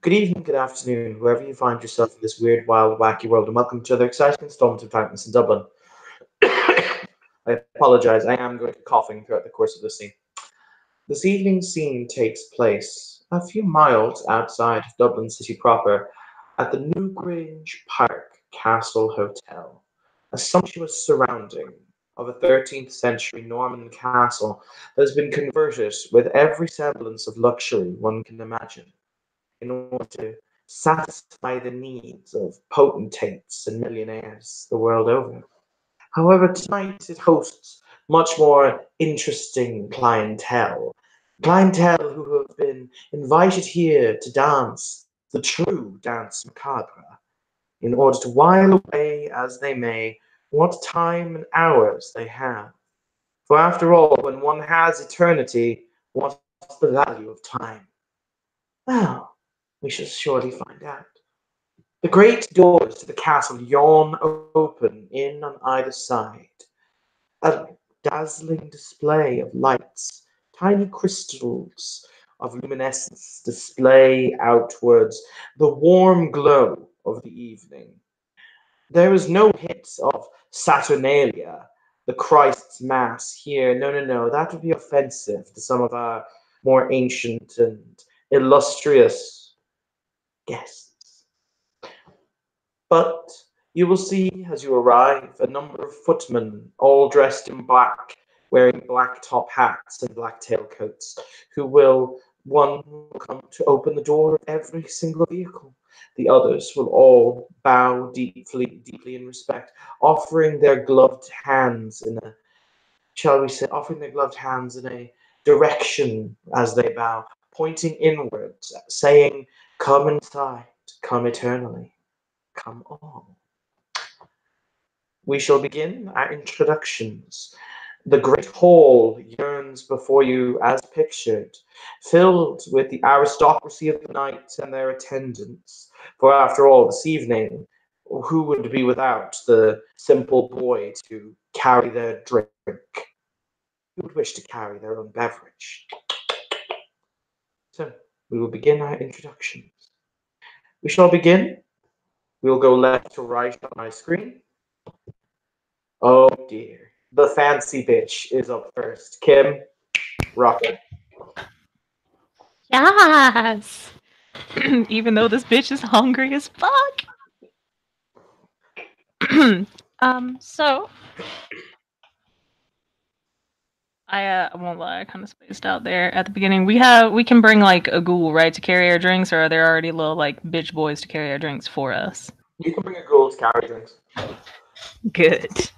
Good evening, good afternoon, wherever you find yourself in this weird, wild, wacky world, and welcome to another exciting installment of Darkness in Dublin. I apologise, I am going to be coughing throughout the course of this scene. This evening's scene takes place a few miles outside of Dublin city proper at the Newgrange Park Castle Hotel, a sumptuous surrounding of a 13th century Norman castle that has been converted with every semblance of luxury one can imagine in order to satisfy the needs of potentates and millionaires the world over. However, tonight it hosts much more interesting clientele who have been invited here to dance the true dance macabre in order to while away as they may what time and hours they have. For after all, when one has eternity, what's the value of time? Well, we shall surely find out. The great doors to the castle yawn open in on either side. A dazzling display of lights, tiny crystals of luminescence display outwards the warm glow of the evening. There is no hint of Saturnalia, the Christ's Mass here. No, no, no, that would be offensive to some of our more ancient and illustrious guests. But you will see as you arrive a number of footmen, all dressed in black, wearing black top hats and black tailcoats, who will one will come to open the door of every single vehicle. The others will all bow deeply in respect, offering their gloved hands in a, shall we say, offering their gloved hands in a direction as they bow, pointing inwards, saying, "Come inside, come eternally, come all." We shall begin our introductions. The great hall yearns before you as pictured, filled with the aristocracy of the night and their attendants. For after all, this evening, who would be without the simple boy to carry their drink? Who would wish to carry their own beverage? So, we will begin our introductions. We shall begin. We will go left to right on my screen. Oh dear. The fancy bitch is up first. Kim, rock it. Yes. Even though this bitch is hungry as fuck. So I won't lie, I kind of spaced out there at the beginning. We can bring like a ghoul, right, to carry our drinks, or are there already little like bitch boys to carry our drinks for us? You can bring a girl to carry drinks. Good.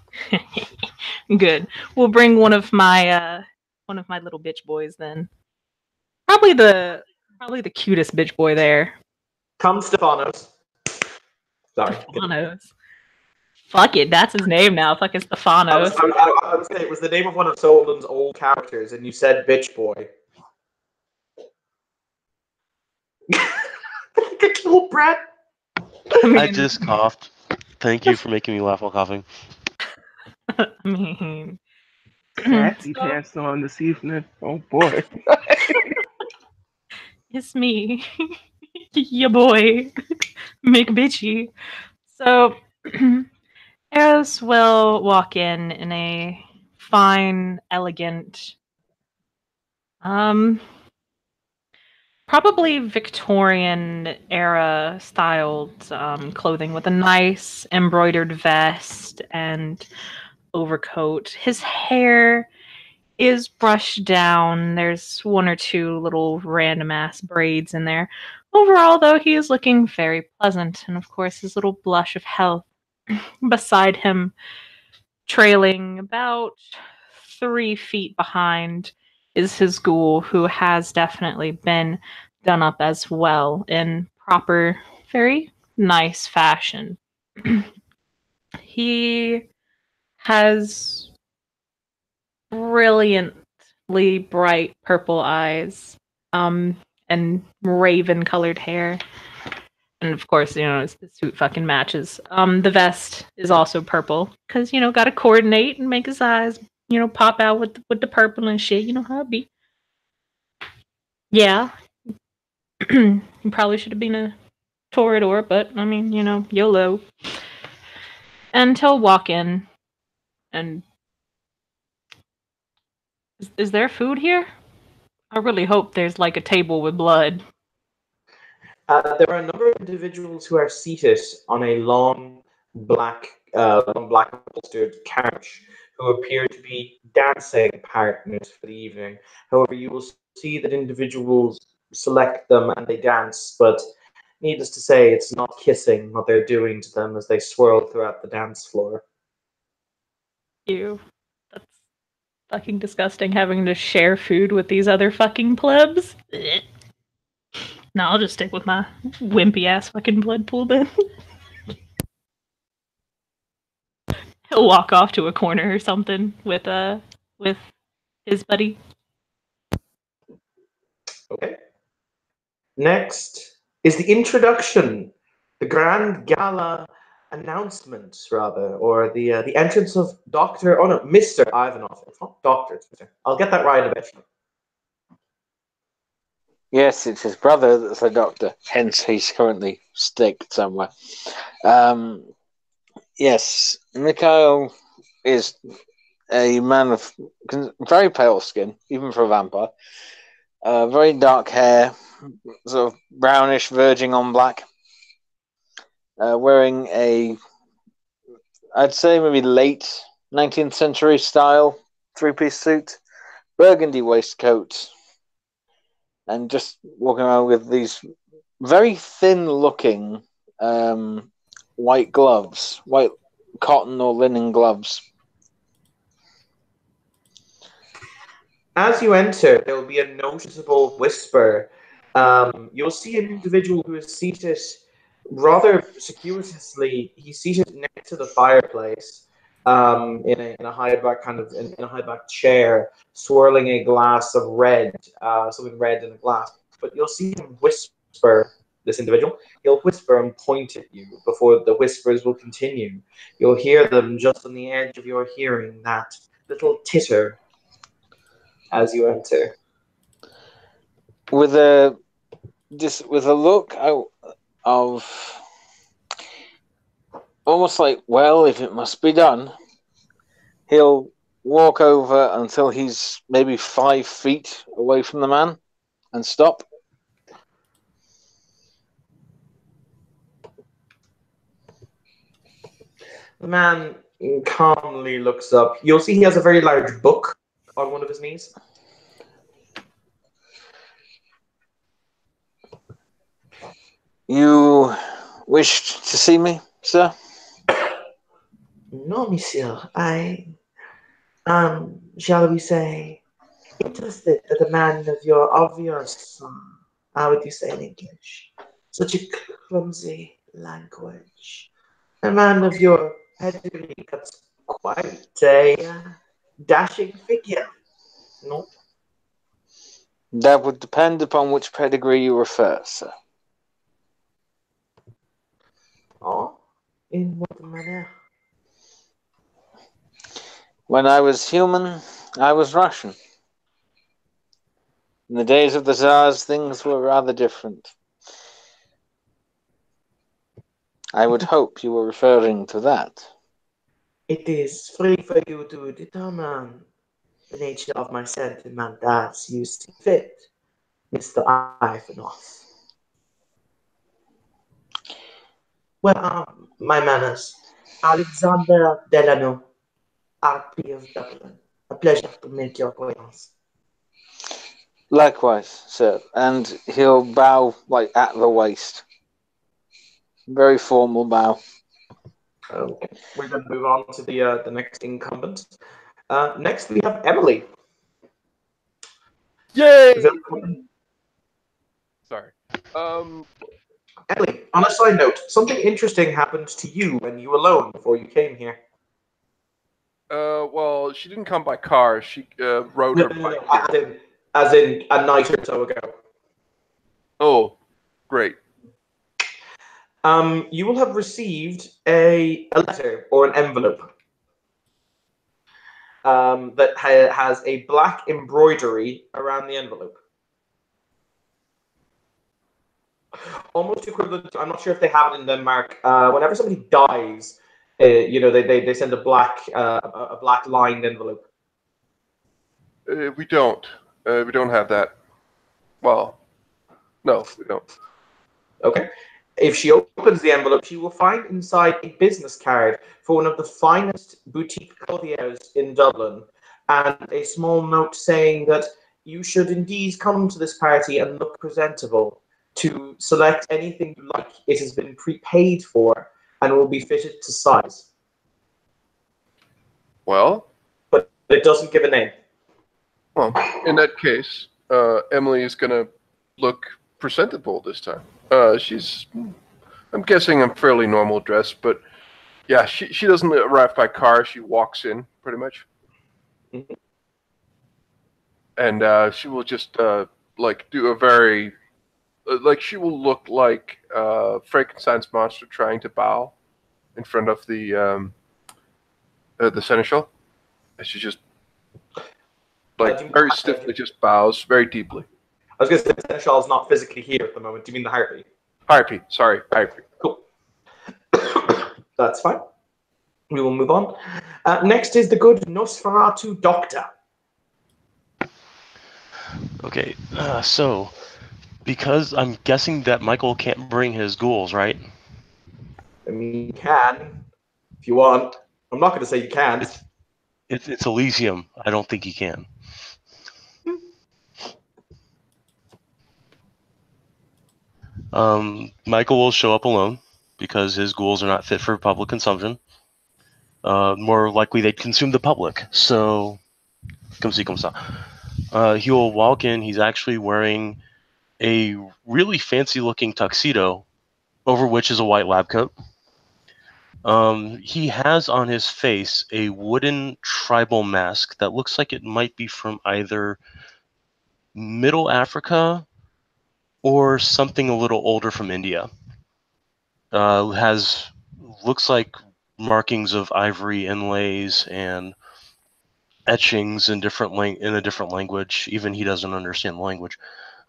Good. We'll bring one of my little bitch boys then. Probably the cutest bitch boy there. Come, Stefanos. Sorry. Stefanos. Fuck it, that's his name now. Fuck it, I was, Stefanos. I was saying it was the name of one of Solon's old characters, and you said bitch boy. Like a little brat. I just coughed. Thank you for making me laugh while coughing. I mean, Sassy pants on this evening. Oh boy. it's me, your boy, Mick Bitchy. So, Eros will walk in a fine, elegant, um, probably Victorian era styled clothing with a nice embroidered vest and overcoat. His hair is brushed down. There's one or two little random ass braids in there. Overall, though, he is looking very pleasant, and of course, his little blush of health beside him, trailing about 3 feet behind, is his ghoul, who has definitely been done up as well in proper, very nice fashion. He has brilliantly bright purple eyes, and raven colored hair. And of course, the suit fucking matches. The vest is also purple, because, gotta coordinate and make his eyes, pop out with the purple and shit. You know how it be. Yeah. You probably should have been a Toreador, but I mean, you know, YOLO. And he'll walk in and is there food here? I really hope there's like a table with blood. There are a number of individuals who are seated on a long black upholstered couch who appear to be dancing partners for the evening. However, you will see that individuals select them and they dance, but needless to say, it's not kissing what they're doing to them as they swirl throughout the dance floor. Ew. That's fucking disgusting having to share food with these other fucking plebs. No, I'll just stick with my wimpy ass fucking blood pool then. He'll walk off to a corner or something with his buddy. Okay. Next is the introduction, the grand gala announcement, rather, or the entrance of Mr. Ivanov. It's not Doctor, it's Mr. I'll get that right eventually. Yes, it's his brother that's a doctor. Hence, he's currently staked somewhere. Yes, Mikhail is a man of very pale skin, even for a vampire. Very dark hair, sort of brownish, verging on black. Wearing I'd say maybe late 19th century style three-piece suit, burgundy waistcoat, and just walking around with these very thin-looking white gloves, white cotton or linen gloves. As you enter, there will be a noticeable whisper. You'll see an individual who is seated rather circuitously. He's seated next to the fireplace, in a high back in a high back chair, swirling a glass of red, something red in a glass. But you'll see him whisper. This individual, he'll whisper and point at you before the whispers will continue. You'll hear them just on the edge of your hearing, that little titter as you enter. With a look of almost like, well, if it must be done, he'll walk over until he's maybe 5 feet away from the man and stop. The man calmly looks up. You'll see he has a very large book on one of his knees. You wished to see me, sir? No, monsieur. I am, shall we say, interested that a man of your obvious, how would you say in English? Such a clumsy language. A man of your pedigree that's quite a dashing figure. No? That would depend upon which pedigree you refer, sir. Oh, in what manner? When I was human, I was Russian. In the days of the Tsars, things were rather different. I would hope you were referring to that. It is free for you to determine the nature of my sentiment as you see fit, Mr. Ivanov. Well, my manners. Alexander Delano, RP of Dublin. A pleasure to make your acquaintance. Likewise, sir. And he'll bow like at the waist. Very formal bow. Okay, we're going to move on to the next incumbent. Next, we have Emily. Yay! Welcome. Sorry. Emily, on a side note, something interesting happened to you when you were alone before you came here. Well, she didn't come by car. She rode her bike. As in a night or so ago. Oh, great. You will have received a letter or an envelope that has a black embroidery around the envelope. almost equivalent. I'm not sure if they have it in Denmark. Whenever somebody dies, they send a black lined envelope. We don't. We don't have that. Well, no, we don't. Okay. If she opens the envelope, she will find inside a business card for one of the finest boutique clothiers in Dublin, and a small note saying that you should indeed come to this party and look presentable. To select anything you like, it has been prepaid for and will be fitted to size. Well, But it doesn't give a name. well, in that case, Emily is gonna look presentable this time. She's, I'm guessing, a fairly normal dress, but yeah, she doesn't arrive by car. She walks in, pretty much. Mm-hmm. And she will just do a very she will look like Frankenstein's monster trying to bow in front of the seneschal. And she just very stiffly just bows very deeply. I was going to say the seneschal is not physically here at the moment. Do you mean the harpy? Harpy, sorry, harpy. Cool. That's fine. We will move on. Next is the good Nosferatu Doctor. Okay, so because I'm guessing that Michael can't bring his ghouls, right? I mean, you can, if you want. I'm not going to say you can't. It's Elysium. I don't think he can. Michael will show up alone because his ghouls are not fit for public consumption. More likely they'd consume the public. So, come see, come saw. He will walk in. He's actually wearing a really fancy-looking tuxedo, over which is a white lab coat. He has on his face a wooden tribal mask that looks like it might be from either Middle Africa or something a little older from India. Looks like markings of ivory inlays and etchings in a different language. Even he doesn't understand the language.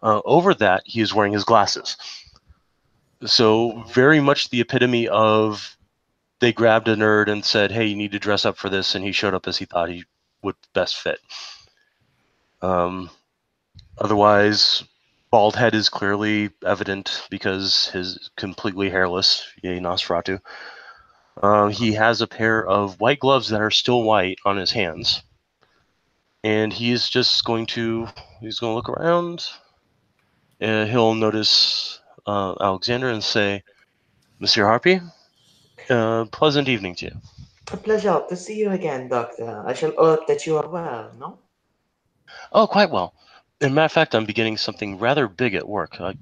Over that, he is wearing his glasses. So very much the epitome of they grabbed a nerd and said, "Hey, you need to dress up for this," and he showed up as he thought he would best fit. Otherwise, bald head is clearly evident because his completely hairless, yay Nosferatu. He has a pair of white gloves that are still white on his hands. And he's just going to look around. He'll notice Alexander and say, "Monsieur Harpy, pleasant evening to you." A pleasure to see you again, Doctor. I shall hope that you are well, no? Oh, quite well. As a matter of fact, I'm beginning something rather big at work. Can't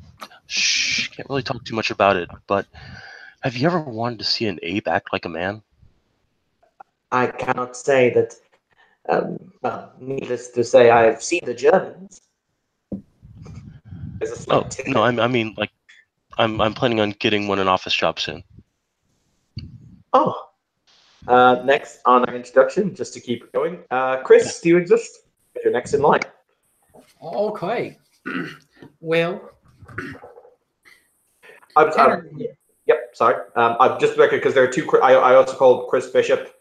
really talk too much about it, but have you ever wanted to see an ape act like a man? I cannot say that, needless to say, I have seen the Germans. There's a slight tick. No, I mean, like, I'm planning on getting one in office job soon. Oh. Next on our introduction, just to keep it going, Chris, do you exist? You're next in line. Okay. Well, Yep, sorry. I'm just because there are two. I also called Chris Bishop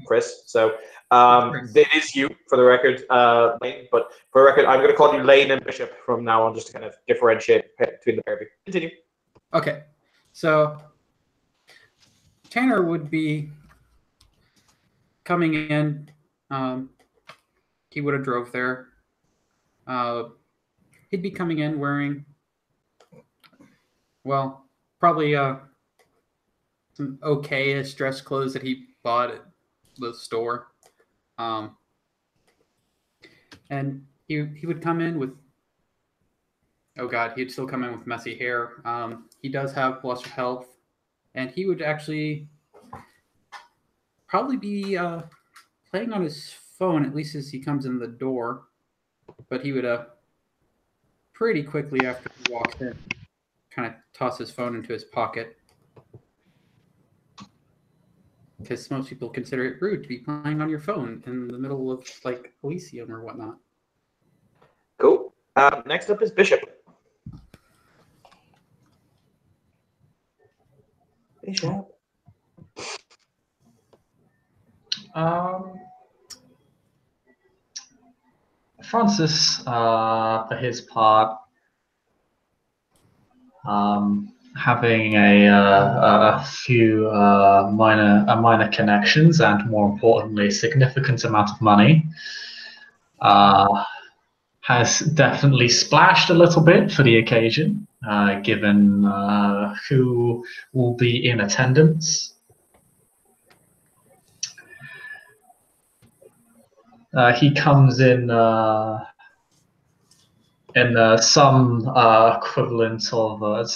Chris. So it is you for the record, Lane. But for the record, I'm going to call you Lane and Bishop from now on, just to kind of differentiate between the pair of you. Continue. Okay. So Tanner would be coming in. He would have drove there. He'd be coming in wearing, well, probably some okay-ish dress clothes that he bought at the store. And he would come in with, oh God, he'd still come in with messy hair. He does have bless of health, and he would actually probably be playing on his phone, at least as he comes in the door. But he would pretty quickly after he walks in, kind of toss his phone into his pocket. Because most people consider it rude to be playing on your phone in the middle of, like, Elysium or whatnot. Cool. Next up is Bishop. Hey, Shab. Francis, for his part, having a few minor connections and, more importantly, a significant amount of money, has definitely splashed a little bit for the occasion, given who will be in attendance. He comes in some equivalent of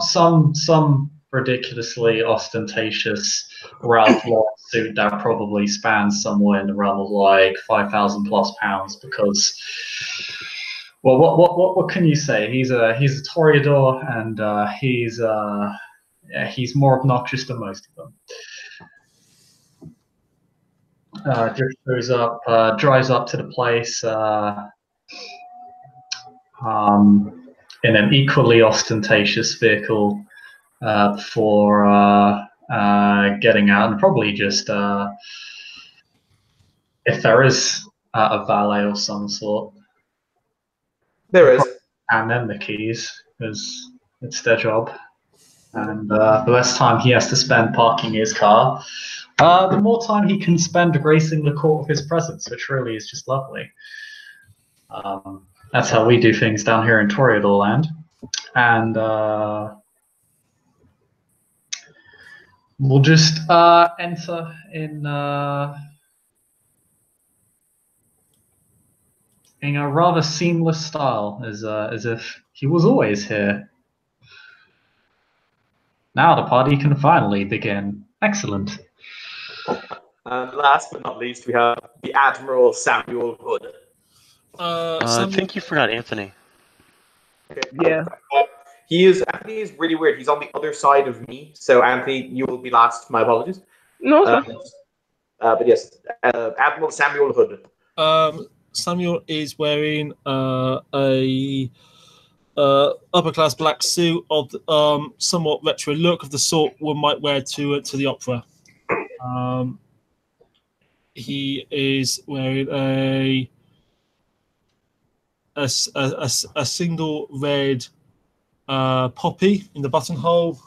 some ridiculously ostentatious Ralph Lauren suit that probably spans somewhere in the realm of like £5,000+ because, well, what can you say? He's a toreador, and he's more obnoxious than most of them. Just shows up, drives up to the place in an equally ostentatious vehicle before getting out, and probably just if there is a valet of some sort, There is. hand them the keys because it's their job. And the less time he has to spend parking his car, the more time he can spend gracing the court of his presence, which really is just lovely. That's how we do things down here in Toreador land. And we'll just enter in a rather seamless style, as if he was always here. Now the party can finally begin. Excellent. And last but not least, we have the Admiral Samuel Hood. I think you forgot Anthony. Okay. Yeah. Anthony is really weird. He's on the other side of me, so Anthony, you will be last. My apologies. No, it's fine. But yes, Admiral Samuel Hood. Samuel is wearing a upper class black suit of somewhat retro look, of the sort one might wear to the opera. He is wearing a single red poppy in the buttonhole.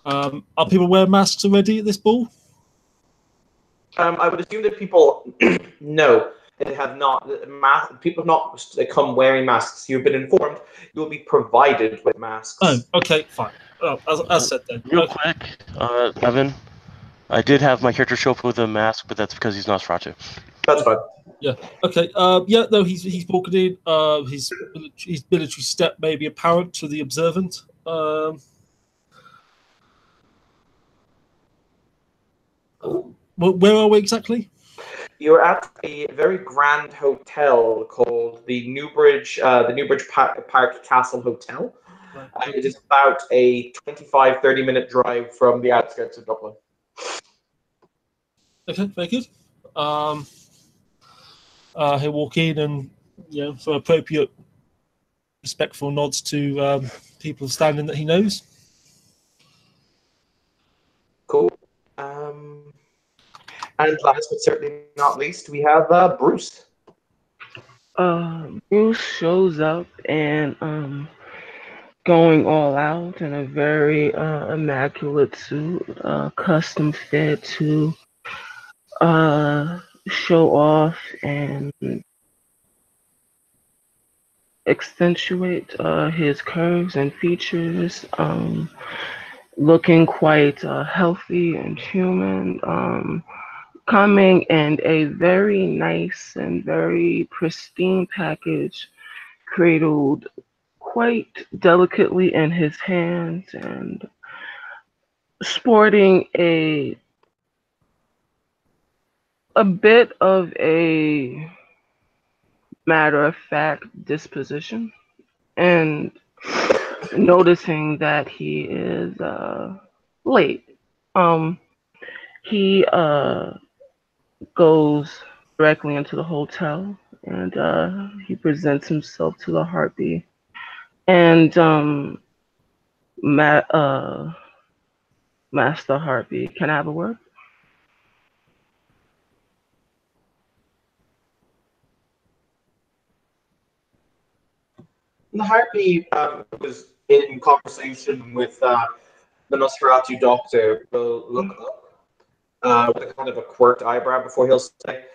Are people wearing masks already at this ball? I would assume that people no, they have not. People have not come wearing masks. You've been informed you will be provided with masks. Oh, okay, fine. As said then. Real quick, Evan, I did have my character show up with a mask, but that's because he's Nosferatu. That's fine. Yeah. Okay. Yeah. No. He's walking in. His military step may be apparent to the observant. Where are we exactly? You're at a very grand hotel called the Newbridge Park Castle Hotel. Right. It is about a 25-30 minute drive from the outskirts of Dublin. Okay. Very good. He'll walk in and, for appropriate, respectful nods to people standing that he knows. Cool. And last but certainly not least, we have Bruce. Bruce shows up and going all out in a very immaculate suit, custom fit to show off and accentuate his curves and features, looking quite healthy and human, coming in a very nice and very pristine package, cradled quite delicately in his hands, and sporting a bit of a matter-of-fact disposition, and noticing that he is late. He goes directly into the hotel, and he presents himself to the Harpy. And Master Harpy, can I have a word? The Harpy was in conversation with the Nosferatu doctor. Will look up with a kind of a quirked eyebrow before he'll say,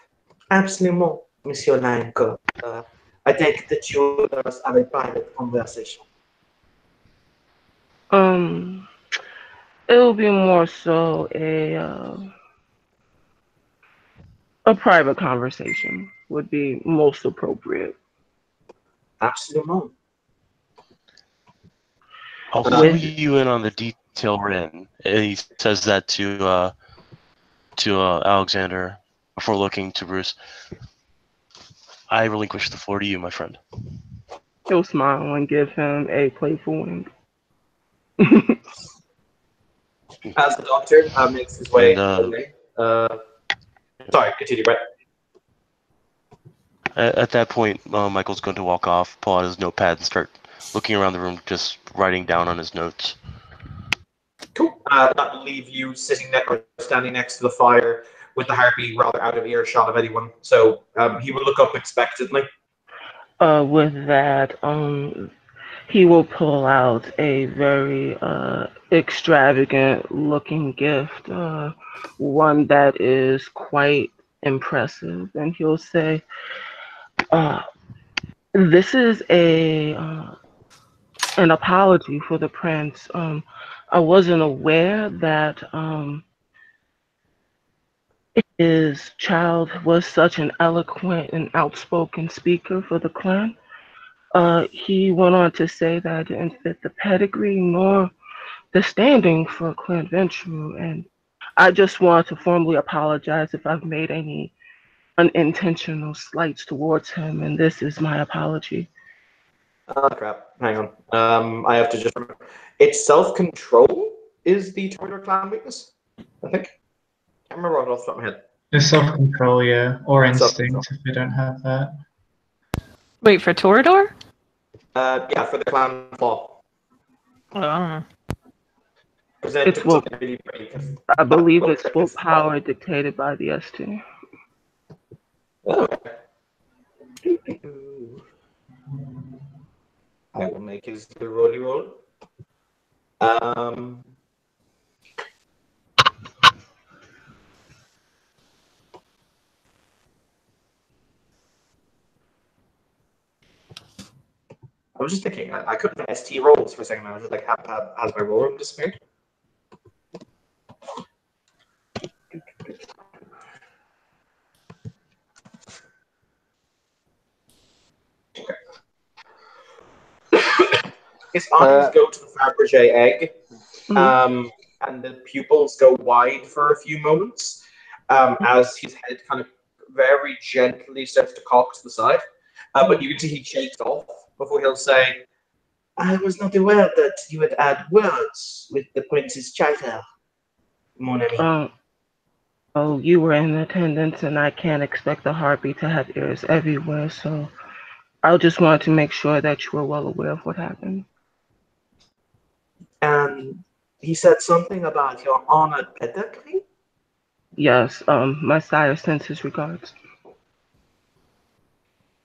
"Absolument, Monsieur Nanko. I take that you and us have a private conversation." Um, it'll be more so a private conversation would be most appropriate. Absolument. I'll fill With you in on the detail we're in. And he says that to Alexander before looking to Bruce. I relinquish the floor to you, my friend. he'll smile and give him a playful wink. As the doctor makes his way away. Sorry, continue, Brett. At that point, Michael's going to walk off, pull out his notepad, and start looking around the room, just writing down on his notes. Cool. That will leave you sitting or standing next to the fire with the Harpy rather out of earshot of anyone. So he will look up expectantly. With that, he will pull out a very extravagant looking gift, one that is quite impressive, and he'll say, "This is a an apology for the prince. I wasn't aware that his child was such an eloquent and outspoken speaker for the clan. He went on to say that it didn't fit the pedigree nor the standing for Clan Venture, and I just want to formally apologize if I've made any unintentional slights towards him, and this is my apology." Oh, crap. Hang on. I have to just remember. It's self-control is the Toreador clan weakness, I think. I can't remember off the top of my head. It's self-control, yeah, or instinct if they don't have that. Wait, for Toreador? Yeah, for the clan flaw. Oh, I don't know. It's will, I believe it's willpower dictated by the ST. Oh. I will make his rolly roll. I was just thinking, I couldn't have ST rolls for a second. I was just like, has my roll room disappeared? His eyes go to the Fabergé egg, and the pupils go wide for a few moments as his head kind of very gently starts to cock to the side. But you can see he shakes off before he'll say, "I was not aware that you would add words with the prince's charter, mon ami." Oh, you were in attendance, and I can't expect the Harpy to have ears everywhere, so I just wanted to make sure that you were well aware of what happened. And he said something about your honored pedigree? Yes, my sire sends his regards.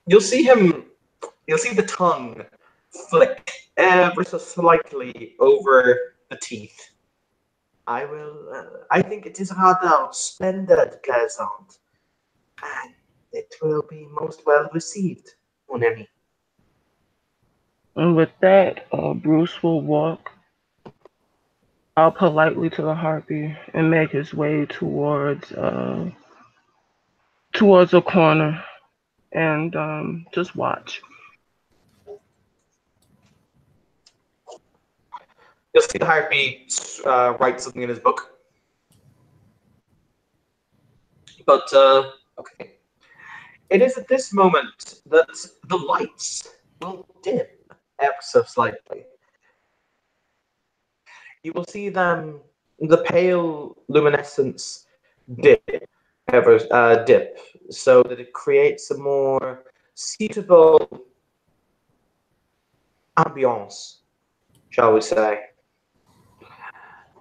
You'll see the tongue flick ever so slightly over the teeth. I think it is rather splendid, pleasant, and it will be most well received, mon ami. And with that, Bruce will walk out politely to the Harpy and make his way towards a corner and just watch. You'll see the Harpy write something in his book. But, okay. It is at this moment that the lights will dim ever so slightly. You will see them, the pale luminescence dip, so that it creates a more suitable ambiance, shall we say.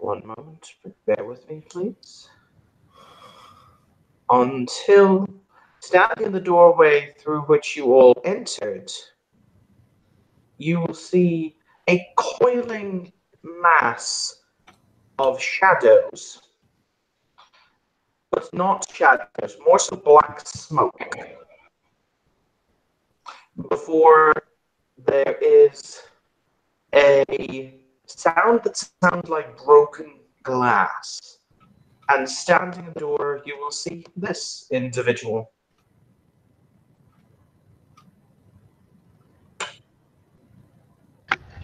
One moment, bear with me, please. Until standing in the doorway through which you all entered, you will see a coiling mass of shadows. But not shadows, more so black smoke. Before there is a sound that sounds like broken glass. And standing in the door, you will see this individual.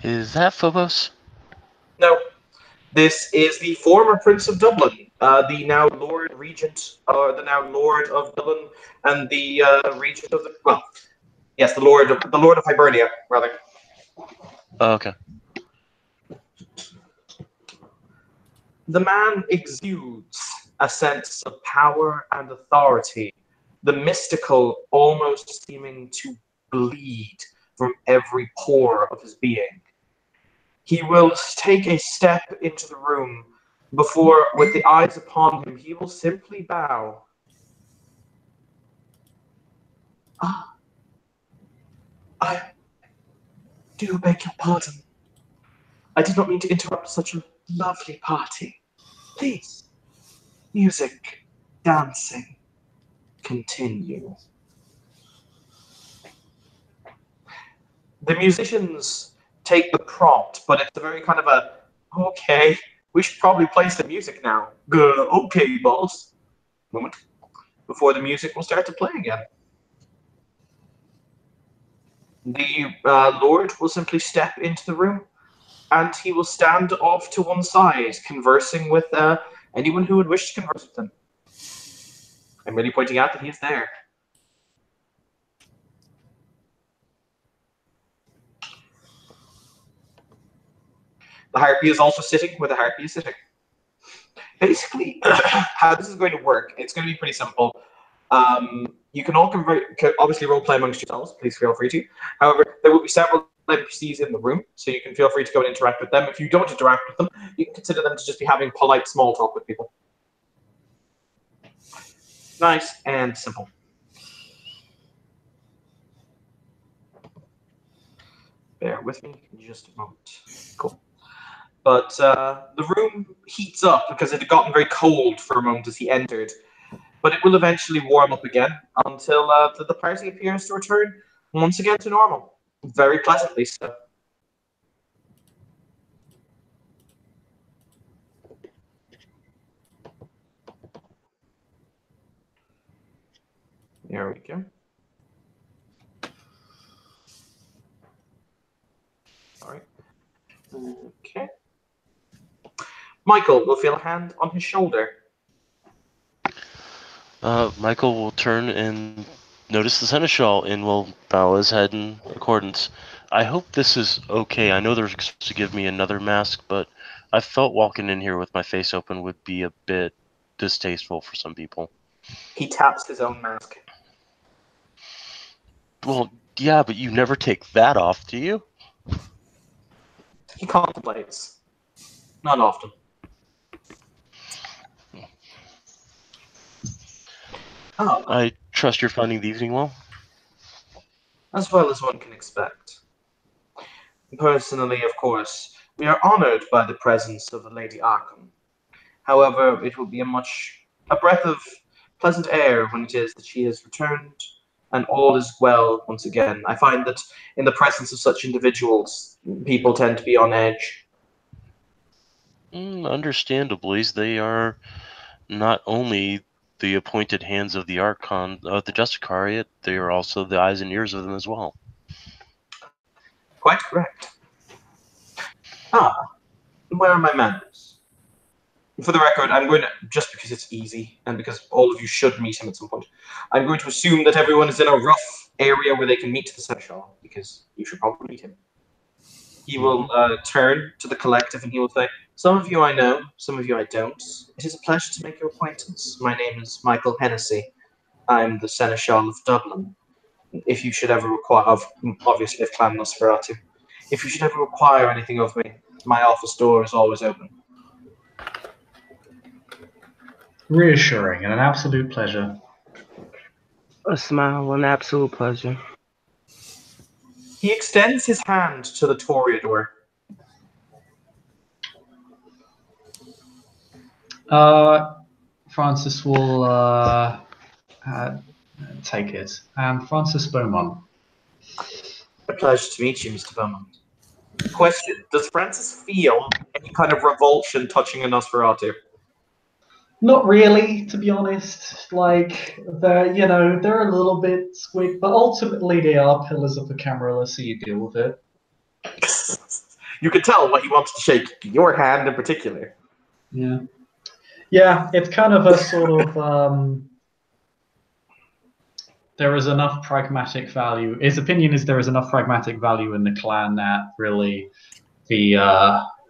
Is that Phobos? No, this is the former Prince of Dublin, the now Lord Regent, or the now Lord of Dublin, and the Regent of the the Lord of Hibernia, rather. Oh, okay. The man exudes a sense of power and authority, the mystical almost seeming to bleed from every pore of his being. He will take a step into the room before, with the eyes upon him, he will simply bow. I do beg your pardon. I did not mean to interrupt such a lovely party. Please, music, dancing, continue. The musicians take the prompt, but it's a very kind of a, okay, we should probably play some music now. Okay, boss. Moment. Before the music will start to play again. The Lord will simply step into the room, and he will stand off to one side, conversing with anyone who would wish to converse with him. I'm really pointing out that he is there. The harpy is also sitting where the harpy is sitting. Basically, how this is going to work, it's going to be pretty simple. You can all obviously roleplay amongst yourselves. Please feel free to. However, there will be several NPCs in the room, so you can feel free to go and interact with them. If you don't interact with them, you can consider them to just be having polite small talk with people. Nice and simple. Bear with me just a moment. Cool. But the room heats up because it had gotten very cold for a moment as he entered. But it will eventually warm up again until the party appears to return once again to normal. Very pleasantly so. There we go. All right. Okay. Michael will feel a hand on his shoulder. Michael will turn and notice the seneschal and will bow his head in accordance. I hope this is okay. I know they're supposed to give me another mask, but I felt walking in here with my face open would be a bit distasteful for some people. He taps his own mask. Well, yeah, but you never take that off, do you? He contemplates. Not often. Oh, I trust you're finding the evening well? as well as one can expect. Personally, of course, we are honored by the presence of the Lady Arkham. However, it will be a breath of pleasant air when it is that she has returned and all is well once again. I find that in the presence of such individuals, people tend to be on edge. Understandably, they are not only the appointed hands of the Archon of the Justicariat, they are also the eyes and ears of them as well. Quite correct. Where are my manners? For the record, I'm going to, just because it's easy, and because all of you should meet him at some point, I'm going to assume that everyone is in a rough area where they can meet the Seneschal, because you should probably meet him. He will turn to the collective and he will say, some of you I know, some of you I don't. It is a pleasure to make your acquaintance. My name is Michael Hennessy. I'm the Seneschal of Dublin. If you should ever require, obviously of Clan Nosferatu, if you should ever require anything of me, my office door is always open. Reassuring and an absolute pleasure. A smile, an absolute pleasure. He extends his hand to the Toreador. Francis will take it. And Francis Beaumont. A pleasure to meet you, Mr. Beaumont. Question: does Francis feel any kind of revulsion touching a Nosferatu? Not really, to be honest. Like they're a little bit squid, but ultimately they are pillars of the Camarilla, so you deal with it. You can tell what he wants to shake your hand in particular. Yeah. Yeah, it's kind of a sort of there is enough pragmatic value. His opinion is there is enough pragmatic value in the clan that really the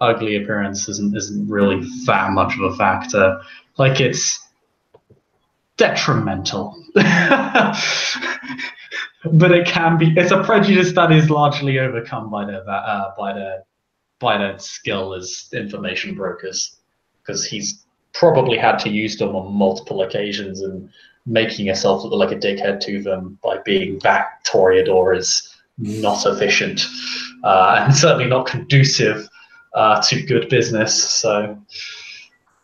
ugly appearance isn't really that much of a factor. Like it's detrimental. But it can be. It's a prejudice that is largely overcome by their skill as information brokers, because he's probably had to use them on multiple occasions, and making yourself look like a dickhead to them by being that Toreador is not efficient and certainly not conducive to good business. So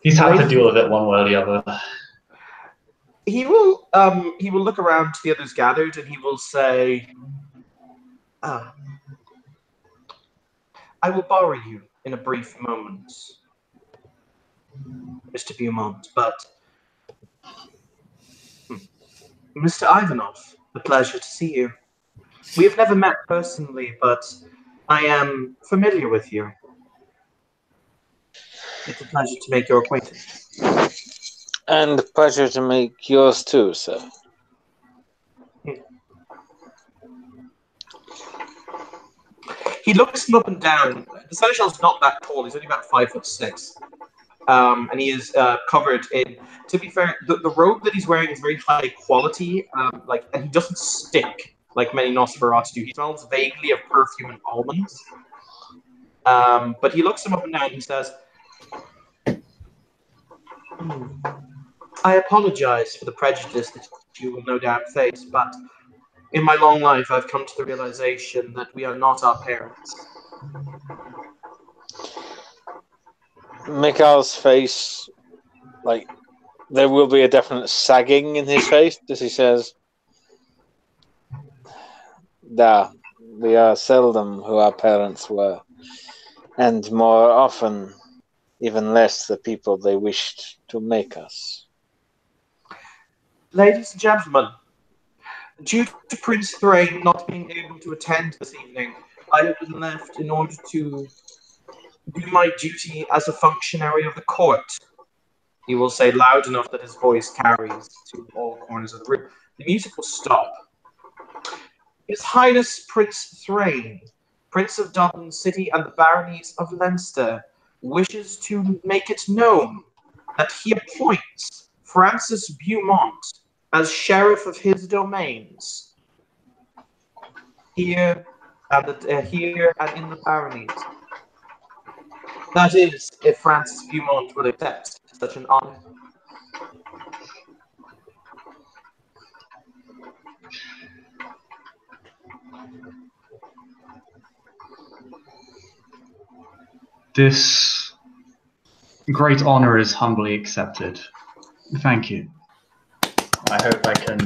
he's had to deal with it one way or the other. He will look around to the others gathered, and he will say, I will borrow you in a brief moment, Mr. Beaumont, but Mr. Ivanov, a pleasure to see you. We have never met personally, but I am familiar with you. It's a pleasure to make your acquaintance. And a pleasure to make yours too, sir. He looks him up and down. The Seneschal's not that tall. He's only about 5'6". And he is covered in. To be fair, the robe that he's wearing is very high quality. And he doesn't stink like many Nosferatu do. He smells vaguely of perfume and almonds. But he looks him up and down. And he says, "I apologize for the prejudice that you will no doubt face, but in my long life, I've come to the realization that we are not our parents." Mikhail's face, like, there will be a definite sagging in his face as he says, "Da, we are seldom who our parents were, and more often, even less the people they wished to make us." Ladies and gentlemen, due to Prince Thrain not being able to attend this evening, I have been left in order to do my duty as a functionary of the court. He will say loud enough that his voice carries to all corners of the room. The music will stop. His Highness Prince Thrain, Prince of Dublin City and the Baronies of Leinster, wishes to make it known that he appoints Francis Beaumont as sheriff of his domains here and in the Baronies. That is, if Francis Beaumont will accept such an honor. This great honor is humbly accepted. Thank you. I hope I can.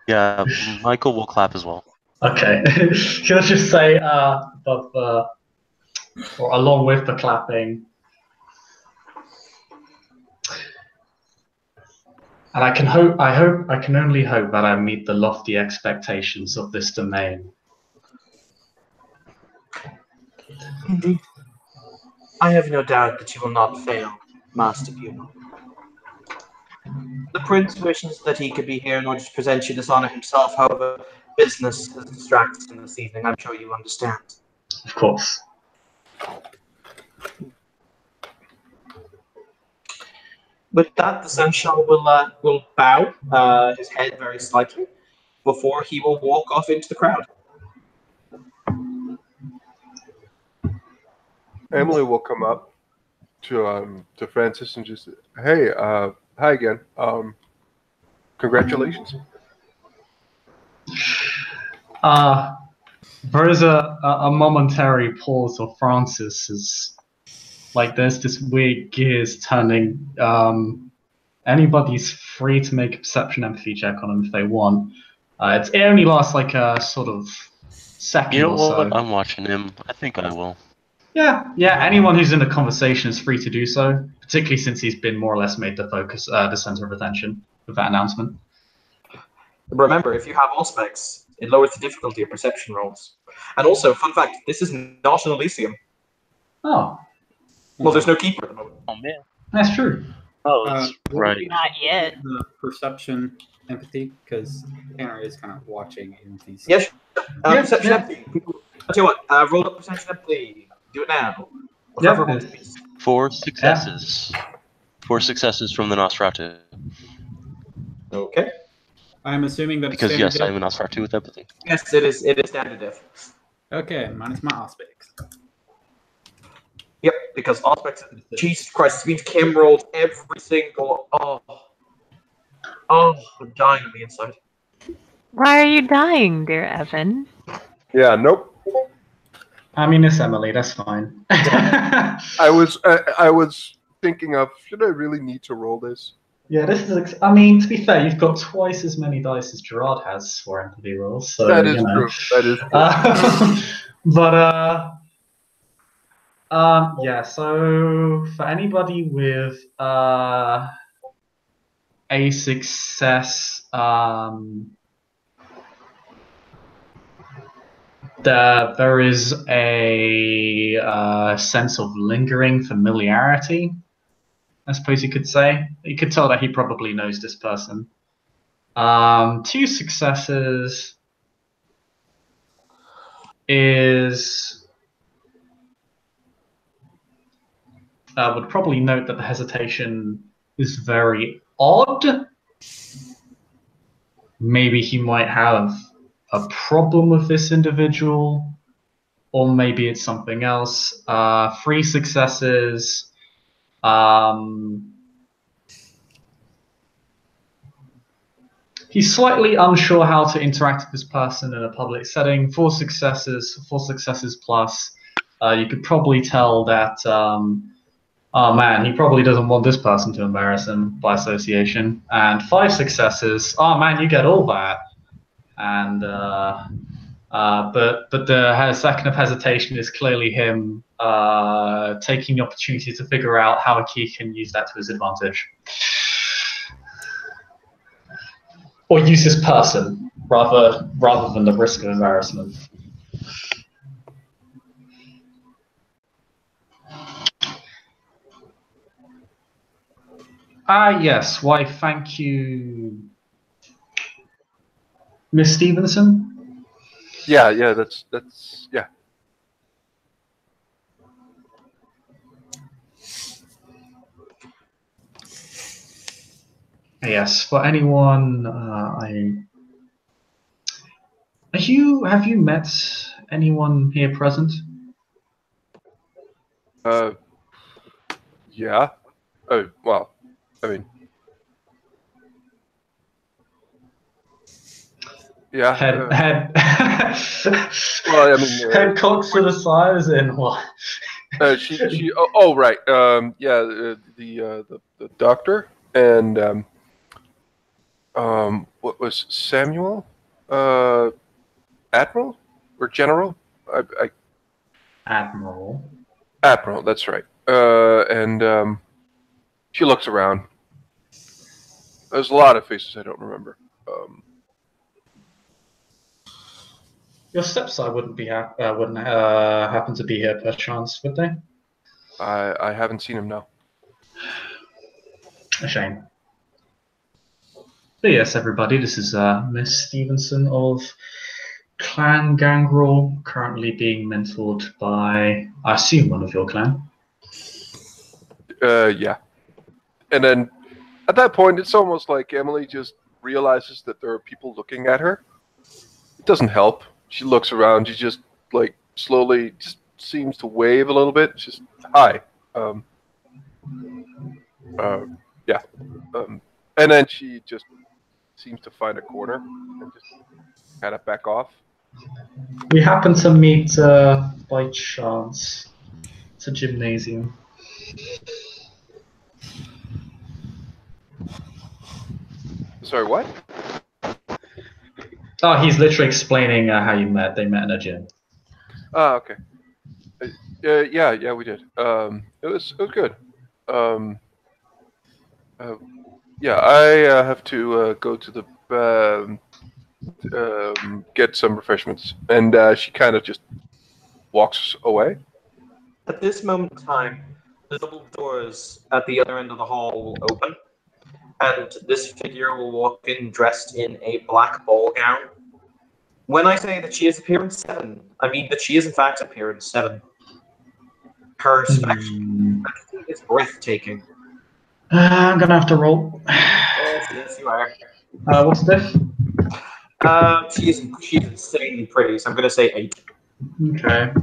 Yeah, Michael will clap as well. Okay. Can I just say, or along with the clapping, and I can only hope that I meet the lofty expectations of this domain. Indeed. I have no doubt that you will not fail, Master Beaumont. The Prince wishes that he could be here in order to present you this honor himself. However, business has distracted him this evening. I'm sure you understand. Of course. With that, the Seneschal will bow his head very slightly before he will walk off into the crowd. Emily will come up to Francis and just, hey, hi again. Congratulations. There is a momentary pause of Francis as like there's this weird gears turning. Anybody's free to make a perception empathy check on him if they want. It only lasts like a sort of second You know or so. what? I'm watching him. I think I will. Yeah. Anyone who's in the conversation is free to do so, particularly since he's been more or less made the focus, the center of attention with that announcement. Remember, if you have all specs, it lowers the difficulty of perception rolls. And also, fun fact: this is not an Elysium. Oh. Well, there's no keeper at the moment. Oh man. That's true. Oh, that's right. Not yet. The perception empathy, because Tanner is kind of watching in these. Yes. Perception empathy. I'll tell you what. Roll up perception empathy. Do it now. Yep. 4 successes. 4 successes from the Nosferatu. Okay. I'm assuming that Because it's yes, standard I'm a Nosferatu with empathy. Yes, it is. It is standard diff. Okay, minus my aspects. Yep, because aspects. Jesus Christ, this means Kim rolled every single. I'm dying on the inside. Why are you dying, dear Evan? Yeah, nope. I mean, it's Emily. That's fine. I was thinking of, should I really need to roll this? Yeah, this is. I mean, to be fair, you've got twice as many dice as Gerard has for empathy rolls. So That is you know. true. That is true. But yeah. So for anybody with a success, there is a sense of lingering familiarity, I suppose you could say. You could tell that he probably knows this person. 2 successes is would probably note that the hesitation is very odd. Maybe he might have a problem with this individual, or maybe it's something else. 3 successes. He's slightly unsure how to interact with this person in a public setting. 4 successes plus. You could probably tell that, oh man, he probably doesn't want this person to embarrass him by association. And 5 successes, oh man, you get all that. And but the second of hesitation is clearly him taking the opportunity to figure out how he can use that to his advantage. Or use this person rather than the risk of embarrassment. Yes. Why, thank you, Miss Stevenson. Yeah. That's yeah. Yes, for anyone, have you met anyone here present? Yeah. Oh, well, I mean, yeah. Head. Well, I mean, head cocks to the side as in what? She. Oh, right. Yeah. The doctor and what was Samuel? Admiral or General? Admiral. Admiral. That's right. And she looks around. There's a lot of faces I don't remember. Your stepside wouldn't happen to be here perchance, would they? I haven't seen him now. A shame. But yes, everybody, this is Miss Stevenson of Clan Gangrel, currently being mentored by, I assume, one of your clan. Yeah. And then at that point, it's almost like Emily just realizes that there are people looking at her. It doesn't help. She looks around. She just like slowly just seems to wave a little bit. It's just hi. Yeah. And then she just seems to find a corner and just kind of back off. We happen to meet by chance. It's a gymnasium. Sorry, what? Oh, he's literally explaining how you met. They met in a gym. Ah, okay. Yeah, we did. It was good. Yeah, I have to go to the get some refreshments, and she kind of just walks away. At this moment in time, the double doors at the other end of the hall will open, and this figure will walk in dressed in a black ball gown. When I say that she is appearance 7, I mean that she is in fact appearance 7. Her special is breathtaking. I'm gonna have to roll. Yes, you are. What's this? She's insanely pretty, so I'm gonna say 8. Okay.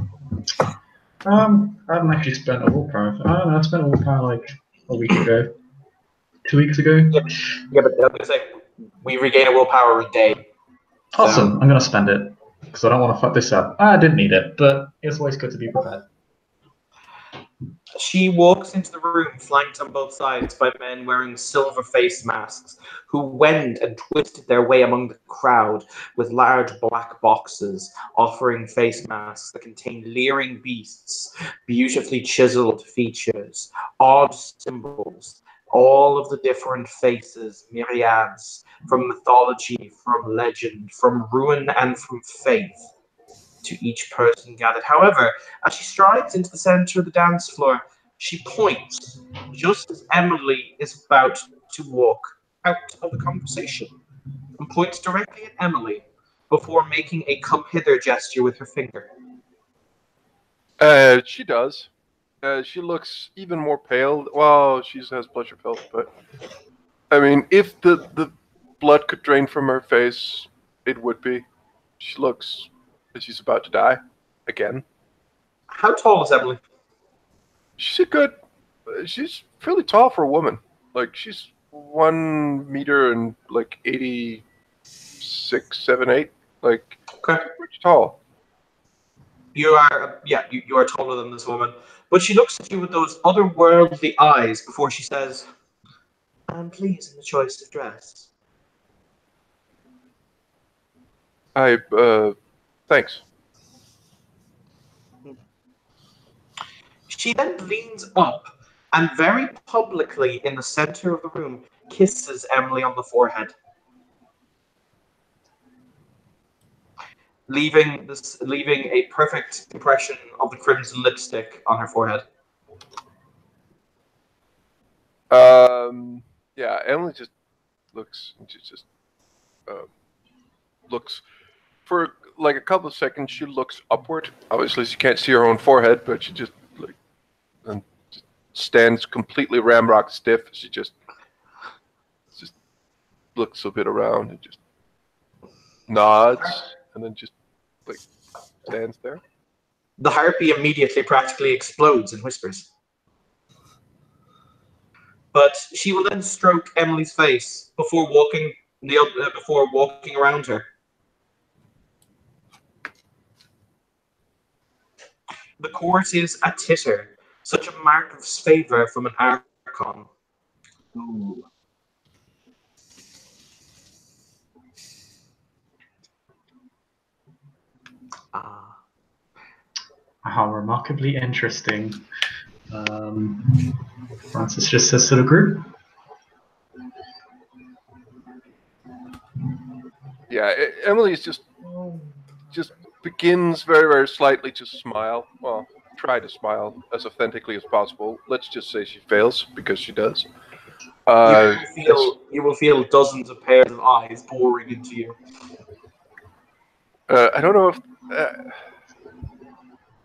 I haven't actually spent a willpower. I don't know, I spent a willpower like a week ago. 2 weeks ago. Yeah, but I'm gonna say we regain a willpower a day. Awesome. I'm gonna spend it because I don't want to fuck this up. I didn't need it, but it's always good to be prepared. She walks into the room flanked on both sides by men wearing silver face masks who wend and twisted their way among the crowd with large black boxes offering face masks that contain leering beasts, beautifully chiseled features, odd symbols, all of the different faces, myriads, from mythology, from legend, from ruin, and from faith to each person gathered. However, as she strides into the center of the dance floor, she points just as Emily is about to walk out of the conversation and points directly at Emily before making a come hither gesture with her finger. She does. She looks even more pale. Well, she has pleasure pills, but I mean, if the blood could drain from her face, it would be. She looks like she's about to die again. How tall is Emily? She's she's fairly tall for a woman. Like she's 1 meter and like 86, 7, 8. Like Okay. pretty tall. You are, you are taller than this woman. But she looks at you with those otherworldly eyes before she says, I'm pleased in the choice of dress. Thanks. She then leans up and very publicly in the center of the room kisses Emily on the forehead, leaving a perfect impression of the crimson lipstick on her forehead. Yeah, Emily just looks looks for like a couple of seconds. She looks upward. Obviously, she can't see her own forehead, but she just stands completely ramrock stiff. She just looks a bit around and just nods, and then just like stands there. The harpy immediately practically explodes and whispers. But she will then stroke Emily's face before walking around her. The court is a titter, such a mark of favour from an archon. Ooh. How remarkably interesting. Francis just says to the group. Yeah, Emily is just begins very, very slightly to smile. Well, try to smile as authentically as possible. Let's just say she fails because she does. You will feel dozens of pairs of eyes boring into you. I don't know if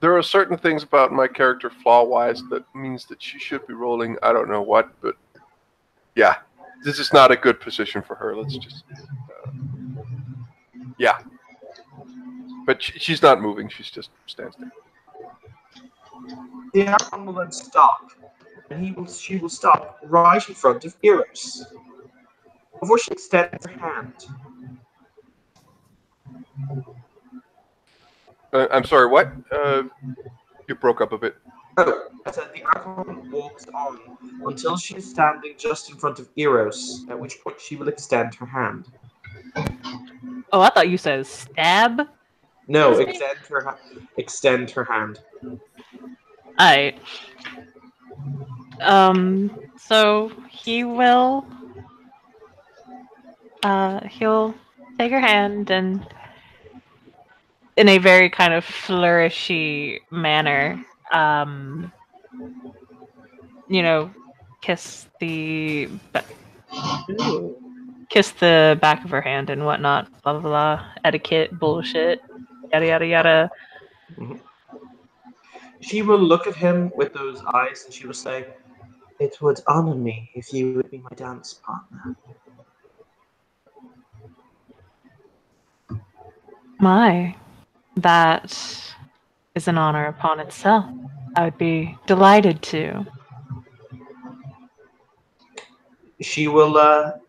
there are certain things about my character flaw-wise that means that she should be rolling. I don't know what, but yeah, this is not a good position for her. Let's just, yeah. But she's not moving. She's just stands there. The Archon will then stop, and she will stop right in front of Eros. Before she extends her hand, I'm sorry, what? You broke up a bit. oh, I said the Archon walks on until she is standing just in front of Eros, at which point she will extend her hand. Oh, I thought you said stab. No, His name? extend her hand. Alright. So he'll take her hand and in a very kind of flourishy manner, kiss the kiss the back of her hand and whatnot, blah blah blah, etiquette bullshit, yada yada yada. Mhm. She will look at him with those eyes and she will say, "It would honor me if you would be my dance partner." My, that is an honor upon itself. I would be delighted to. She will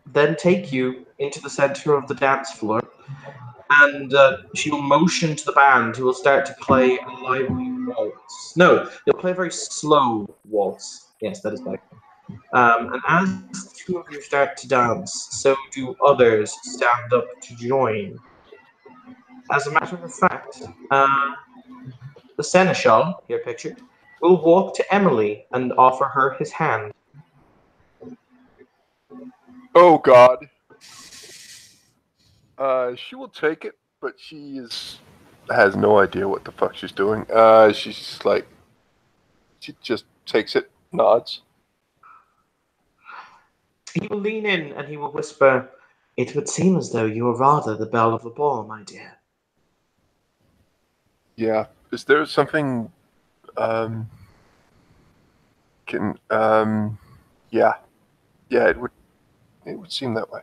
then take you into the center of the dance floor and she will motion to the band who will start to play a lively waltz. No, they'll play a very slow waltz. Yes, that is better. And as the two of you start to dance, so do others stand up to join. As a matter of fact, the seneschal, here pictured, will walk to Emily and offer her his hand. Oh God. She will take it, but has no idea what the fuck she's doing. She's just like, she just takes it, nods. He will lean in and he will whisper, "It would seem as though you are rather the belle of the ball, my dear." Yeah. Is there something? Yeah, yeah. It would seem that way.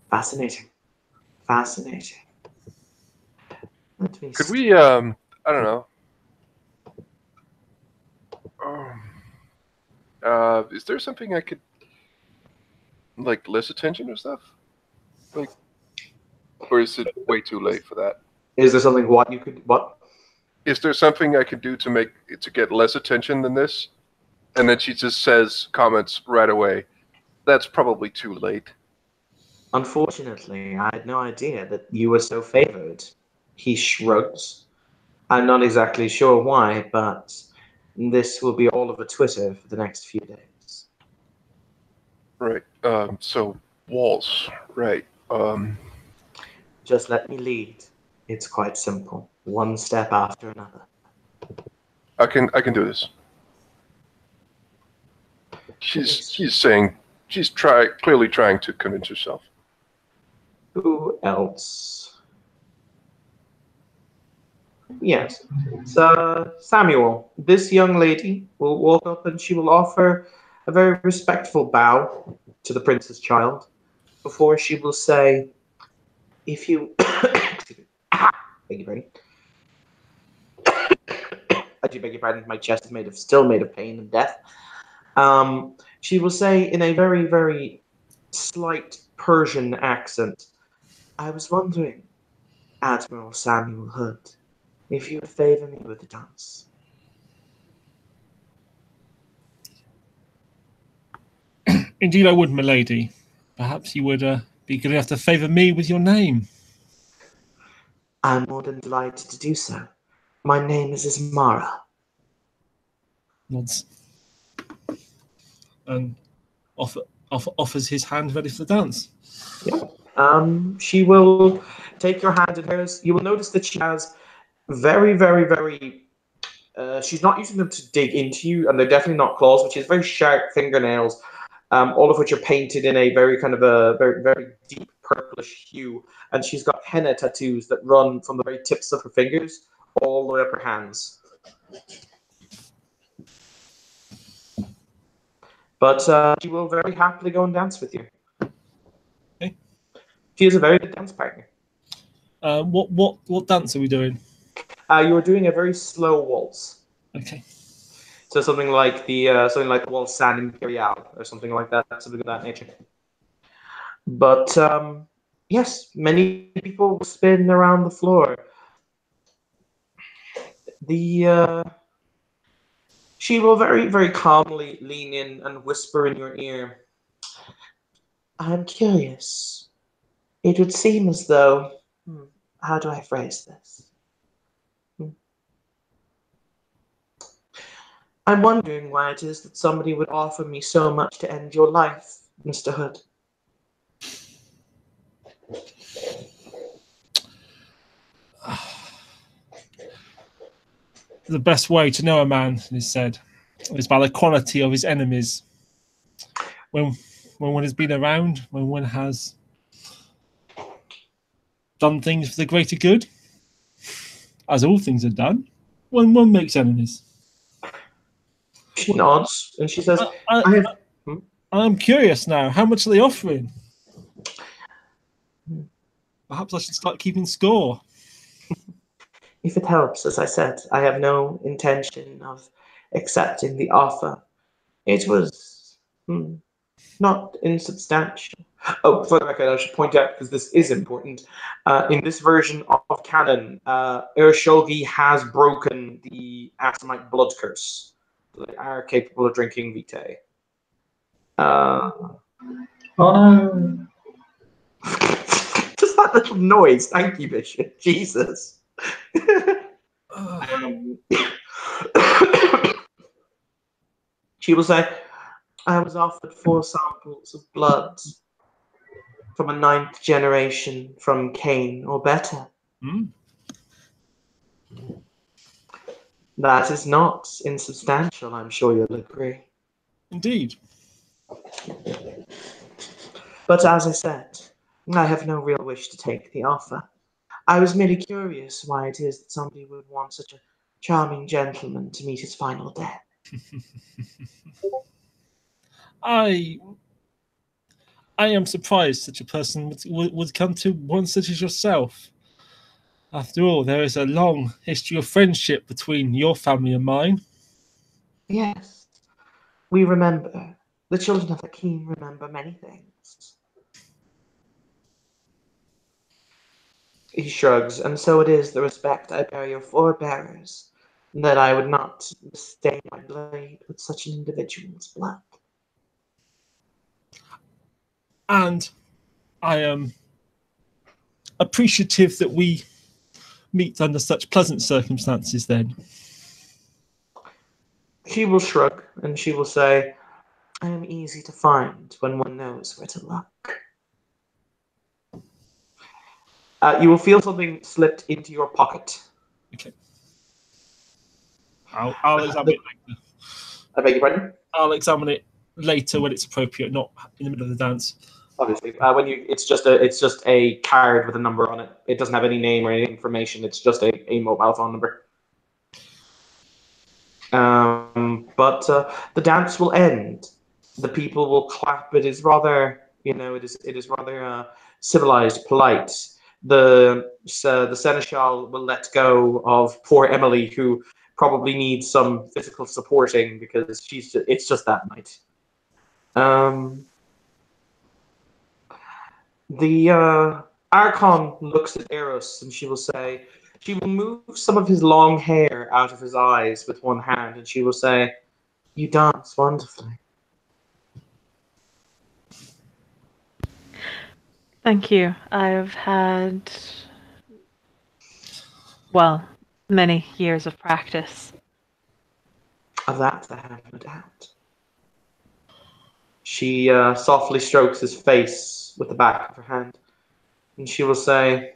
Fascinating. Fascinating. Let me Could see. we? I don't know. Is there something I could like less attention or stuff? Like, or is it way too late for that? Is there something what you could what? Is there something I could do to get less attention than this? And then she just says comments right away. That's probably too late. Unfortunately, I had no idea that you were so favored. He shrugs. I'm not exactly sure why, but this will be all over Twitter for the next few days. Right. So walls. Right. Just let me lead. It's quite simple. One step after another. I can do this. She's clearly trying to convince herself. Who else? Yes. So, Samuel, this young lady will walk up and she will offer a very respectful bow to the prince's child before she will say, "If you..." Excuse me. Beg your pardon. I do beg your pardon. My chest is still made of pain and death. She will say in a very, very slight Persian accent, "I was wondering, Admiral Samuel Hood, if you would favor me with a dance." Indeed, I would, milady. Perhaps you would be good enough to favour me with your name. I'm more than delighted to do so. My name is Ismara. Nods. And offers his hand ready for the dance. Yep. She will take your hand in hers. You will notice that she has very, very, very. She's not using them to dig into you, and they're definitely not claws, but she has very sharp fingernails, all of which are painted in a very kind of a very, very deep purplish hue. And she's got henna tattoos that run from the very tips of her fingers all the way up her hands. But she will very happily go and dance with you. Okay. She is a very good dance partner. What dance are we doing? You are doing a very slow waltz. Okay. So something like the Waltz San Imperial or something like that, something of that nature. But yes, many people will spin around the floor. She will very, very calmly lean in and whisper in your ear. I'm curious. It would seem as though, how do I phrase this? I'm wondering why it is that somebody would offer me so much to end your life, Mr. Hood. The best way to know a man, it is said, is by the quality of his enemies. When one has been around, when one has done things for the greater good, as all things are done, when one makes enemies. She nods and she says, I'm curious now. How much are they offering? Perhaps I should start keeping score. If it helps, as I said, I have no intention of accepting the offer. It was not insubstantial. Oh, for the record, I should point out, because this is important, in this version of canon, Urshulgi has broken the Assamite blood curse. They are capable of drinking vitae. Oh no. Just that little noise. Thank you, Bishop. Jesus. She will say, I was offered 4 samples of blood from a 9th generation from Cain or better. That is not insubstantial, I'm sure you'll agree. Indeed. But as I said, I have no real wish to take the offer. I was merely curious why it is that somebody would want such a charming gentleman to meet his final death. I am surprised such a person would come to one such as yourself. After all, there is a long history of friendship between your family and mine. Yes, we remember. The children of Hakim remember many things. He shrugs, and so it is the respect I bear your forebearers, that I would not stain my blade with such an individual's blood. And I am appreciative that we meet under such pleasant circumstances then. She will shrug, and she will say, I am easy to find when one knows where to look. You will feel something slipped into your pocket. Okay. I'll examine it later. I beg your pardon? I'll examine it later when it's appropriate, not in the middle of the dance. Obviously, it's just a card with a number on it. It doesn't have any name or any information. It's just a mobile phone number. But the dance will end. The people will clap. It is rather, it is rather civilized, polite. The seneschal will let go of poor Emily, who probably needs some physical supporting because it's just that night. The Archon looks at Eros and she will say, she will move some of his long hair out of his eyes with one hand and she will say, you dance wonderfully. Thank you. I've had, well, many years of practice. Of that I have no doubt. She softly strokes his face with the back of her hand and she will say,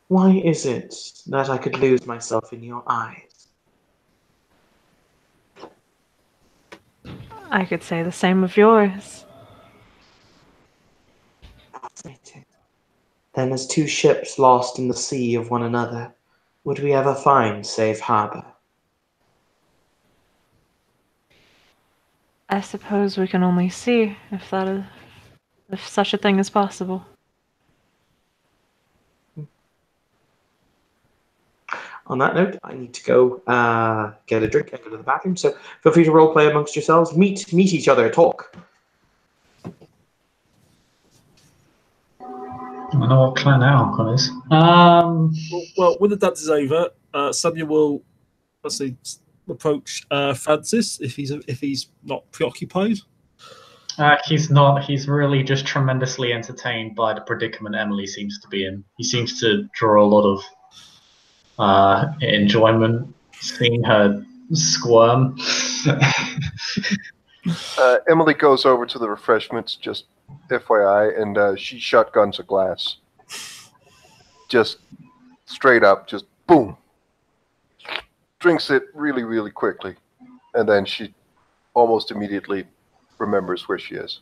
why is it that I could lose myself in your eyes? I could say the same of yours. Fascinating. Then as 2 ships lost in the sea of one another, would we ever find safe harbor? I suppose we can only see if such a thing is possible. on that note, I need to go get a drink and go to the bathroom. So feel free to role play amongst yourselves. Meet each other. Talk. I know what clan outcome is. Well, when the dance is over, Samuel will, let's say, approach Francis if he's not preoccupied. He's not. He's really just tremendously entertained by the predicament Emily seems to be in. He seems to draw a lot of enjoyment seeing her squirm. Emily goes over to the refreshments, just FYI, and she shotguns a glass. Just straight up, just boom. Drinks it really, really quickly. And then she almost immediately remembers where she is.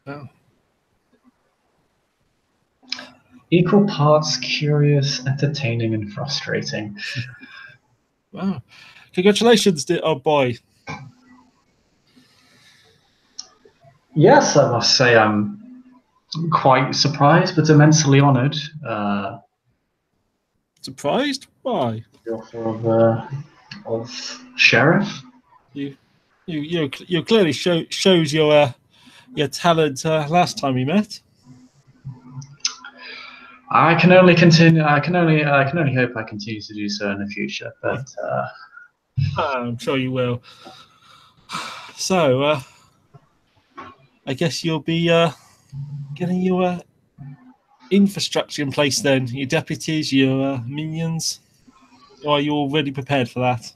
Oh. Equal parts curious, entertaining, and frustrating. Wow. Congratulations, oh boy. Yes, I must say I'm quite surprised, but immensely honoured. Surprised? Why? The offer of sheriff. You clearly shows your talent last time we met. I can only continue. I can only hope I continue to do so in the future. But I'm sure you will. So, I guess you'll be getting your infrastructure in place then. Your deputies, your minions. Or are you already prepared for that?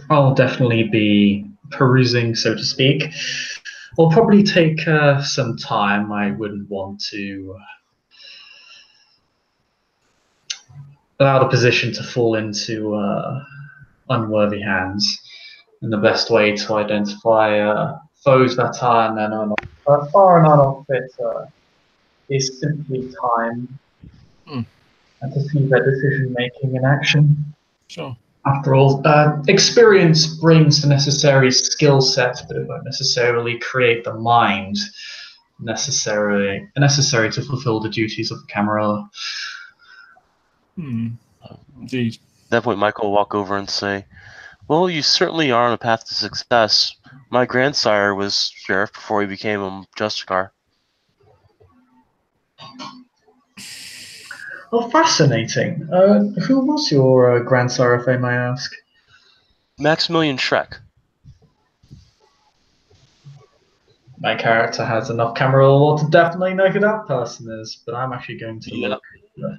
I'll definitely be perusing, so to speak. It'll probably take some time. I wouldn't want to allow the position to fall into unworthy hands. And the best way to identify foes that are and then are not fit is simply time and to see their decision making in action. Sure. After all, experience brings the necessary skill set, but it won't necessarily create the mind necessary to fulfill the duties of the Camarilla. Indeed. At that point, Michael will walk over and say, "Well, you certainly are on a path to success. My grandsire was sheriff before he became a Justicar." Well, fascinating. Who was your grandsire, if I may ask? Maximilian Shrek. My character has enough Camarilla lore to definitely know who that person is, but I'm actually going to look.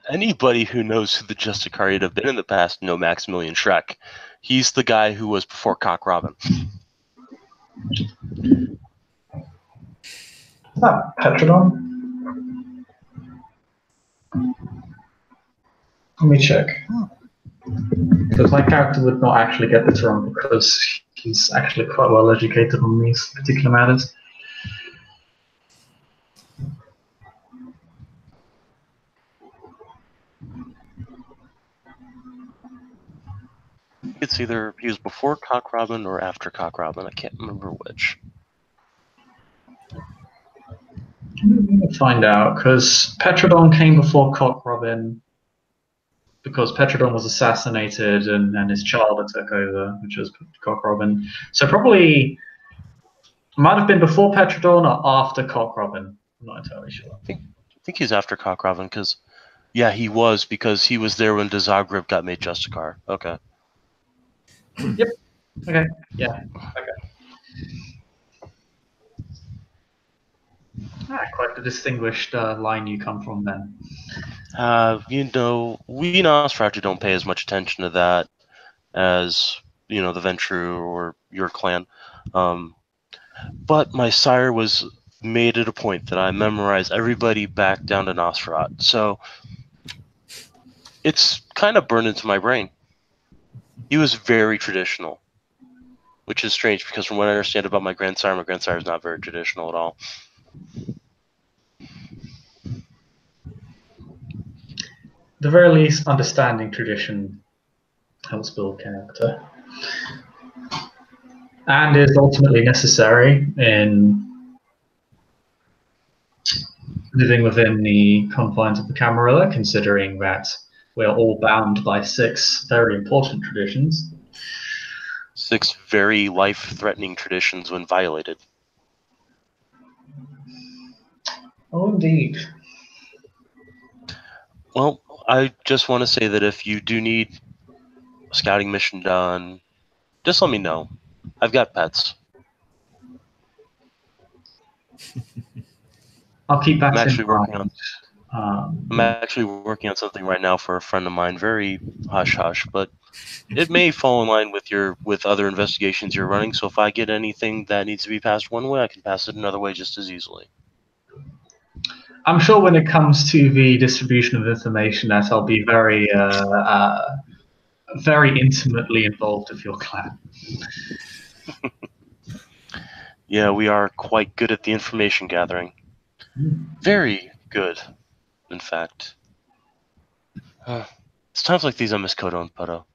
Anybody who knows who the Justicar have been in the past know Maximilian Shrek. He's the guy who was before Cock Robin. Is that Petrodon? Let me check. Because my character would not actually get this wrong because he's actually quite well educated on these particular matters. It's either he was before Cock Robin or after Cock Robin. I can't remember which. I'm going to find out because Petrodon came before Cock Robin because Petrodon was assassinated and his child took over, which was Cock Robin. So probably might have been before Petrodon or after Cock Robin. I'm not entirely sure. I think he's after Cock Robin because, yeah, he was because he was there when Zagreb got made Justicar. Okay. Yep. Okay. Yeah. Okay. Quite the distinguished line you come from then. We Nosferatu don't pay as much attention to that as, the Ventru or your clan. But my sire was made it a point that I memorize everybody back down to Nosferatu. So it's kind of burned into my brain. He was very traditional, which is strange because from what I understand about my grandsire is not very traditional at all. At the very least, understanding tradition helps build character. And is ultimately necessary in living within the confines of the Camarilla, considering that we're all bound by 6 very important traditions. 6 very life-threatening traditions when violated. Oh, indeed. Well, I just want to say that if you do need a scouting mission done, just let me know. I've got pets. I'll keep that I'm in actually working mind. on. I'm actually working on something right now for a friend of mine. Very hush hush, but it may fall in line with other investigations you're running. So if I get anything that needs to be passed one way, I can pass it another way just as easily. I'm sure when it comes to the distribution of information, that I'll be very, very intimately involved with your clan. Yeah, we are quite good at the information gathering. Very good, in fact. It's times like these I miss Kodo and Puto.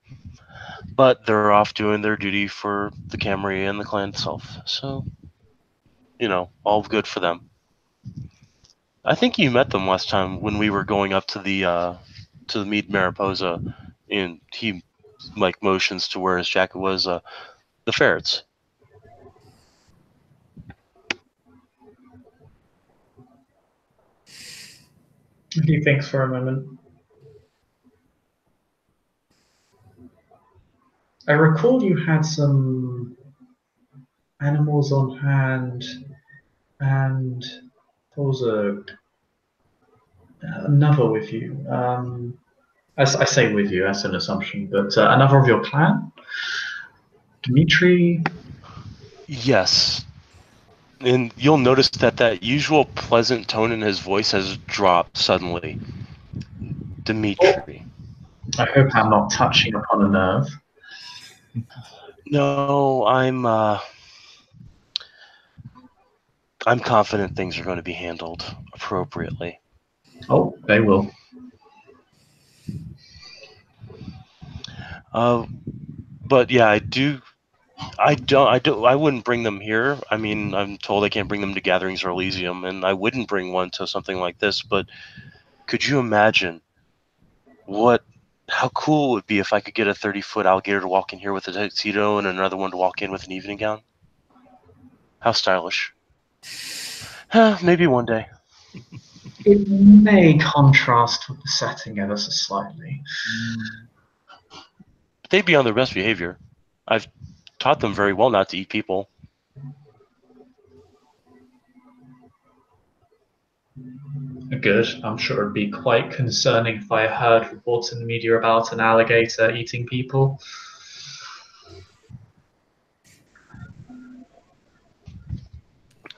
But they're off doing their duty for the Camry and the clan itself. So, all good for them. I think you met them last time when we were going up to the meet Mariposa, and he motions to where his jacket was. The ferrets. He thinks for a moment. I recall you had some animals on hand, and there was another with you. I say with you, that's an assumption, but another of your clan? Dimitri? Yes. And you'll notice that usual pleasant tone in his voice has dropped suddenly. Dimitri. I hope I'm not touching upon a nerve. No, I'm confident things are going to be handled appropriately. Oh, they will. But yeah, I wouldn't bring them here. I mean, I'm told I can't bring them to gatherings or Elysium, and I wouldn't bring one to something like this, but could you imagine how cool it would be if I could get a 30-foot alligator to walk in here with a tuxedo and another one to walk in with an evening gown? How stylish. Maybe one day. It may contrast with the setting ever so slightly. They'd be on their best behavior. I've taught them very well not to eat people. Good. I'm sure it'd be quite concerning if I heard reports in the media about an alligator eating people.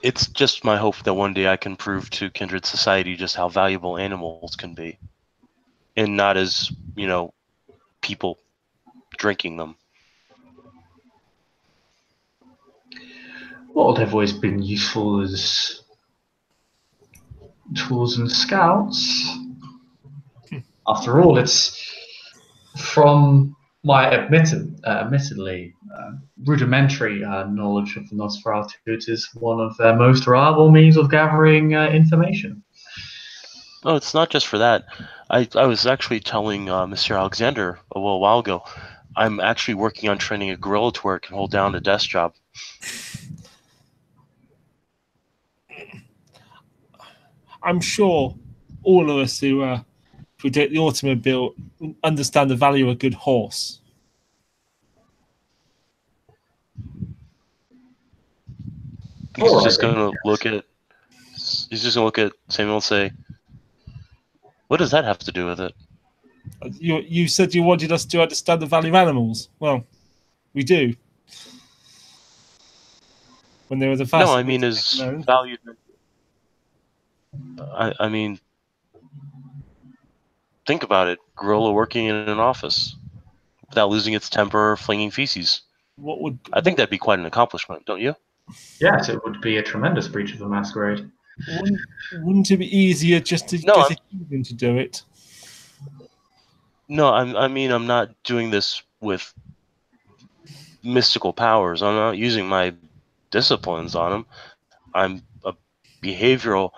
It's just my hope that one day I can prove to Kindred Society just how valuable animals can be. And not as, people drinking them. Well, they've always been useful as tools and scouts. After all, it's from my admittedly rudimentary knowledge of the Nosferatu, it is one of their most reliable means of gathering information. Oh, it's not just for that. I was actually telling Mr. Alexander a little while ago, I'm actually working on training a gorilla to where it can hold down a desk job. I'm sure all of us who take the automobile understand the value of a good horse. He's just gonna look at Samuel and say, "What does that have to do with it?" You said you wanted us to understand the value of animals. Well, we do. When there was a No, I mean is valued. I mean, think about it. Gorilla working in an office without losing its temper or flinging feces. I think that'd be quite an accomplishment, don't you? Yes, it would be a tremendous breach of the masquerade. Wouldn't it be easier just to get a human to do it? No, I'm not doing this with mystical powers. I'm not using my disciplines on them. I'm a behavioral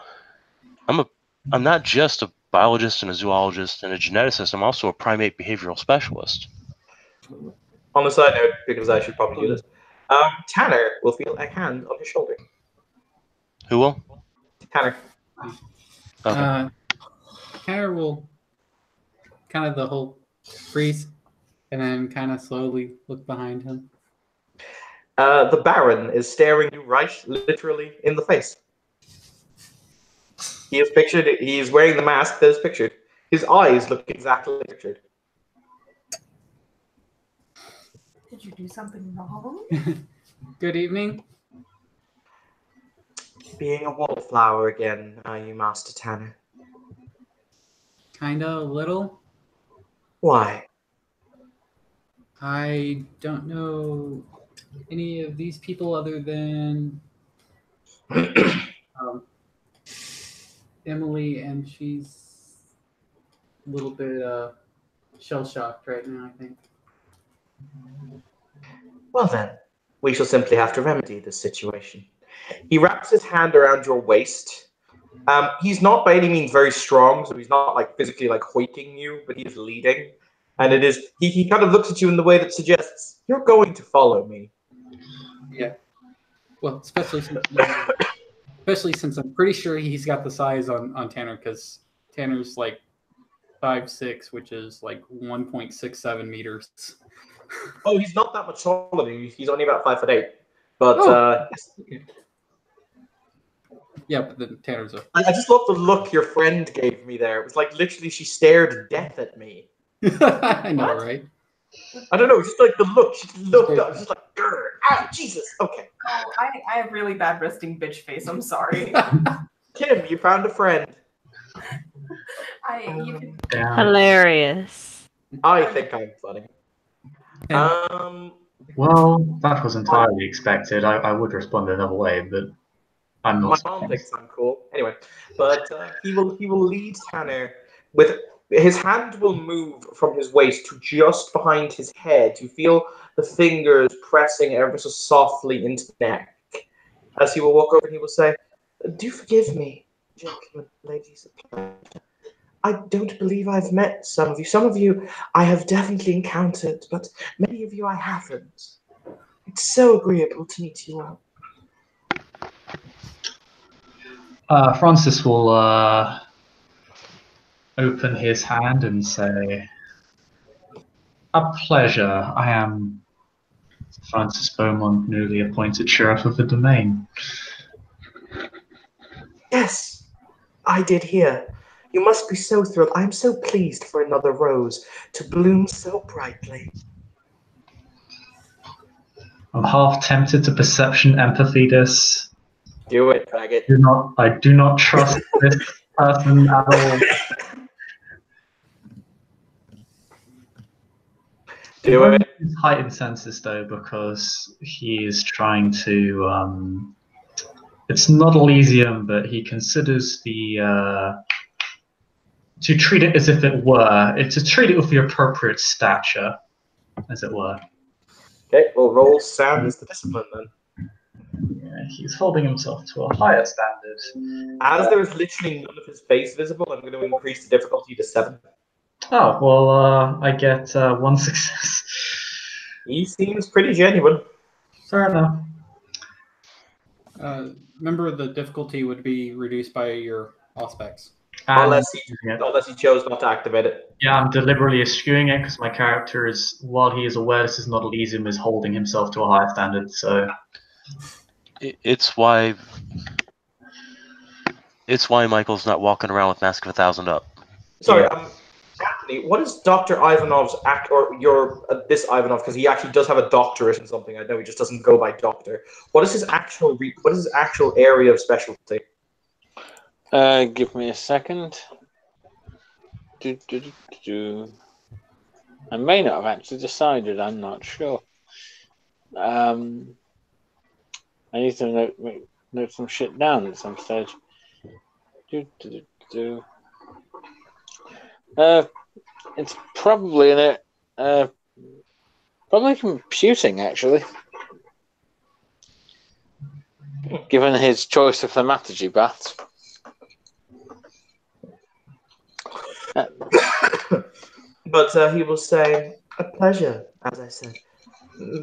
I'm not just a biologist and a zoologist and a geneticist. I'm also a primate behavioral specialist. On the side note, because I should probably do this, Tanner will feel a hand on his shoulder. Who will? Tanner. Okay. Tanner will kind of the whole freeze and then kind of slowly look behind him. The Baron is staring you right, literally, in the face. He is pictured. He is wearing the mask that is pictured. His eyes look exactly like pictured. Did you do something wrong? Good evening. Being a wallflower again, are you, Master Tanner? Kinda a little. Why? I don't know any of these people other than Emily, and she's a little bit shell shocked right now, I think. Well then, we shall simply have to remedy this situation. He wraps his hand around your waist. He's not by any means very strong, so he's not like physically like hoiking you, but he is leading. And it is he kind of looks at you in the way that suggests you're going to follow me. Yeah. Well, especially since I'm pretty sure he's got the size on Tanner, because Tanner's like 5'6", which is like 1.67 meters. Oh, he's not that much taller than you. He's only about 5'8". But yes. Yeah, but then Tanner's a. I just love the look your friend gave me there. It was like literally she stared death at me. I know, right? I don't know, just like the look. She looked up, just like, ah, Jesus. Okay. Oh, I have really bad resting bitch face. I'm sorry. Kim, you found a friend. Hilarious. I think I'm funny. Well, that was entirely expected. I would respond another way, but I'm not. My mom thinks I'm cool. Anyway, but he will lead Tanner with his hand will move from his waist to just behind his head. You feel the fingers pressing ever so softly into the neck. As he will walk over, he will say, "Do forgive me, gentlemen, ladies. I don't believe I've met some of you. Some of you I have definitely encountered, but many of you I haven't. It's so agreeable to meet you all." Francis will open his hand and say, "A pleasure. I am Francis Beaumont, newly appointed Sheriff of the Domain." "Yes, I did hear. You must be so thrilled. I am so pleased for another rose to bloom so brightly." I'm half tempted to perception empathy this. Do it, faggot. I do not trust this person at all. Do it. His heightened senses, though, because he is trying to. It's not Elysium, but he considers the to treat it as if it were. To treat it with the appropriate stature, as it were. Okay, well, roll Sam's the discipline then. Yeah, he's holding himself to a higher standard. As there is literally none of his face visible, I'm going to increase the difficulty to 7. Oh, well, I get 1 success. He seems pretty genuine. Fair enough. Remember, the difficulty would be reduced by your aspects. Unless he chose not to activate it. Yeah, I'm deliberately eschewing it because my character is, while he is aware this is not Elysium, is holding himself to a higher standard, so... It's why Michael's not walking around with Mask of 1,000 up. Sorry, Anthony, what is Dr. Ivanov's this Ivanov, because he actually does have a doctorate in something. I know he just doesn't go by doctor. What is his actual area of specialty? Give me a second. I may not have actually decided. I'm not sure. I need to note some shit down at some stage. It's probably in it. Probably computing, actually. Given his choice of thaumaturgy baths. But he will say, a pleasure, as I said.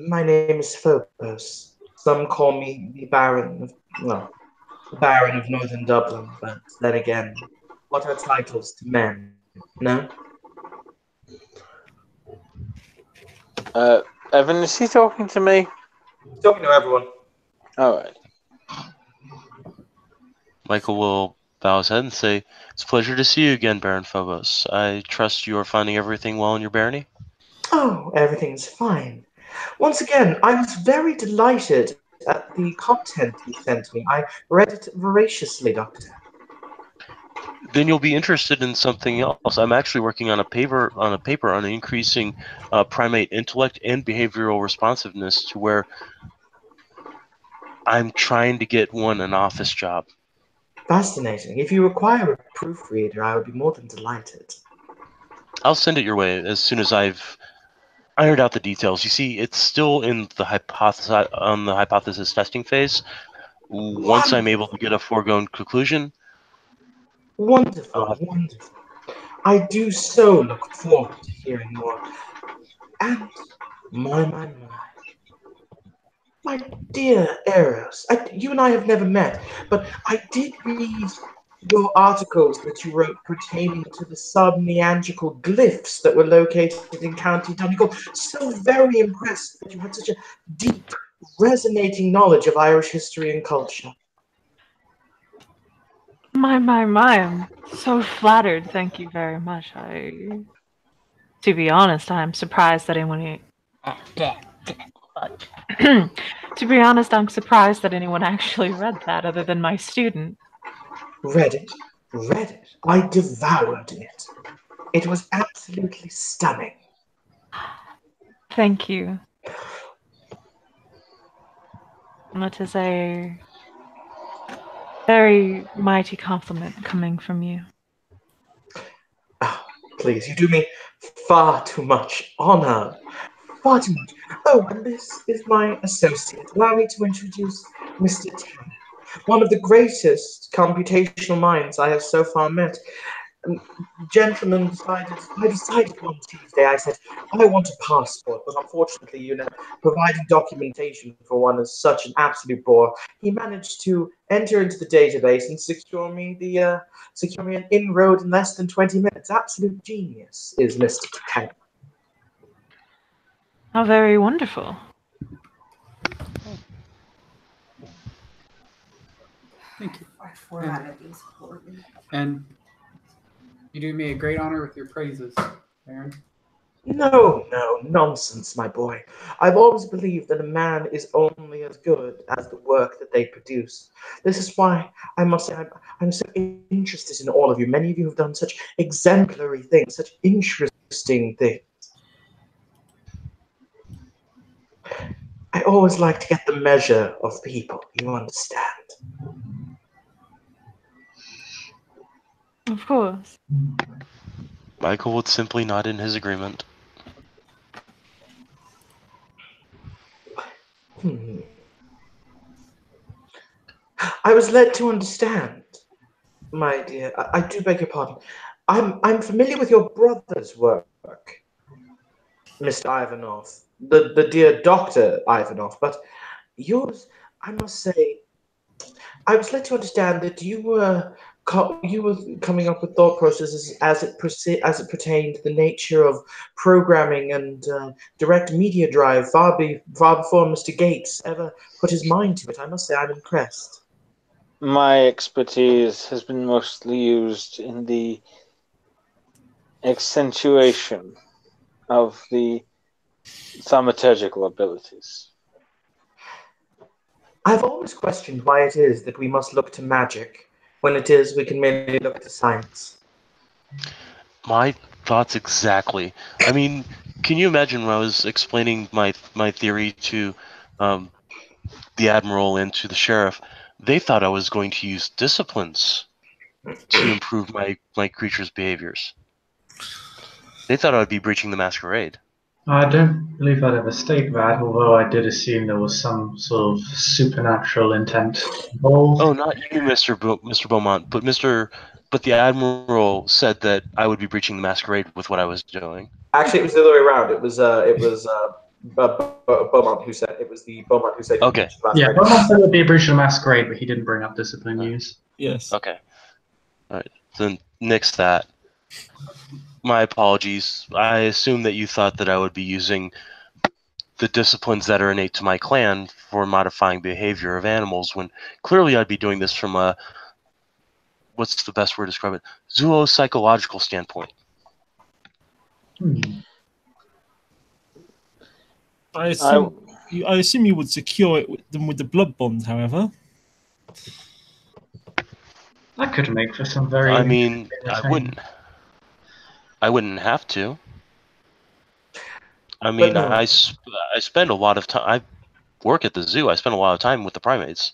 My name is Phobos. Some call me the Baron of, well, the Baron of Northern Dublin, but then again, what are titles to men, no? Evan, is he talking to me? Talking to everyone. All right. Michael will bow his head and say, "It's a pleasure to see you again, Baron Phobos. I trust you are finding everything well in your barony?" Oh, everything's fine. Once again, I was very delighted at the content you sent me. I read it voraciously, Doctor. Then you'll be interested in something else. I'm actually working on a paper on increasing primate intellect and behavioral responsiveness to where I'm trying to get one an office job. Fascinating. If you require a proofreader, I would be more than delighted. I'll send it your way as soon as I've ironed out the details. You see, it's still in the hypothesis testing phase. Once I'm able to get a foregone conclusion, Wonderful, wonderful. I do so look forward to hearing more. And my. My dear Eros, you and I have never met, but I did read your articles that you wrote pertaining to the sub-Neanderthal glyphs that were located in County Donegal. So very impressed that you had such a deep, resonating knowledge of Irish history and culture. My, I'm so flattered. Thank you very much. To be honest, I'm surprised that anyone. To be honest, I'm surprised that anyone actually read that other than my student. Read it. I devoured it. It was absolutely stunning. Thank you. That is a very mighty compliment coming from you. Oh, please, you do me far too much honor. Far too much. Oh, and this is my associate. Allow me to introduce Mr. Tanner, one of the greatest computational minds I have so far met. Gentlemen, I decided one Tuesday, I said, I want a passport, but unfortunately, providing documentation for one is such an absolute bore. He managed to enter into the database and secure me an inroad in less than 20 minutes. Absolute genius is Mr. Tanner. How very wonderful. Thank you. I formatted these poorly. And you do me a great honor with your praises, Baron. No, nonsense, my boy. I've always believed that a man is only as good as the work that they produce. This is why I must say I'm so interested in all of you. Many of you have done such exemplary things, such interesting things. I always like to get the measure of people, you understand? Of course. Michael would simply nod in his agreement. I was led to understand, my dear. I do beg your pardon. I'm familiar with your brother's work, Mr. Ivanov, the dear Dr. Ivanov, but yours, I must say, I was led to understand that you were coming up with thought processes as it pertained to the nature of programming and direct media drive far before Mr. Gates ever put his mind to it. I must say I'm impressed. My expertise has been mostly used in the accentuation of the thaumaturgical abilities. I've always questioned why it is that we must look to magic when it is we can merely look to science. My thoughts exactly. I mean, can you imagine when I was explaining my theory to the admiral and to the sheriff? They thought I was going to use disciplines to improve my creature's behaviors. They thought I would be breaching the masquerade. I don't believe I'd ever state that, although I did assume there was some sort of supernatural intent involved. Oh, not you, Mr. Beaumont, but the Admiral said that I would be breaching the masquerade with what I was doing. Actually, it was the other way around. It was Beaumont who said it was the Beaumont who said. Okay. Yeah, Beaumont said it would be a breach of masquerade, but he didn't bring up discipline news. Yes. Okay. All right. Then nix that. My apologies. I assume that you thought that I would be using the disciplines that are innate to my clan for modifying behavior of animals, when clearly I'd be doing this from a, what's the best word to describe it, zoopsychological standpoint. I assume you would secure it with the blood bond, however. That could make for some very. I mean, I wouldn't have to. I mean, no. I spend a lot of time. I work at the zoo. I spend a lot of time with the primates.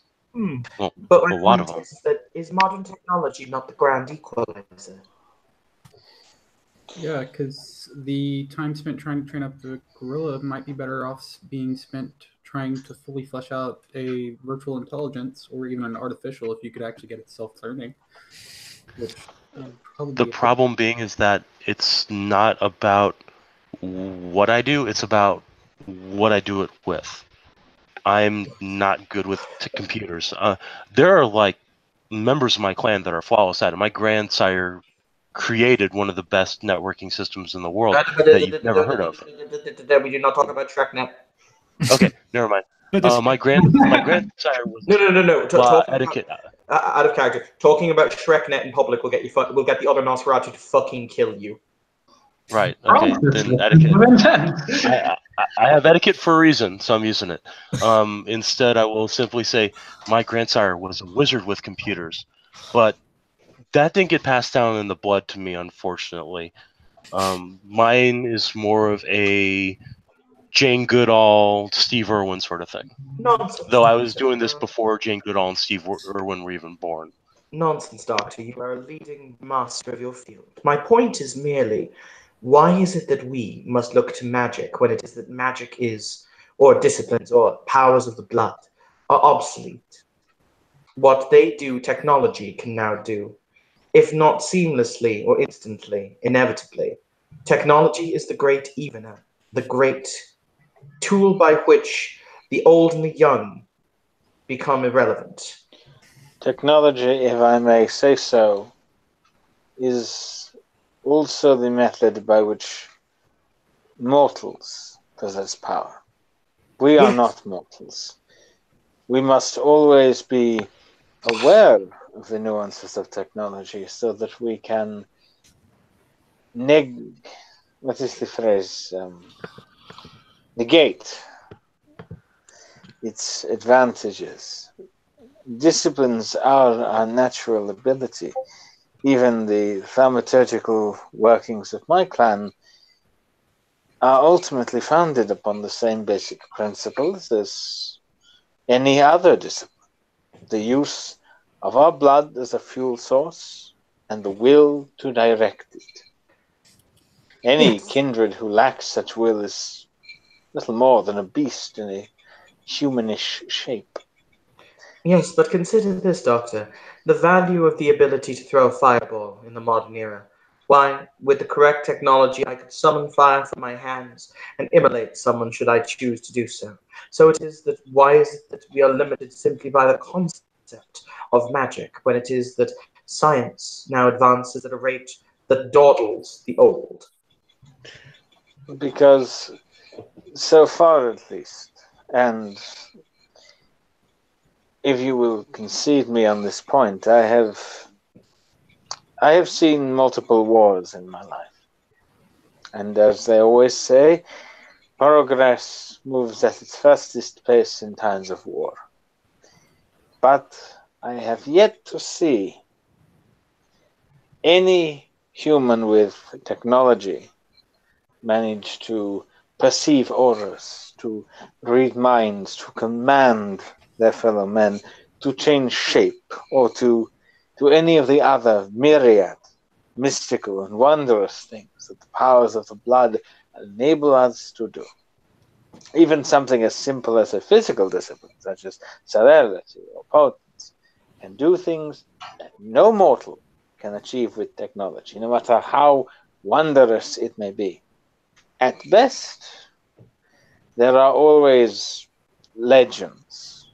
Well, But a my lot of point them. is that is modern technology not the grand equalizer? Yeah, because the time spent trying to train up the gorilla might be better off being spent trying to fully flesh out a virtual intelligence or even an artificial if you could actually get it self-learning. Which The problem being is that it's not about what I do, it's about what I do it with. I'm not good with computers. There are like members of my clan that are flawless at it. My grandsire created one of the best networking systems in the world that you've never heard of. We do not talk about ShrekNet. Okay, never mind. My grandsire was No. Talking etiquette. out of character. Talking about ShrekNet in public will get you. Will get the other Nosferatu to fucking kill you. Right. Okay. Then etiquette. I have etiquette for a reason, so I'm using it. Instead, I will simply say my grandsire was a wizard with computers, but that didn't get passed down in the blood to me, unfortunately. Mine is more of a Jane Goodall, Steve Irwin sort of thing. Nonsense. Though I was doing this before Jane Goodall and Steve Irwin were even born. Nonsense, Doctor. You are a leading master of your field. My point is merely, why is it that we must look to magic when it is that magic is, or disciplines, or powers of the blood, are obsolete? What they do, technology can now do, if not seamlessly or instantly, inevitably. Technology is the great evener, the great tool by which the old and the young become irrelevant. Technology, if I may say so, is also the method by which mortals possess power. We are not mortals. We must always be aware of the nuances of technology so that we can what is the phrase? Negate its advantages. Disciplines are our natural ability. Even the thaumaturgical workings of my clan are ultimately founded upon the same basic principles as any other discipline. The use of our blood as a fuel source and the will to direct it. Any kindred who lacks such will is little more than a beast in a humanish shape. Yes, but consider this, Doctor. The value of the ability to throw a fireball in the modern era. Why, with the correct technology, I could summon fire from my hands and immolate someone should I choose to do so. So it is that why is it that we are limited simply by the concept of magic, when it is that science now advances at a rate that dawdles the old? Because, so far at least, and if you will concede me on this point, I have seen multiple wars in my life. And as they always say, progress moves at its fastest pace in times of war. But I have yet to see any human with technology manage to perceive auras, to read minds, to command their fellow men, to change shape, or to any of the other myriad mystical and wondrous things that the powers of the blood enable us to do. Even something as simple as a physical discipline, such as celerity or potency, can do things that no mortal can achieve with technology, no matter how wondrous it may be. At best, there are always legends,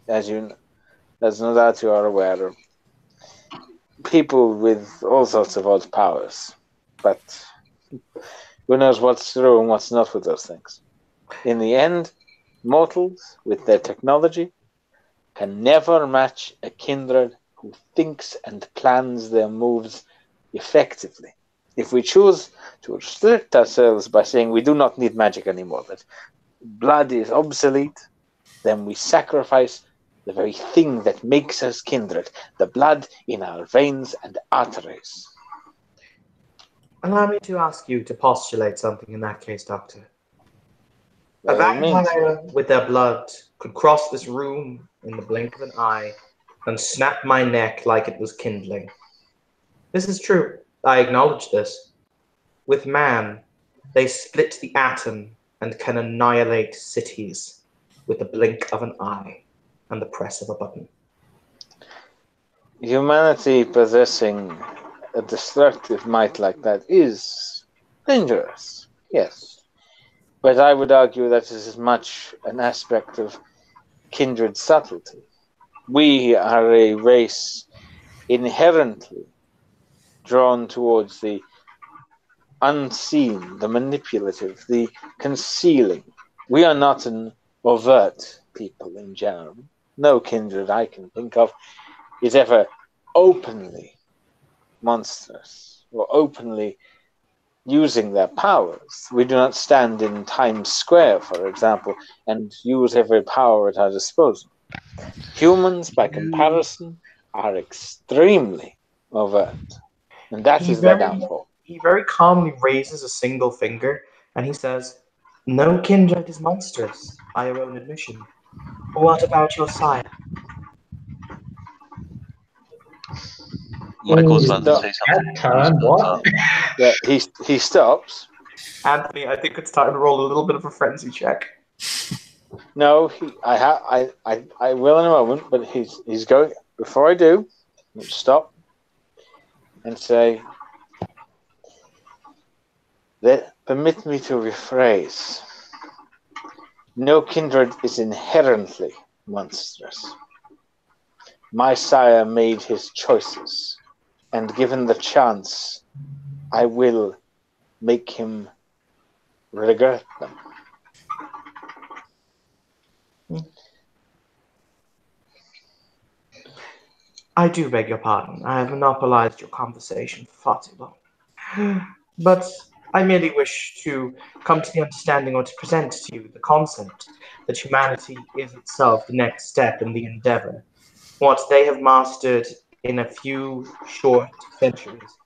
as no doubt you are aware of, people with all sorts of odd powers, but who knows what's true and what's not with those things. In the end, mortals, with their technology, can never match a kindred who thinks and plans their moves effectively. If we choose to restrict ourselves by saying we do not need magic anymore, that blood is obsolete, then we sacrifice the very thing that makes us kindred, the blood in our veins and arteries. Allow me to ask you to postulate something in that case, Doctor. A By all means. vampire with their blood could cross this room in the blink of an eye and snap my neck like it was kindling. This is true. I acknowledge this. With man, they split the atom and can annihilate cities with the blink of an eye and the press of a button. Humanity possessing a destructive might like that is dangerous, yes. But I would argue that this is much an aspect of kindred subtlety. We are a race inherently drawn towards the unseen, the manipulative, the concealing. We are not an overt people in general. No kindred I can think of is ever openly monstrous or openly using their powers. We do not stand in Times Square, for example, and use every power at our disposal. Humans, by comparison, are extremely overt, and that is their downfall. He very calmly raises a single finger and he says, "No kindred is monstrous, by your own admission. What about your sire?" Michael's about to say something. Turn, what? Yeah, he stops. Anthony, I think it's time to roll a little bit of a frenzy check. No, I will in a moment, but he's going. Before I do, stop and say, permit me to rephrase. No kindred is inherently monstrous. My sire made his choices, and given the chance, I will make him regret them. I do beg your pardon. I have monopolized your conversation for far too long. But I merely wish to come to the understanding or to present to you the concept that humanity is itself the next step in the endeavor. What they have mastered in a few short centuries,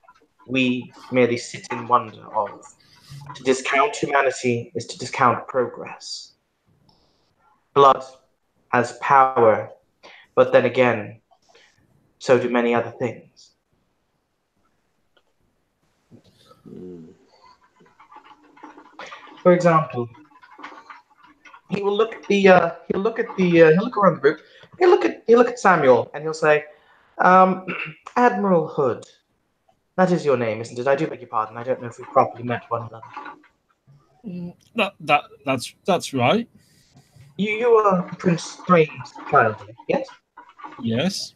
we merely sit in wonder of. To discount humanity is to discount progress. Blood has power, but then again, so do many other things. For example, he will look at the he'll look around the group. He'll look at Samuel and he'll say, Admiral Hood. That is your name, isn't it? I do beg your pardon. I don't know if we've properly met one another. That's right. You are Prince Thrain's child, yes? Yes.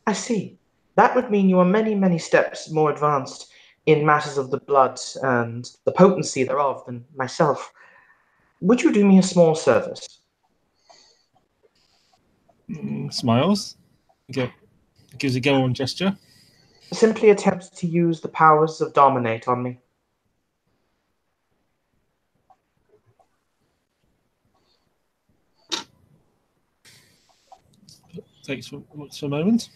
I see. That would mean you are many, many steps more advanced in matters of the blood and the potency thereof than myself. Would you do me a small service? Smiles. Gives a go on gesture. Simply attempt to use the powers of dominate on me. Takes for a moment.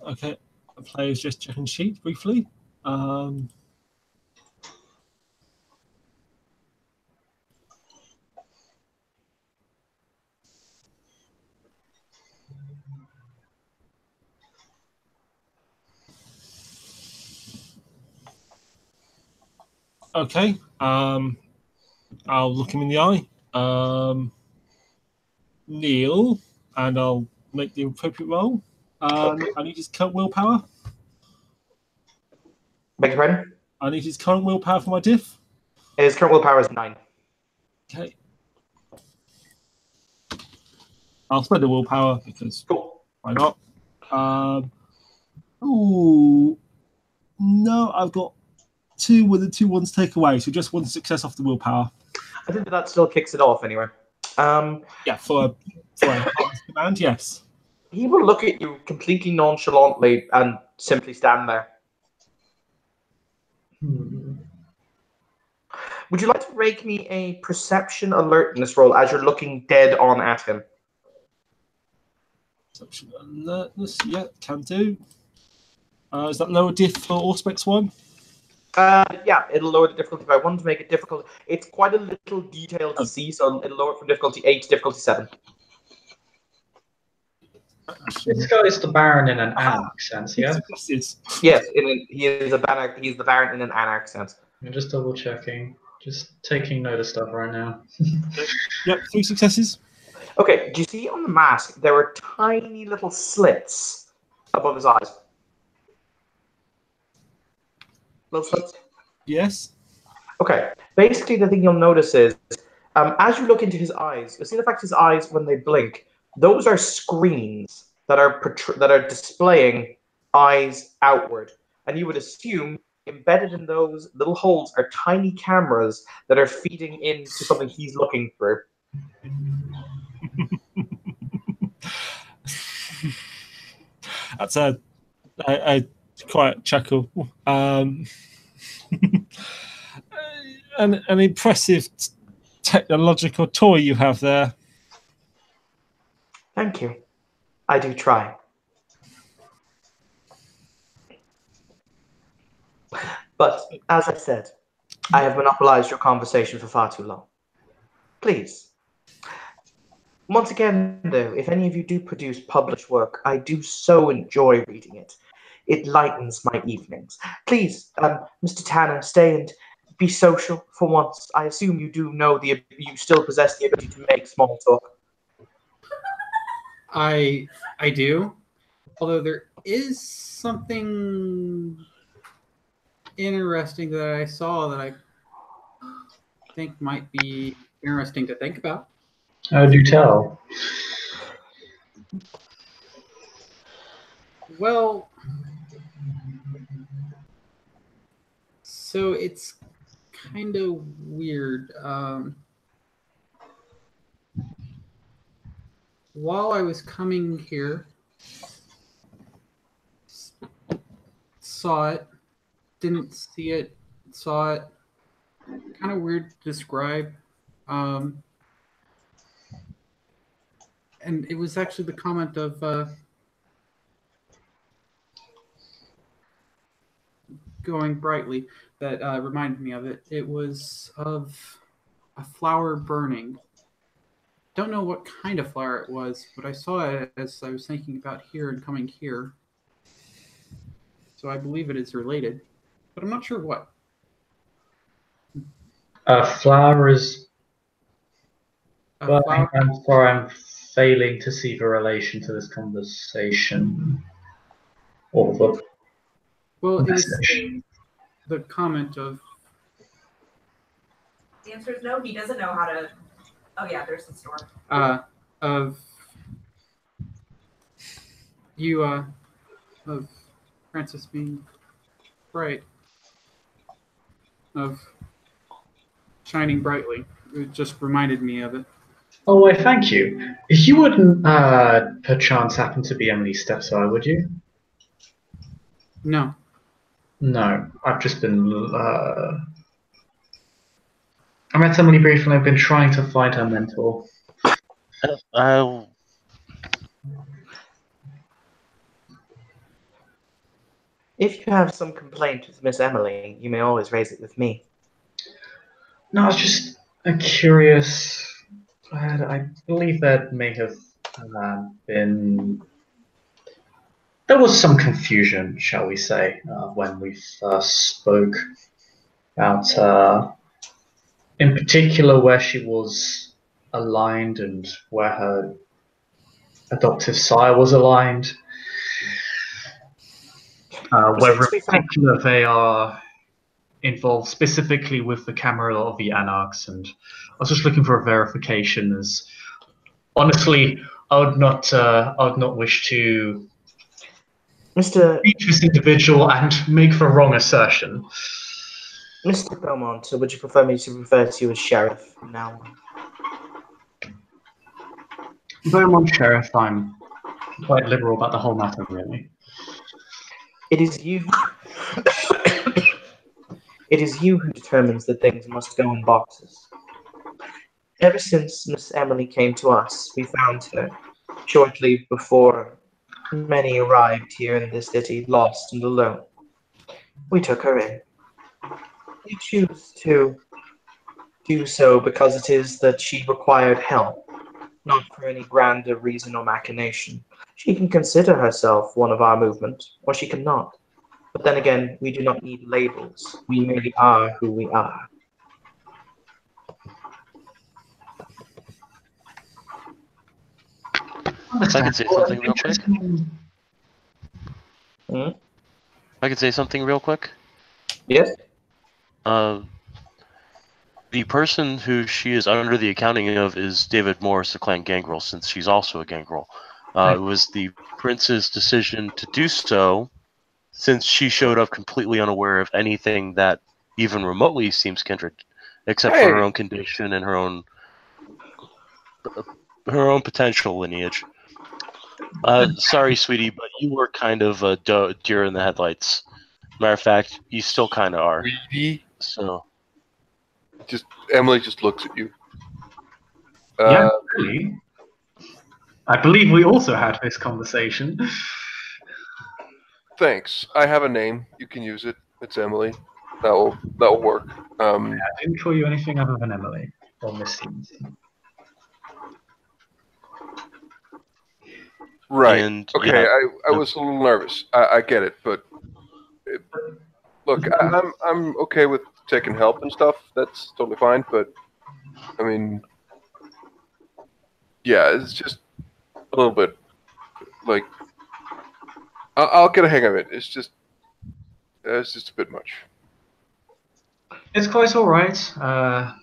Okay. The player's just checking sheet briefly. Okay. I'll look him in the eye. Kneel, and I'll make the appropriate roll. I need his current willpower. Beg your pardon? I need his current willpower for my diff. His current willpower is 9. Okay. I'll spend the willpower because Cool. why not? Ooh, no, I've got 2 with the 2 ones take away, so just 1 success off the willpower. I think that still kicks it off anyway. Yeah, for a command, yes. He will look at you completely nonchalantly and simply stand there. Would you like to rake me a perception alertness roll as you're looking dead on at him? Perception alertness, yeah, can do. Is that lower diff for Auspex 1? Yeah, it'll lower the difficulty by 1 to make it difficult. It's quite a little detail to see, so it'll lower it from difficulty 8 to difficulty 7. This guy's the Baron in an Anarch sense, yeah? Yes, he is a Baron. He's the Baron in an Anarch sense. I'm just double checking. Just taking note of stuff right now. Yep, 3 successes. Okay, do you see on the mask there are tiny little slits above his eyes? Little slits? Yes. Okay, basically the thing you'll notice is, as you look into his eyes, you'll see the fact his eyes, when they blink, those are screens that are displaying eyes outward. And you would assume embedded in those little holes are tiny cameras that are feeding into something he's looking through. That's a quiet chuckle. An impressive technological toy you have there. Thank you. I do try. But, as I said, I have monopolized your conversation for far too long. Please. Once again, though, if any of you do produce published work, I do so enjoy reading it. It lightens my evenings. Please, Mr. Tanner, stay and be social for once. I assume you do know you still possess the ability to make small talk. I do. Although there is something interesting that I saw that I think might be interesting to think about. How do you tell? Well, so it's kind of weird. While I was coming here, saw it, didn't see it, saw it. Kind of weird to describe. And it was actually the comment of going brightly that reminded me of it. It was of a flower burning. Don't know what kind of flower it was, but I saw it as I was thinking about here and coming here. So I believe it is related, but I'm not sure what. Flower is... A flower? I'm sorry, I'm failing to see the relation to this conversation. Or the Well, it was message. the comment of... The answer is no. He doesn't know how to. Oh yeah, there's the store. Of you, of Francis being bright, of shining brightly. It just reminded me of it. Oh, why, thank you. You wouldn't, perchance happen to be Emily's stepsire, would you? No. No, I've just been, I met Emily briefly and I've been trying to find her mentor. If you have some complaint with Miss Emily, you may always raise it with me. No, I was just curious. I believe there may have been... There was some confusion, shall we say, when we first spoke. about, in particular, where she was aligned and where her adoptive sire was aligned. Whether in particular they are involved specifically with the camera of the Anarchs, and I was just looking for a verification. As honestly, I would not wish to reach this individual and make the wrong assertion. Mr. Belmont, would you prefer me to refer to you as Sheriff from now on? Belmont Sheriff, I'm quite liberal about the whole matter, really. It is you. It is you who determines that things must go in boxes. Ever since Miss Emily came to us, we found her shortly before many arrived here in this city, lost and alone. We took her in. We choose to do so because it is that she required help, not for any grander reason or machination. She can consider herself one of our movement, or she cannot. But then again, we do not need labels. We merely are who we are. If I could say something real quick. I could say something real quick. Yes. The person who she is under the accounting of is David Morris, the clan gangrel, since she's also a gangrel. It was the prince's decision to do so, since she showed up completely unaware of anything that even remotely seems kindred, except for her own condition and her own potential lineage. Sorry, sweetie, but you were kind of a deer in the headlights. Matter of fact, you still kind of are. Really? So, Emily just looks at you. Yeah, really. I believe we also had this conversation. Thanks. I have a name. You can use it. It's Emily. That'll work. I didn't call you anything other than Emily or Miss Stevens. Right. And, okay. yeah. I was a little nervous. I get it, but look, I'm okay with taking help and stuff. That's totally fine. But I mean, yeah, it's just a little bit like I'll get a hang of it. It's just a bit much. It's quite all right. I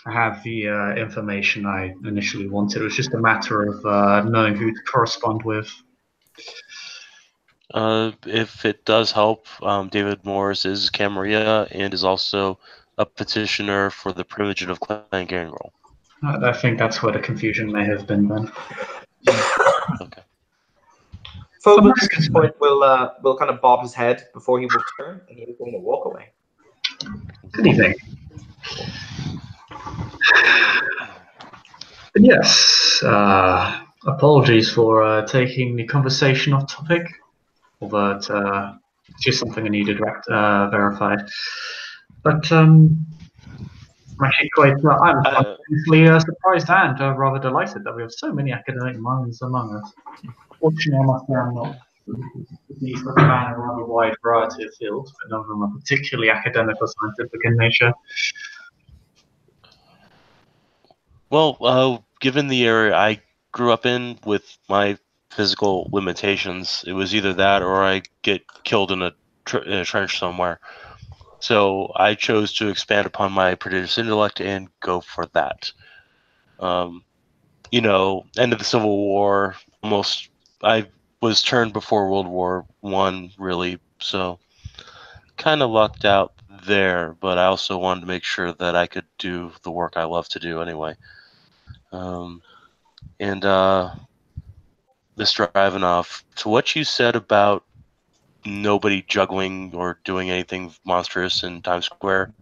have the information I initially wanted. It was just a matter of knowing who to correspond with. If it does help, David Morris is Camarilla and is also a petitioner for the privilege of clan gangrel. I think that's where the confusion may have been then. Okay. Phobos at this point will kind of bob his head before he will turn, and he's going to walk away. Good evening. Yes, apologies for taking the conversation off topic, although it's just something I needed verified. But I'm actually quite, I'm honestly surprised and rather delighted that we have so many academic minds among us. Fortunately, I must say I'm not these span a rather wide variety of fields, but none of them are particularly academic or scientific in nature. Well, given the area I grew up in with my physical limitations, it was either that or I get killed in a trench somewhere. So I chose to expand upon my prodigious intellect and go for that. End of the Civil War, almost. I was turned before World War I, really, so kind of lucked out there. But I also wanted to make sure that I could do the work I love to do anyway. Mr. Ivanov, to what you said about nobody juggling or doing anything monstrous in Times Square,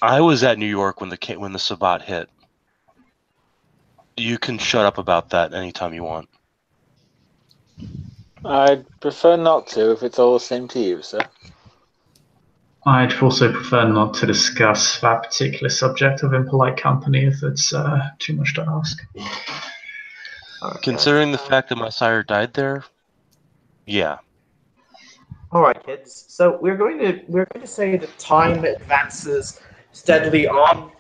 I was at New York when the Sabbat hit. You can shut up about that anytime you want. I'd prefer not to if it's all the same to you, sir. I'd also prefer not to discuss that particular subject of impolite company if it's too much to ask. Considering the fact that my sire died there, yeah. All right, kids. So we're going to say that time advances steadily on.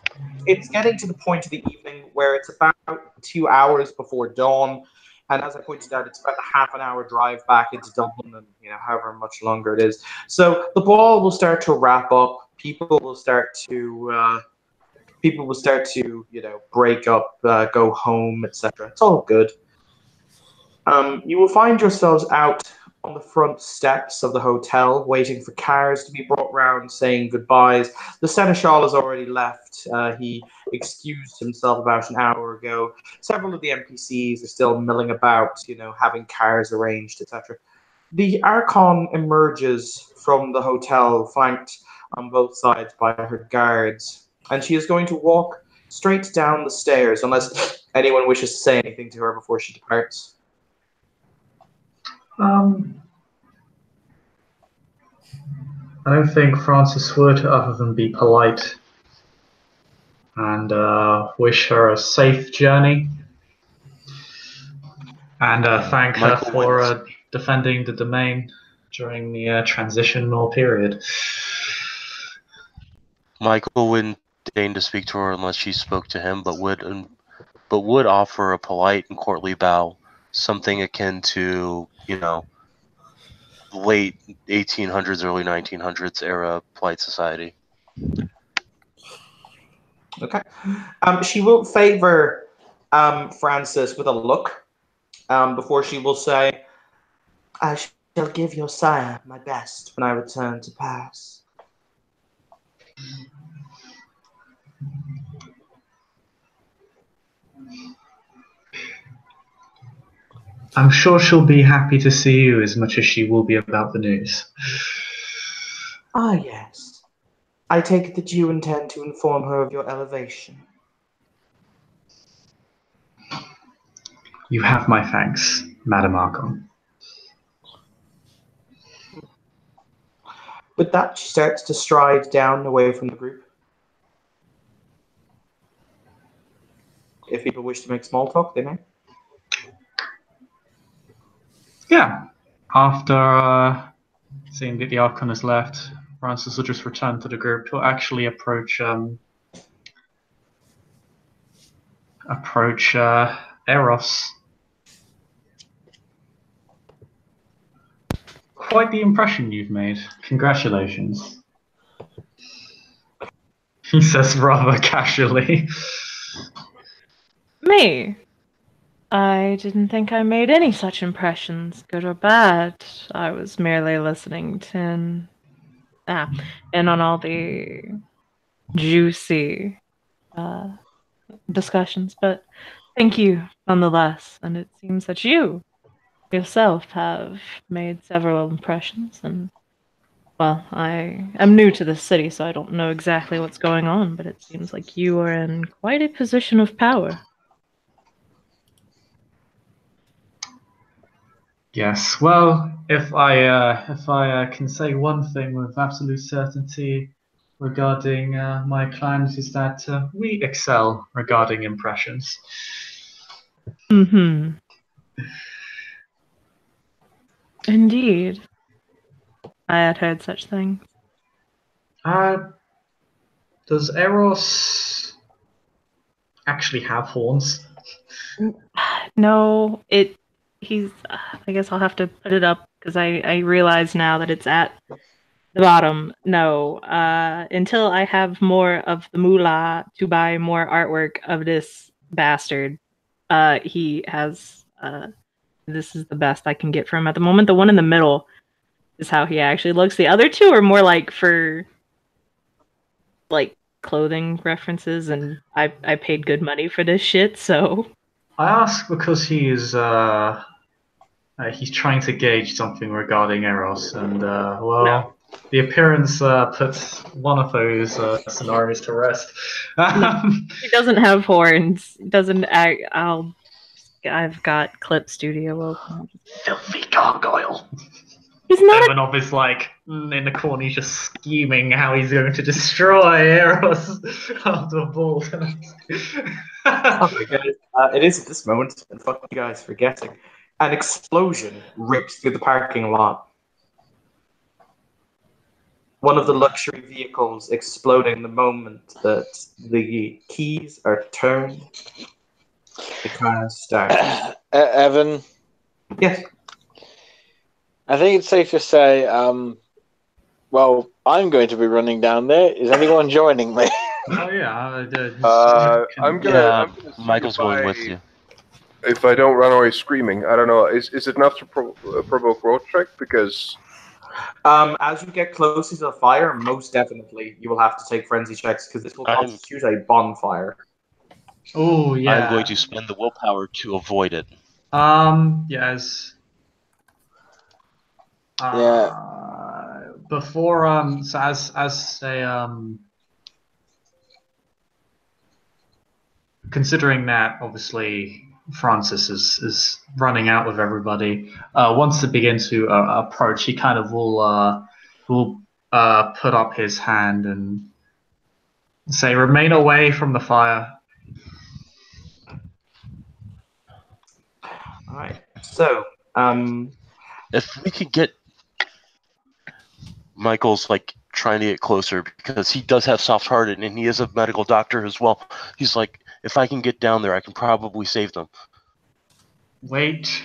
It's getting to the point of the evening where it's about 2 hours before dawn, and as I pointed out, it's about a half an hour drive back into Dublin, and however much longer it is. So the ball will start to wrap up. People will start to break up, go home, etc. It's all good. You will find yourselves out on the front steps of the hotel, waiting for cars to be brought round, saying goodbyes. The seneschal has already left. He excused himself about an hour ago. Several of the NPCs are still milling about, having cars arranged, etc. The Archon emerges from the hotel, flanked on both sides by her guards, and she is going to walk straight down the stairs, unless anyone wishes to say anything to her before she departs. I don't think Francis would, other than be polite and wish her a safe journey, and thank her Michael for wins. defending the domain during the transitional period. Michael wouldn't deign to speak to her unless she spoke to him, but would offer a polite and courtly bow, something akin to late 1800s, early 1900s era polite society. Okay. She will favor Francis with a look before she will say, "I shall give your sire my best when I return to Paris." I'm sure she'll be happy to see you as much as she will be about the news. Ah, yes. I take it that you intend to inform her of your elevation. You have my thanks, Madam Archon. With that, she starts to stride down away from the group. If people wish to make small talk, they may. Yeah. After seeing that the Archon has left, Francis will just return to the group. He'll actually approach Eros. Quite the impression you've made. Congratulations. He says rather casually. Me? I didn't think I made any such impressions, good or bad. I was merely listening in on all the juicy discussions, but thank you nonetheless. And it seems that you yourself have made several impressions, and well, I am new to this city, so I don't know exactly what's going on, but it seems like you are in quite a position of power. Yes, well, if I can say one thing with absolute certainty regarding my clans is that we excel regarding impressions. Mm-hmm. Indeed. I had heard such things. Does Eros actually have horns? No, he's I guess I'll have to put it up because I realize now that it's at the bottom. No, until I have more of the moolah to buy more artwork of this bastard, he has this is the best I can get from him at the moment. The one in the middle is how he actually looks. The other two are more like for like clothing references, and I paid good money for this shit, so I ask because he's trying to gauge something regarding Eros, and No. the appearance puts one of those scenarios to rest. He doesn't have horns. He doesn't act. I've got Clip Studio open. Filthy gargoyle. He's not. Evanov is like in the corner, he's just scheming how he's going to destroy Eros after ball. Oh my god. It is at this moment, and fuck you guys for guessing. An explosion rips through the parking lot. one of the luxury vehicles exploding the moment that the keys are turned. The car starts. Evan, Yes. I think it's safe to say, well, I'm going to be running down there. Is anyone joining me? Oh yeah, I'm gonna. Yeah, I'm gonna see Michael's if going with you. If I don't run away screaming, I don't know. Is it enough to provoke road check? Because As you get closer to the fire, most definitely you will have to take frenzy checks because this will constitute a bonfire. Oh yeah. I'm going to spend the willpower to avoid it. Yes. Yeah. Before so as a considering that obviously Francis is running out with everybody, once they begin to approach, he kind of will put up his hand and say, "Remain away from the fire." All right. So, If we could get Michael's like trying to get closer because he does have soft-hearted and he is a medical doctor as well. He's like, if I can get down there, I can probably save them. Wait.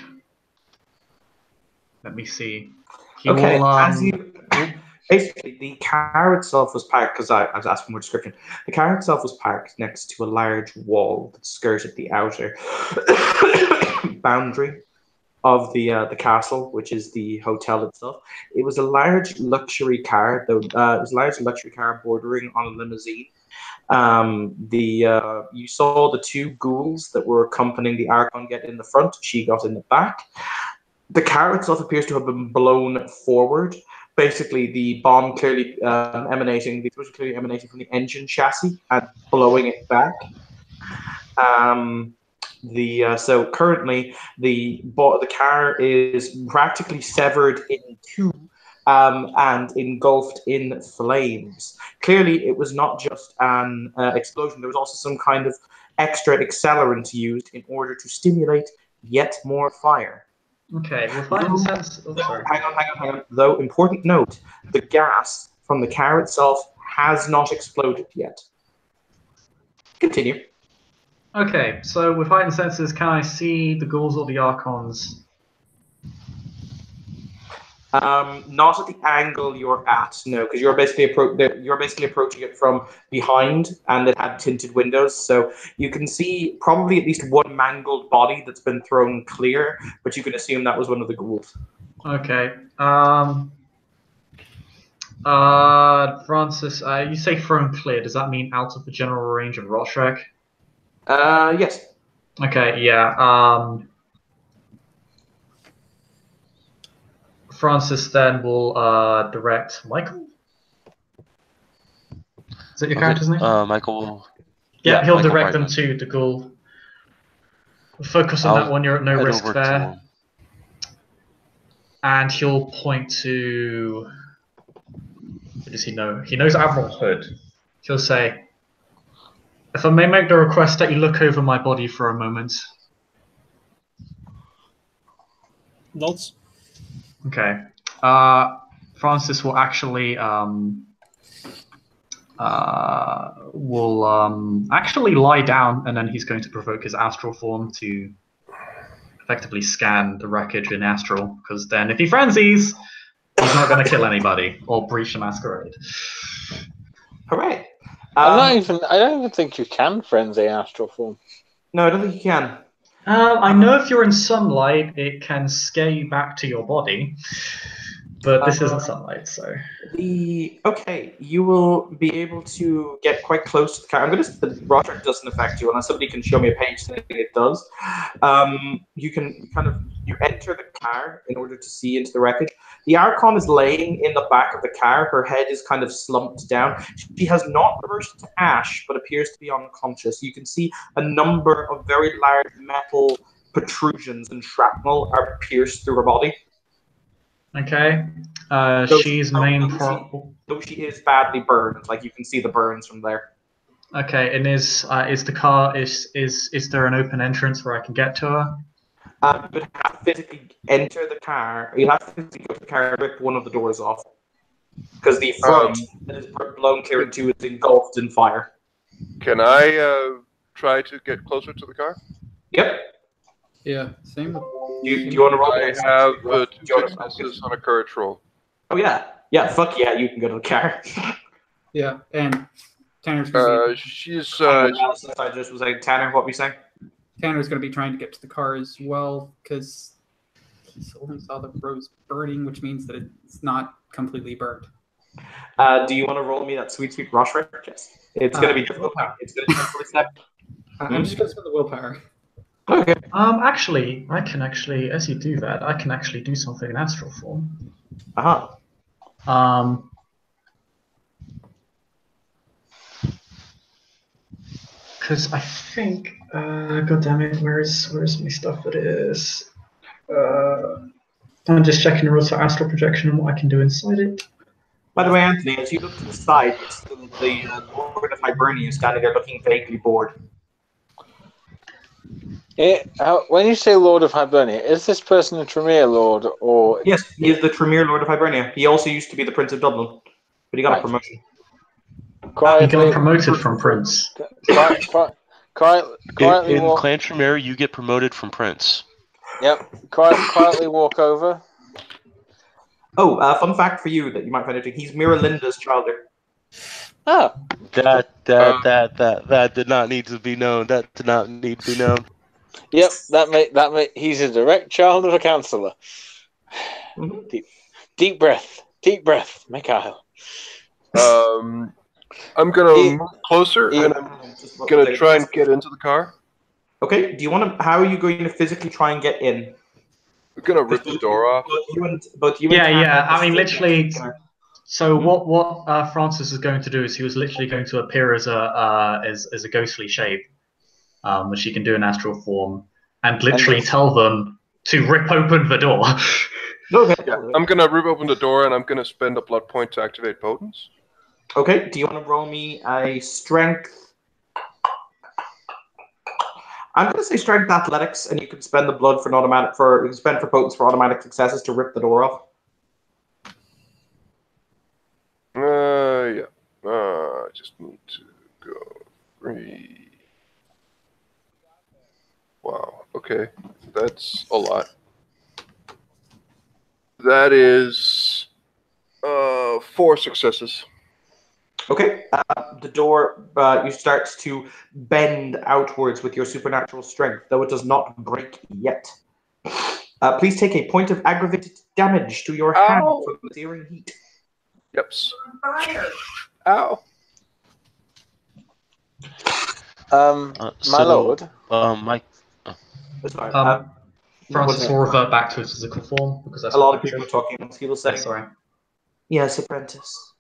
Let me see. He okay. will. As you basically, the car itself was parked because I was asking for more description. The car itself was parked next to a large wall that skirted the outer boundary of the castle, which is the hotel itself. It was a large luxury car, though. It was a large luxury car bordering on a limousine. You saw the two ghouls that were accompanying the Archon get in the front. She got in the back. The car itself appears to have been blown forward. Basically, the bomb clearly emanating from the engine chassis and blowing it back. So currently the car is practically severed in two and engulfed in flames. Clearly, it was not just an explosion. There was also some kind of extra accelerant used in order to stimulate yet more fire. Okay, with heightened sense. Oh, sorry. Hang on. Though, important note, the gas from the car itself has not exploded yet. Continue. Okay, so with heightened senses, can I see the ghouls or the archons? Not at the angle you're at, no, because you're basically approaching it from behind, and it had tinted windows, so you can see probably at least one mangled body that's been thrown clear, but you can assume that was one of the ghouls. Okay. Francis, you say thrown clear. Does that mean out of the general range of Rotrek? Yes. Okay, yeah. Francis then will direct Michael. Is that your character's name? Michael. Yeah, he'll Michael direct them Brightman. to the ghoul. Focus on that one. You're at no risk there. And he'll point to. What does he know? He knows Admiral Hood. He'll say, "If I may make the request that you look over my body for a moment." Nods. Okay. Francis will actually actually lie down, and then he's going to provoke his astral form to effectively scan the wreckage in astral. Because then, if he frenzies, he's not going to kill anybody or breach the masquerade. Hooray! I don't even think you can frenzy astral form. No, I don't think you can. I know if you're in sunlight, it can scare you back to your body, but this isn't sunlight, so. Okay, you will be able to get quite close to the car. The Roderick doesn't affect you unless somebody can show me a page saying it does. You enter the car in order to see into the wreckage. The Archon is laying in the back of the car. Her head is kind of slumped down. She has not burst to ash, but appears to be unconscious. You can see a number of very large metal protrusions and shrapnel are pierced through her body. Okay. She's main pro. Though she is badly burned, like you can see the burns from there. Okay, and is the car is there an open entrance where I can get to her? You would have to physically enter the car. You'd have to physically go to the car and rip one of the doors off. because the front that is blown clear into is engulfed in fire. Can I try to get closer to the car? Yep. Yeah, same with. Do you want to roll? I have 2 successes on a courage roll. Oh yeah, yeah. Fuck yeah, you can go to the car. Yeah, and Tanner's gonna She's I just was like, Tanner, what were you saying? Tanner's gonna be trying to get to the car as well because he only saw the rose burning, which means that it's not completely burnt. Do you want to roll me that sweet rush right? Yes. It's going to be difficult. It's going to be difficult step. I'm just gonna spend the willpower. Okay. Actually, I can actually, as you do that, I can actually do something in astral form. Because I think, god damn it, where's my stuff? It is. I'm just checking the rules for astral projection and what I can do inside it. By the way, Anthony, as you look to the side, it's the Lord of Hibernia standing there looking vaguely bored. When you say Lord of Hibernia, is this person a Tremere Lord or? Yes, he is the Tremere Lord of Hibernia. He also used to be the Prince of Dublin, but he got a promotion. He got promoted from Prince. Quietly in walk. Clan Tremere, you get promoted from Prince. Yep. Quietly walk over. Oh, fun fact for you that you might find interesting: he's Miralinda's childer. Oh. That did not need to be known. That did not need to be known. Yep, he's a direct child of a councillor. Mm-hmm. Deep breath, Mikhail. I'm gonna move closer and I'm gonna try and get into the car. Okay. Do you want to? How are you going to physically try and get in? We're gonna rip the door off. Both you and I mean, literally. So what Francis is going to do is he was literally going to appear as a ghostly shape, which he can do in astral form, and literally tell them to rip open the door. Okay. Yeah, I'm gonna rip open the door and I'm gonna spend a blood point to activate potence. Okay. Do you want to roll me a strength? I'm going to say strength athletics, and you can spend the blood for you can spend for potence for automatic successes to rip the door off. Yeah. I just need to go 3. Wow. Okay, that's a lot. That is 4 successes. Okay. The door you start to bend outwards with your supernatural strength, though it does not break yet. Please take a point of aggravated damage to your hand from the searing heat. Yep. Ow. My lord. Mike. Sorry. Francis will revert back to his physical form because that's a lot of people are talking. He will say, sorry. Yes, apprentice.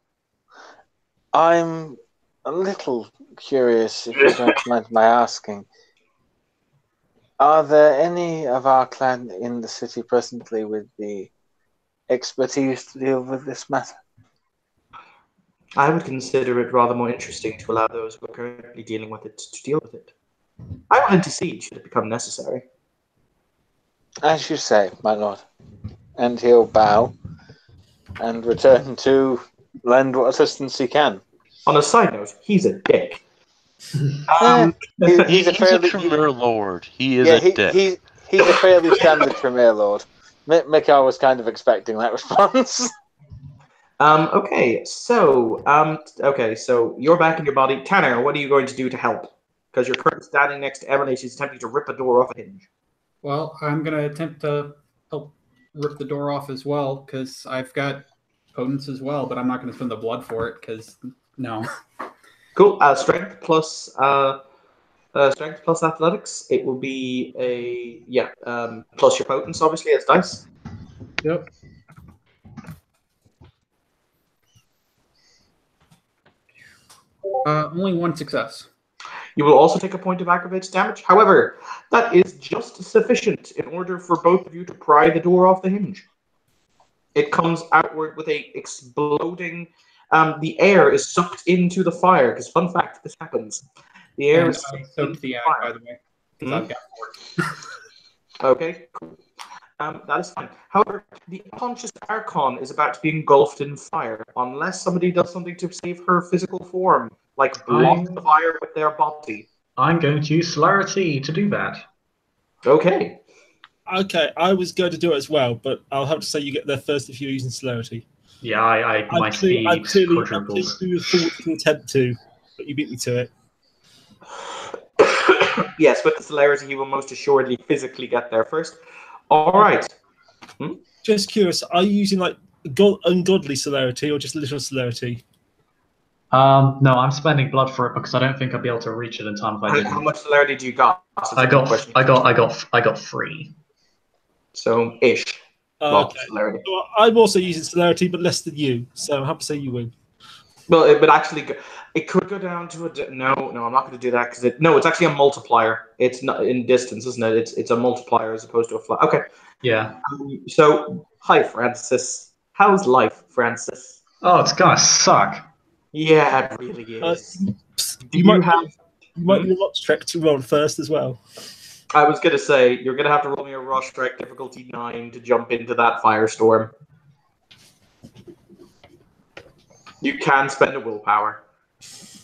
I'm a little curious, if you don't mind my asking. Are there any of our clan in the city presently with the expertise to deal with this matter? I would consider it rather more interesting to allow those who are currently dealing with it to deal with it. I will intercede should it become necessary. As you say, my lord. And he'll bow and return to lend what assistance he can. On a side note, he's a dick. He's a Tremere Lord. He is a dick. He's a fairly standard Tremere Lord. Mikhail was kind of expecting that response. Okay, so you're back in your body. Tanner, what are you going to do to help? Because you're currently standing next to Emily. She's attempting to rip a door off a hinge. Well, I'm going to attempt to help rip the door off as well, because I've got potence as well, but I'm not going to spend the blood for it, because no. Cool. Strength plus athletics. It will be plus your potence, obviously, as dice. Yep. Only 1 success. You will also take a point of aggravated damage. However, that is just sufficient in order for both of you to pry the door off the hinge. It comes outward with a exploding. The air is sucked into the fire. Because fun fact, this happens. The air is soaked the eye, by the way. Because I've got 4. Okay, cool. That is fine. However, the unconscious Archon is about to be engulfed in fire unless somebody does something to save her physical form, like block the fire with their body. I'm going to use celerity to do that. Okay. Okay, I was going to do it as well, but I'll have to say you get there first if you're using celerity. Yeah, my speed quadruples. Do thought to attempt to, but you beat me to it. Yes, with the celerity, he will most assuredly physically get there first. All right. Just curious, are you using like ungodly celerity or just literal celerity? No, I'm spending blood for it because I don't think I'd be able to reach it in time if I didn't. How much celerity do you got? I got 3. So ish. Okay. Celerity. So I'm also using celerity, but less than you. So I'm happy to say you win. Well, but actually, it could go down to a no. I'm not going to do that because it's actually a multiplier. It's not in distance, isn't it? It's a multiplier as opposed to a flat. Okay. Yeah. So, hi, Francis. How's life, Francis? Oh, it's gonna suck. Yeah, it really is. You might be a lot check to roll first as well. I was going to say, you're going to have to roll me a rush strike difficulty 9 to jump into that firestorm. You can spend a willpower.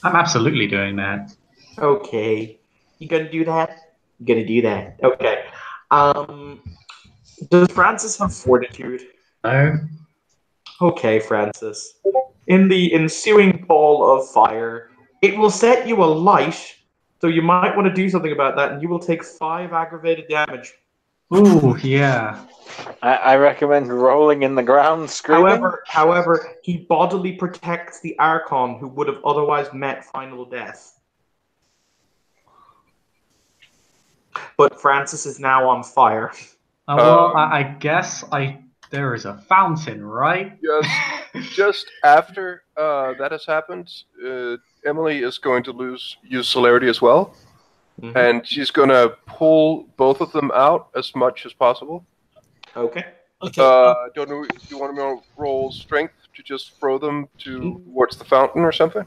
I'm absolutely doing that. Okay. You gonna do that? You gonna do that. Okay. Does Francis have fortitude? No. Okay, Francis. In the ensuing ball of fire, it will set you alight, so you might want to do something about that, and you will take 5 aggravated damage. Ooh, yeah. I recommend rolling in the ground, screaming. However, he bodily protects the Archon who would have otherwise met final death. But Francis is now on fire. Well, I guess there is a fountain, right? Just after that has happened, Emily is going to use celerity as well. Mm-hmm. And she's going to pull both of them out as much as possible. Okay. Don't know. Do you want me to roll strength to just throw them towards the fountain or something?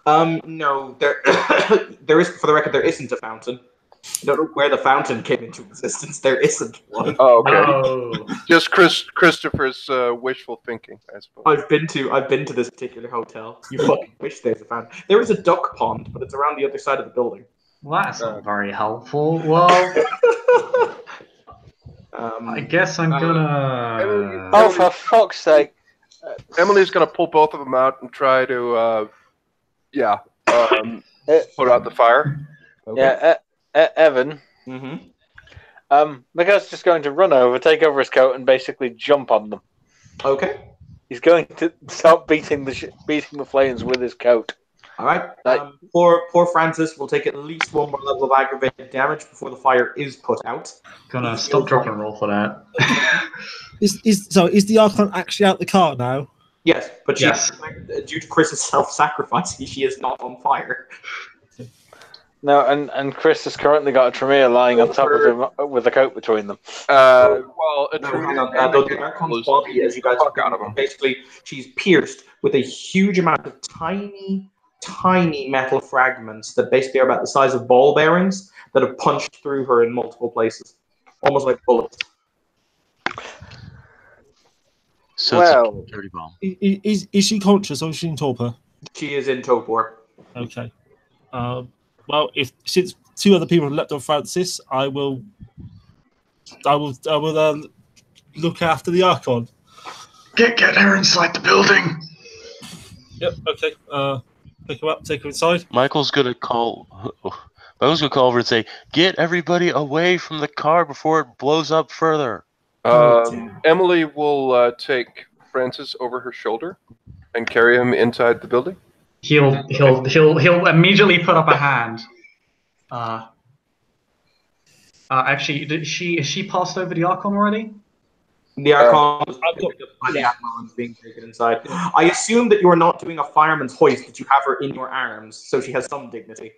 No. There is, for the record, there isn't a fountain. I don't know where the fountain came into existence. There isn't one. Oh, okay. No. Just Christopher's wishful thinking, I suppose. I've been to this particular hotel. You fucking wish there's a fountain. There is a duck pond, but it's around the other side of the building. Well, that's not very helpful. Well, I guess I'm gonna. Oh, for fuck's sake! Emily's gonna pull both of them out and try to, put out the fire. Okay. Yeah, Evan. Mm-hmm. Miguel's just going to run over, take over his coat, and basically jump on them. Okay. He's going to start beating the flames with his coat. All right. Poor Francis will take at least 1 more level of aggravated damage before the fire is put out. Gonna stop, drop, and roll for that. Is the Archon actually out the car now? Yes, but due to Chris's self-sacrifice, she is not on fire. No, and Chris has currently got a Tremere lying on top of him with a coat between them. The Archon's body, as you guys out of him. Basically, she's pierced with a huge amount of tiny metal fragments that basically are about the size of ball bearings that have punched through her in multiple places, almost like bullets. So it's a dirty bomb. Is she conscious or is she in torpor? She is in torpor. Okay. Well, since 2 other people have leapt on Francis, I will look after the Archon. Get her inside the building. Yep. Okay. Pick her up, take her inside. Michael's gonna call over and say, "Get everybody away from the car before it blows up further." Emily will take Francis over her shoulder and carry him inside the building. He'll immediately put up a hand. Actually, is she passed over the Archon already? The Archon was picked up by the Admiral and being taken inside. I assume that you are not doing a fireman's hoist, that you have her in your arms, so she has some dignity.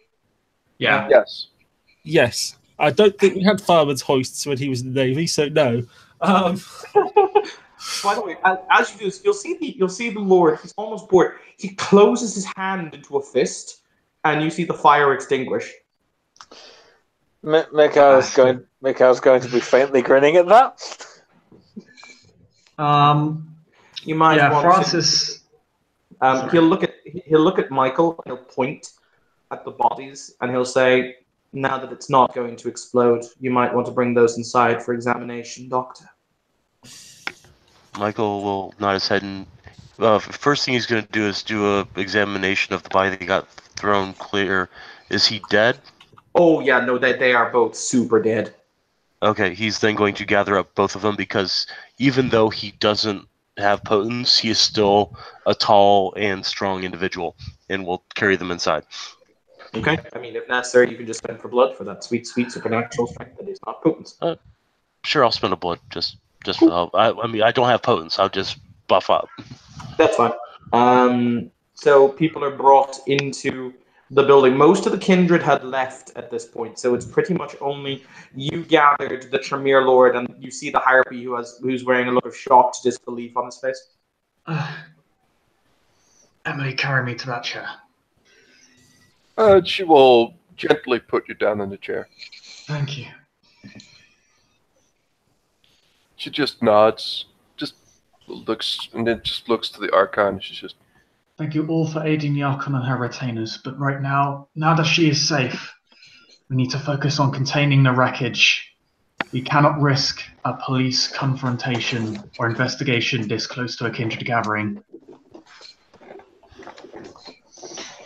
Yeah. Yes. I don't think we had fireman's hoists when he was in the Navy, so no. By the way, as you do this, you'll see the Lord. He's almost bored. He closes his hand into a fist, and you see the fire extinguish. Mikhail's going to be faintly grinning at that. You might Yeah, want Francis. to. He'll look at Michael. He'll point at the bodies, and he'll say, "Now that it's not going to explode, you might want to bring those inside for examination, Doctor." Michael will nod his head, and first thing he's going to do is do a examination of the body that got thrown clear. Is he dead? Oh yeah, no, they are both super dead. Okay, he's then going to gather up both of them because even though he doesn't have potence, he is still a tall and strong individual, and will carry them inside. Okay. I mean, if necessary, you can just spend for blood for that sweet, sweet supernatural strength that is not potent. Sure, I'll spend a blood just for the help. I mean, I don't have potence. I'll just buff up. That's fine. So people are brought into the building. Most of the kindred had left at this point, so it's pretty much only you gathered, the Tremere Lord, and you see the Harpy who's wearing a look of shocked disbelief on his face. Emily, carry me to that chair. She will gently put you down in the chair. Thank you. She just nods, just looks, and then just looks to the Archon. She's just, Thank you all for aiding the Archon and her retainers, but right now that she is safe, we need to focus on containing the wreckage. We cannot risk a police confrontation or investigation this close to a kindred gathering.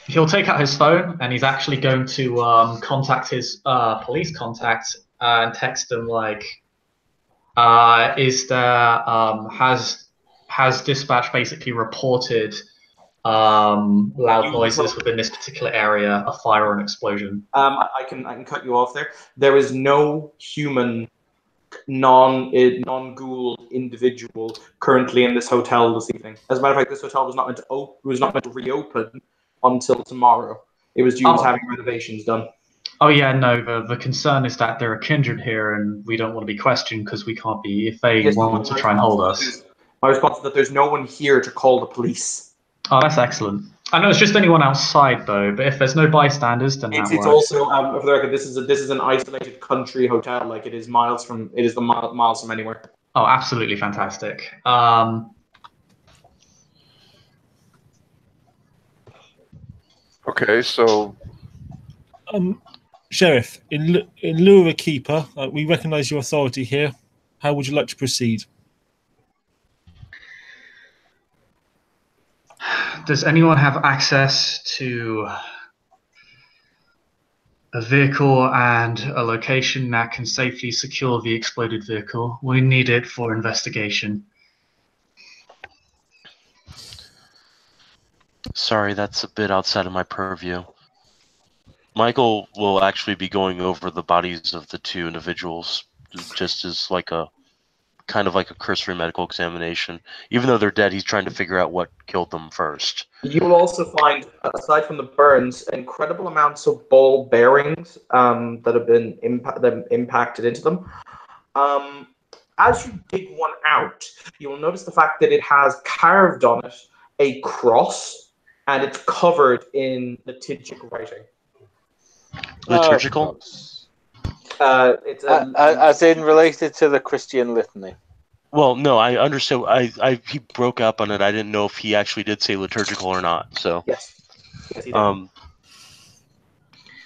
He'll take out his phone, and he's actually going to contact his police contact and text them like, "Is there has dispatch basically reported loud noises within this particular area, a fire or an explosion?" I can cut you off there. There is no human non-ghoul individual currently in this hotel this evening. As a matter of fact, this hotel was not meant to reopen until tomorrow. It was due to having renovations done. Oh yeah, no. The concern is that there are kindred here, and we don't want to be questioned because we can't be if they want to try and hold us. My response is that there's no one here to call the police. Oh, that's excellent. I know it's just anyone outside though, but if there's no bystanders, then that works. It's also for the record, this is an isolated country hotel. Like it is miles from anywhere. Oh, absolutely fantastic. okay, so Sheriff, in lieu of a keeper, we recognise your authority here. How would you like to proceed? Does anyone have access to a vehicle and a location that can safely secure the exploded vehicle? We need it for investigation. Sorry, that's a bit outside of my purview. Michael will actually be going over the bodies of the two individuals just as like a kind of like a cursory medical examination. Even though they're dead, he's trying to figure out what killed them first. You will also find, aside from the burns, incredible amounts of ball bearings that have been impacted into them. As you dig one out, you will notice the fact that it has carved on it a cross, and it's covered in liturgic writing. Liturgical? It's as in related to the Christian litany. Well, no, I understand. He broke up on it. I didn't know if he actually did say liturgical or not. So yes, he did.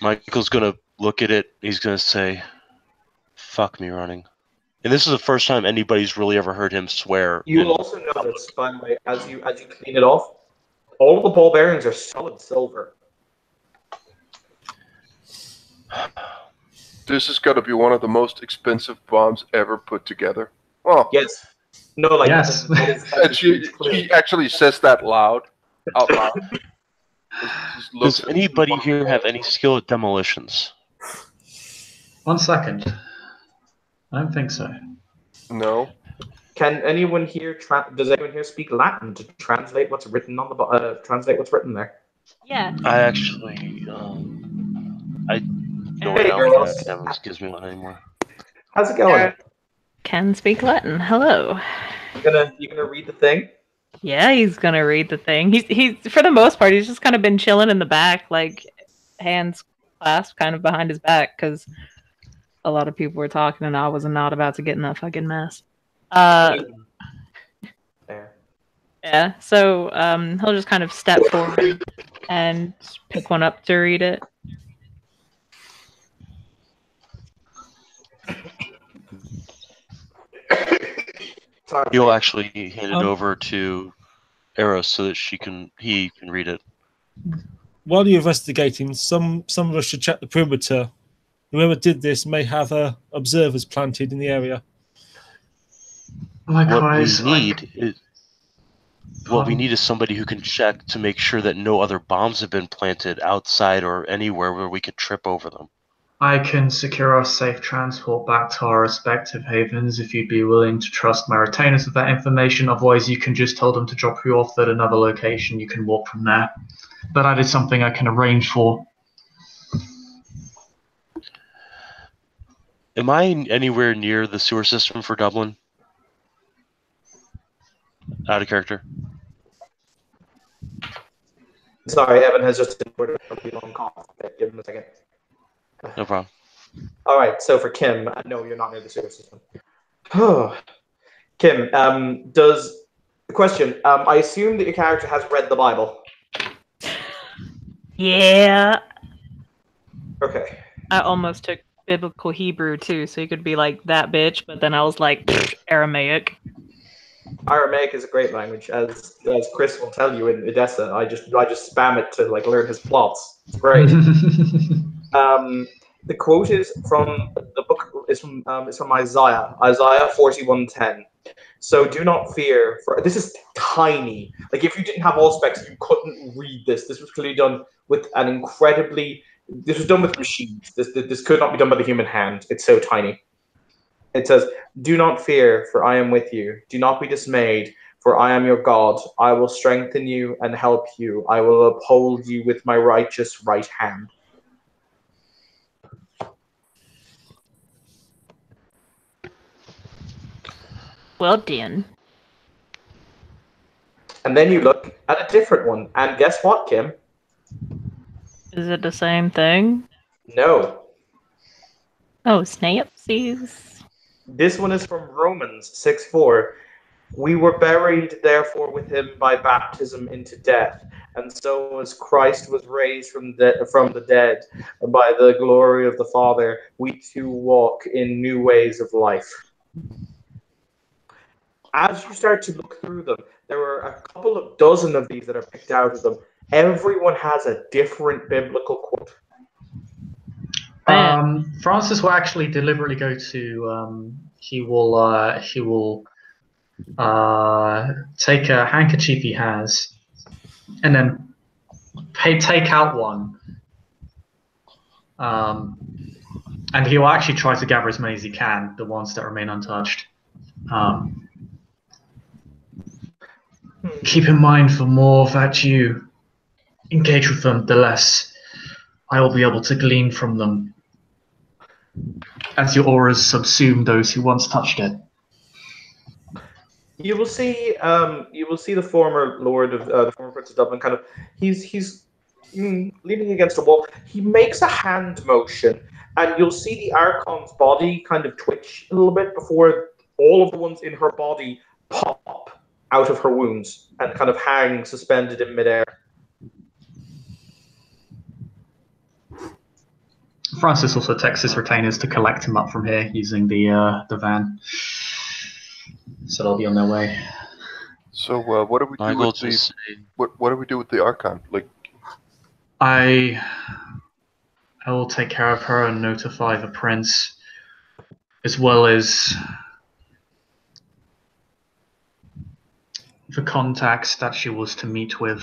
Michael's gonna look at it. He's gonna say, "Fuck me running." And this is the first time anybody's really ever heard him swear. You will also notice, by the way, as you clean it off, all of the ball bearings are solid silver. This has got to be one of the most expensive bombs ever put together. Oh. Yes. No, like yes. And she actually says that out loud. Does anybody here have any skill at demolitions? 1 second. I don't think so. No. Can anyone here? Does anyone here speak Latin to translate what's written on the translate what's written there? Yeah. I actually, no one else gives me one anymore. How's it going? Can speak Latin. Hello. You gonna read the thing? Yeah, he's gonna read the thing. He's for the most part, he's just kind of been chilling in the back, like hands clasped kind of behind his back, because a lot of people were talking and I was not about to get in that fucking mess. Yeah, so he'll just kind of step forward and pick one up to read it. Sorry. He'll actually hand it Um, over to Eros so that he can read it. While you're investigating, some of us should check the perimeter. Whoever did this may have observers planted in the area. Likewise, what we need is somebody who can check to make sure that no other bombs have been planted outside or anywhere where we could trip over them. I can secure our safe transport back to our respective havens if you'd be willing to trust my retainers with that information. Otherwise, you can just tell them to drop you off at another location. You can walk from there. But that is something I can arrange for. Am I anywhere near the sewer system for Dublin? Out of character. Sorry, Evan has just recorded a really long cough. Okay, give him a second. No problem. All right, so for Kim, no, you're not near the sewer system. Kim, does the question? I assume that your character has read the Bible. Yeah. Okay. I almost took biblical Hebrew too, so you could be like that bitch, but then I was like Aramaic. Aramaic is a great language, as Chris will tell you in Edessa. I just spam it to like learn his plots. It's great. The quote is from the book. Is from Isaiah 41:10. So do not fear. For this is tiny. Like if you didn't have all specs, you couldn't read this. This was clearly done with an incredibly. This was done with machines. This could not be done by the human hand. It's so tiny. It says, "Do not fear, for I am with you. Do not be dismayed, for I am your God. I will strengthen you and help you. I will uphold you with my righteous right hand." Well done. And then you look at a different one, and guess what, Kim? Is it the same thing? No. Oh, snapsies. This one is from Romans 6:4. We were buried, therefore, with him by baptism into death, and so as Christ was raised from the dead by the glory of the Father, we too walk in new ways of life. As you start to look through them, there are a couple of dozen of these that are picked out of them. Everyone has a different biblical quote. Francis will actually deliberately go to. He will take a handkerchief he has, and then take out one. And he will actually try to gather as many as he can, the ones that remain untouched. Keep in mind, the more that you engage with them, the less I will be able to glean from them, as your auras subsume those who once touched it. You will see the former Lord of the former Prince of Dublin. Kind of, he's leaning against a wall. He makes a hand motion, and you'll see the Archon's body kind of twitch a little bit before all of the ones in her body pop out of her wounds and kind of hang suspended in midair. Francis also texts his retainers to collect him up from here using the van. So they'll be on their way. So what do we do with the what do we do with the Archon? Like, I will take care of her and notify the prince, as well as the contacts that she was to meet with,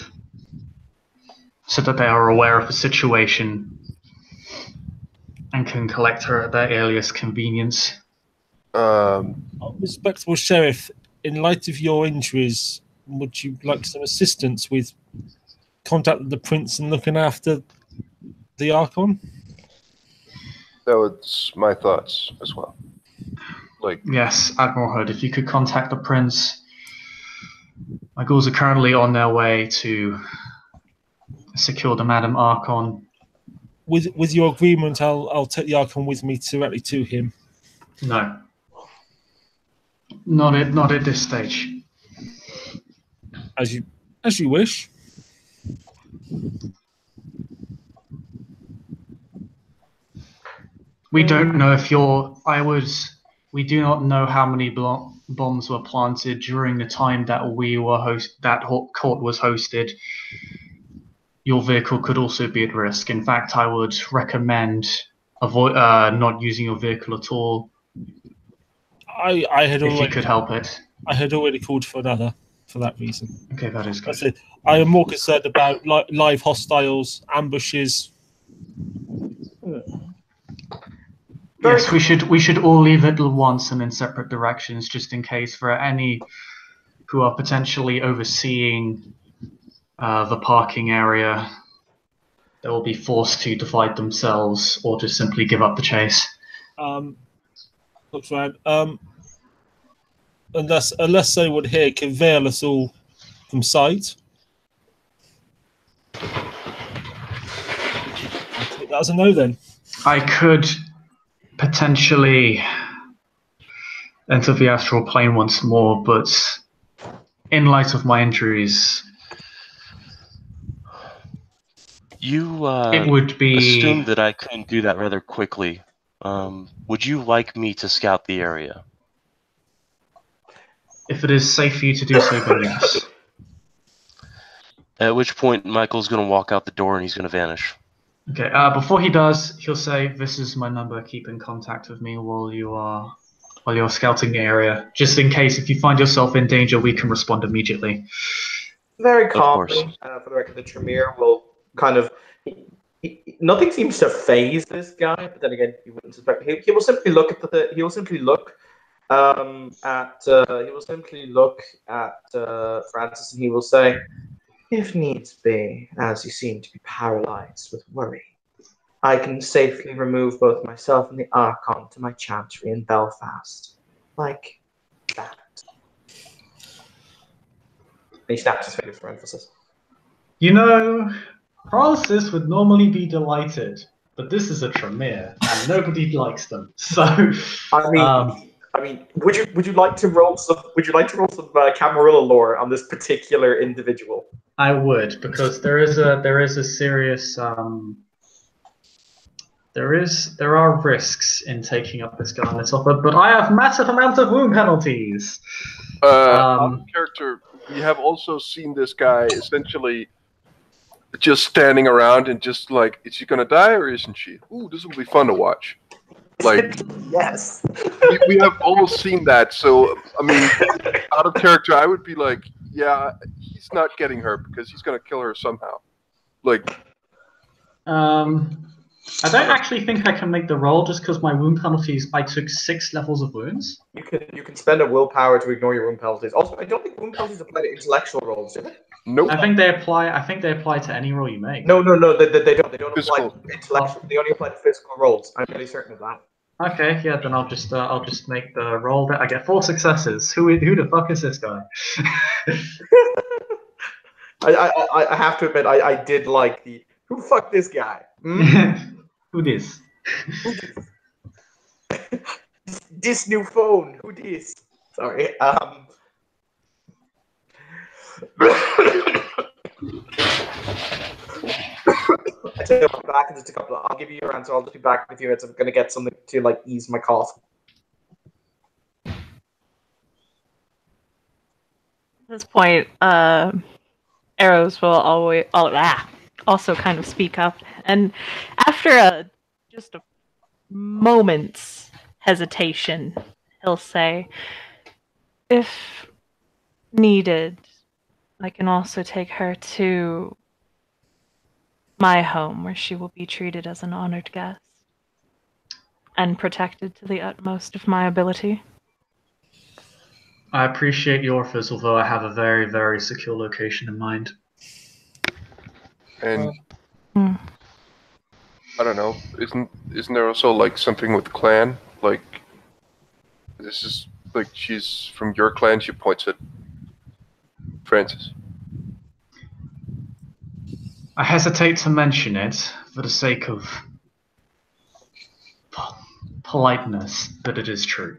so that they are aware of the situation and can collect her at their earliest convenience. Respectable sheriff, in light of your injuries, would you like some assistance with contacting the prince and looking after the Archon? that was my thoughts as well. Like, Yes, Admiral Hood, if you could contact the prince. My ghouls are currently on their way to secure the Madam Archon. With your agreement, I'll take the Archon with me directly to him. No. Not at this stage. As you wish. We don't know if you're. We do not know how many bombs were planted during the time that court was hosted. Your vehicle could also be at risk. In fact, I would recommend not using your vehicle at all. I had if already, you could help it. I had already called for another for that reason. Okay, that is good. That's it. I am more concerned about live hostiles, ambushes. Yes, we should all leave at once and in separate directions, just in case for any who are potentially overseeing the parking area. They will be forced to divide themselves or just simply give up the chase. Looks right. Unless they would here can veil us all from sight. I'll take that as a no then. I could potentially enter the astral plane once more, but in light of my injuries, it would be assumed that I couldn't do that rather quickly. Would you like me to scout the area? If it is safe for you to do so, then yes. At which point, Michael's going to walk out the door and he's going to vanish. Okay, before he does, he'll say, "This is my number, keep in contact with me while you're scouting the area. Just in case, if you find yourself in danger, we can respond immediately." Very calmly, for the record, the Tremere will kind of... nothing seems to phase this guy, but then again, you wouldn't suspect. He will simply look at he will simply look at Francis, and he will say, "If needs be, as you seem to be paralyzed with worry, I can safely remove both myself and the Archon to my chantry in Belfast. Like that." And he snaps his fingers for emphasis. You know, Francis would normally be delighted, but this is a Tremere, and nobody likes them. So, I mean, would you like to roll some Camarilla lore on this particular individual? I would, because there is a serious there are risks in taking up this gauntlet offer, but I have massive amounts of wound penalties. Out of character, we have also seen this guy essentially just standing around and just like, is she gonna die or isn't she? Ooh, this will be fun to watch. Like, yes, we have almost seen that. So I mean, out of character, I would be like, yeah, he's not getting her because he's gonna kill her somehow. Like, I don't actually think I can make the roll just because my wound penalties. I took 6 levels of wounds. You can spend a willpower to ignore your wound penalties. Also, I don't think wound penalties apply to intellectual rolls, do they? Nope. I think they apply to any roll you make. No, they don't. They don't apply Physical. to intellectual. They only apply to physical rolls. I'm pretty certain of that. Okay, yeah, then I'll just make the roll that I get 4 successes. Who the fuck is this guy? I have to admit, I did like the who fucked this guy. Who this? This new phone. Who this? Sorry. I tell you, I'll be back in just a couple. I'll give you your answer. I'll just be back in a few minutes. I'm gonna get something to like ease my cough. At this point, Arrows will also kind of speak up, and after just a moment's hesitation, he'll say, "If needed, I can also take her to my home, where she will be treated as an honored guest and protected to the utmost of my ability." I appreciate your offers, although I have a very, very secure location in mind. And I don't know, isn't there also like something with clan? Like, this is like she's from your clan. She points at Francis. I hesitate to mention it for the sake of politeness, but it is true.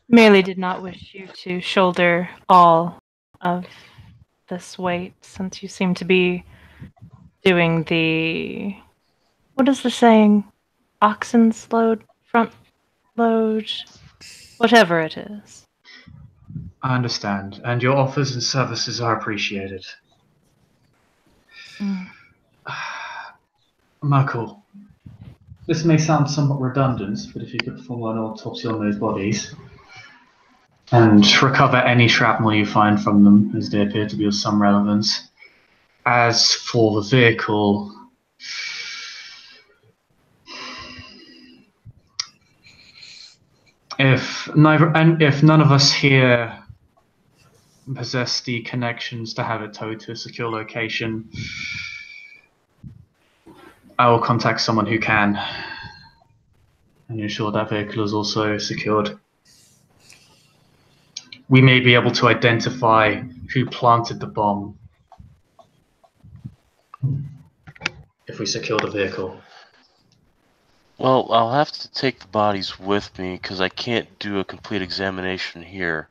Merely did not wish you to shoulder all of this weight, since you seem to be doing the... What is the saying? Oxen's load? Front load? Whatever it is. I understand, and your offers and services are appreciated. Michael, this may sound somewhat redundant, but if you could perform an autopsy on those bodies and recover any shrapnel you find from them, as they appear to be of some relevance. As for the vehicle, if none of us here possess the connections to have it towed to a secure location, I will contact someone who can and ensure that vehicle is also secured. We may be able to identify who planted the bomb if we secure the vehicle. Well, I'll have to take the bodies with me because I can't do a complete examination here.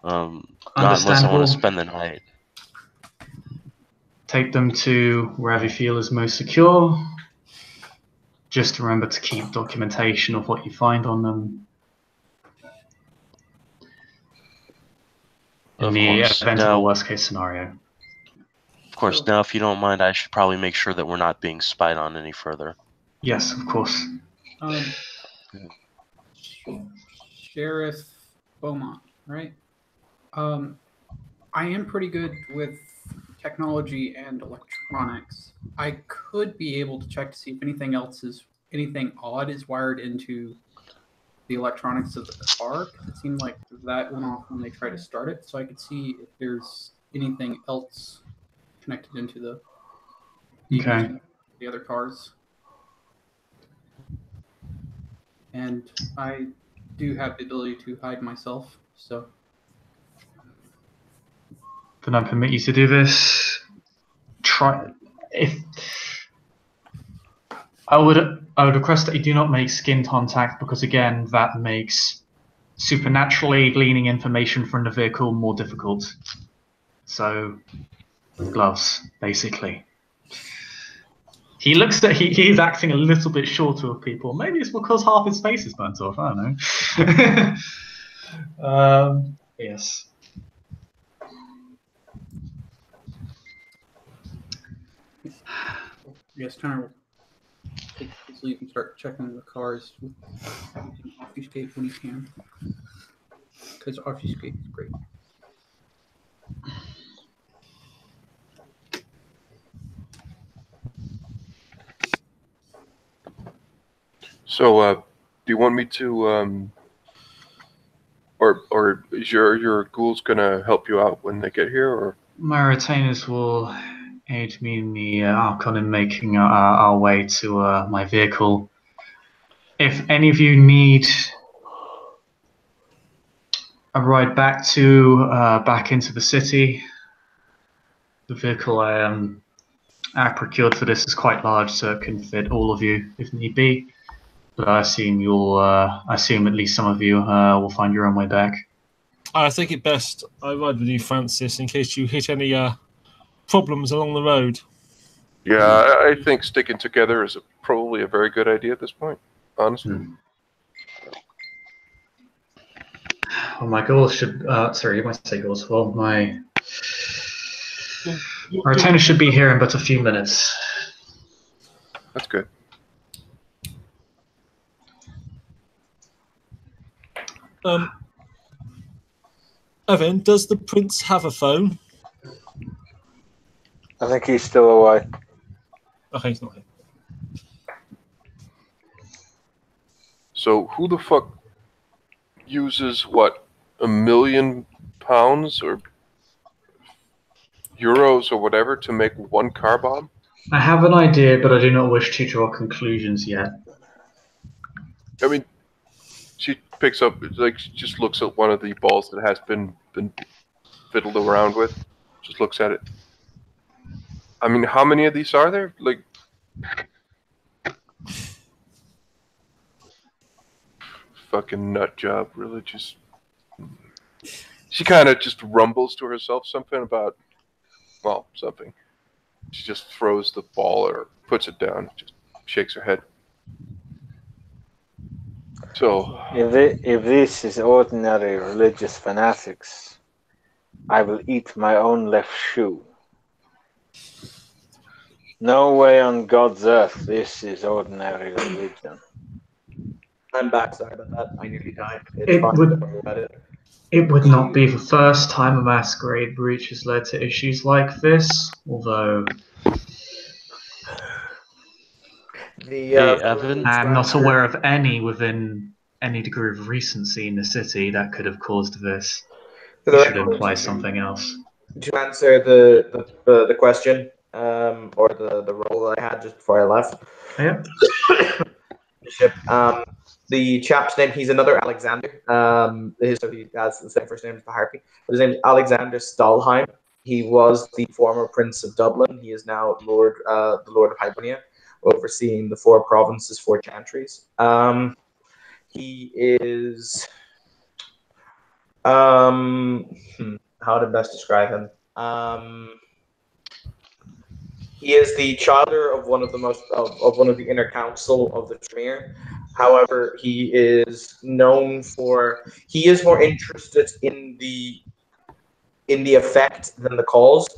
Not unless I want to spend the night. Take them to wherever you feel is most secure. Just remember to keep documentation of what you find on them. In the event of a worst case scenario. Of course, now if you don't mind, I should probably make sure that we're not being spied on any further. Yes, of course. Sheriff Beaumont, right? I am pretty good with technology and electronics. I could be able to check to see if anything odd is wired into the electronics of the car. It seemed like that went off when they tried to start it, so I could see if there's anything else connected into the other cars. And I do have the ability to hide myself, so. Then I permit you to do this. I would request that you do not make skin contact, because again, that makes supernaturally gleaning information from the vehicle more difficult. So, gloves, basically. He's acting a little bit shorter of people. Maybe it's because half his face is burnt off. I don't know. Yes. Yes, Tanner will take his leave and start checking the cars with obfuscate when he can. Because obfuscate is great. So, do you want me to, or is your ghouls gonna help you out when they get here, or? My retainers will aid me in the Archon in making our way to my vehicle. If any of you need a ride back into the city, the vehicle I procured for this is quite large, so it can fit all of you if need be. But I assume at least some of you will find your own way back. I think it best I ride with you, Francis, in case you hit any problems along the road. Yeah, I think sticking together is probably a very good idea at this point, honestly. Well, my goals should... sorry, you might say goals. Well, my retainer should be here in but a few minutes. That's good. Evan, does the prince have a phone? I think he's still away. Okay, he's not here. So who the fuck uses what, £1 million or euros or whatever to make one car bomb? I have an idea, but I do not wish to draw conclusions yet. I mean, she picks up, like, she just looks at one of the balls that has been fiddled around with. Just looks at it. I mean, how many of these are there? Like, fucking nut job, really. Just She kind of just rumbles to herself something about, well, something. She just throws the ball or puts it down, just shakes her head. So, If this is ordinary religious fanatics, I will eat my own left shoe. No way on God's earth this is ordinary religion. I'm back. Sorry about that. I nearly died. It's It fine. would- Don't worry about it. It would not be the first time a masquerade breach has led to issues like this, although Hey, Evan. I'm not aware of any within any degree of recency in the city that could have caused this. It should imply something else. To answer the question, or the role that I had just before I left. Yeah. The chap's name, he's another Alexander. So he has the same first name as the Harpy. But his name is Alexander Stalheim. He was the former Prince of Dublin. He is now the Lord of Hibernia, overseeing the 4 provinces, 4 chantries. He is how to best describe him? He is the childer of one of the inner council of the Tremere. However, he is more interested in the effect than the cause,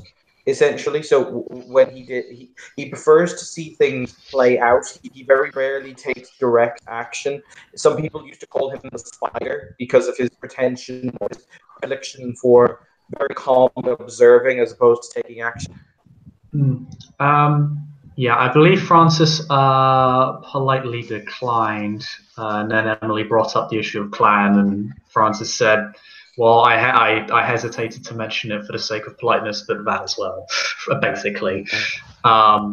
essentially. So when he prefers to see things play out. He very rarely takes direct action. Some people used to call him the spider because of his pretension or his predilection for very calm observing as opposed to taking action. Yeah, I believe Francis politely declined, and then Emily brought up the issue of clan, and Francis said, "Well, I hesitated to mention it for the sake of politeness, but that as well, basically."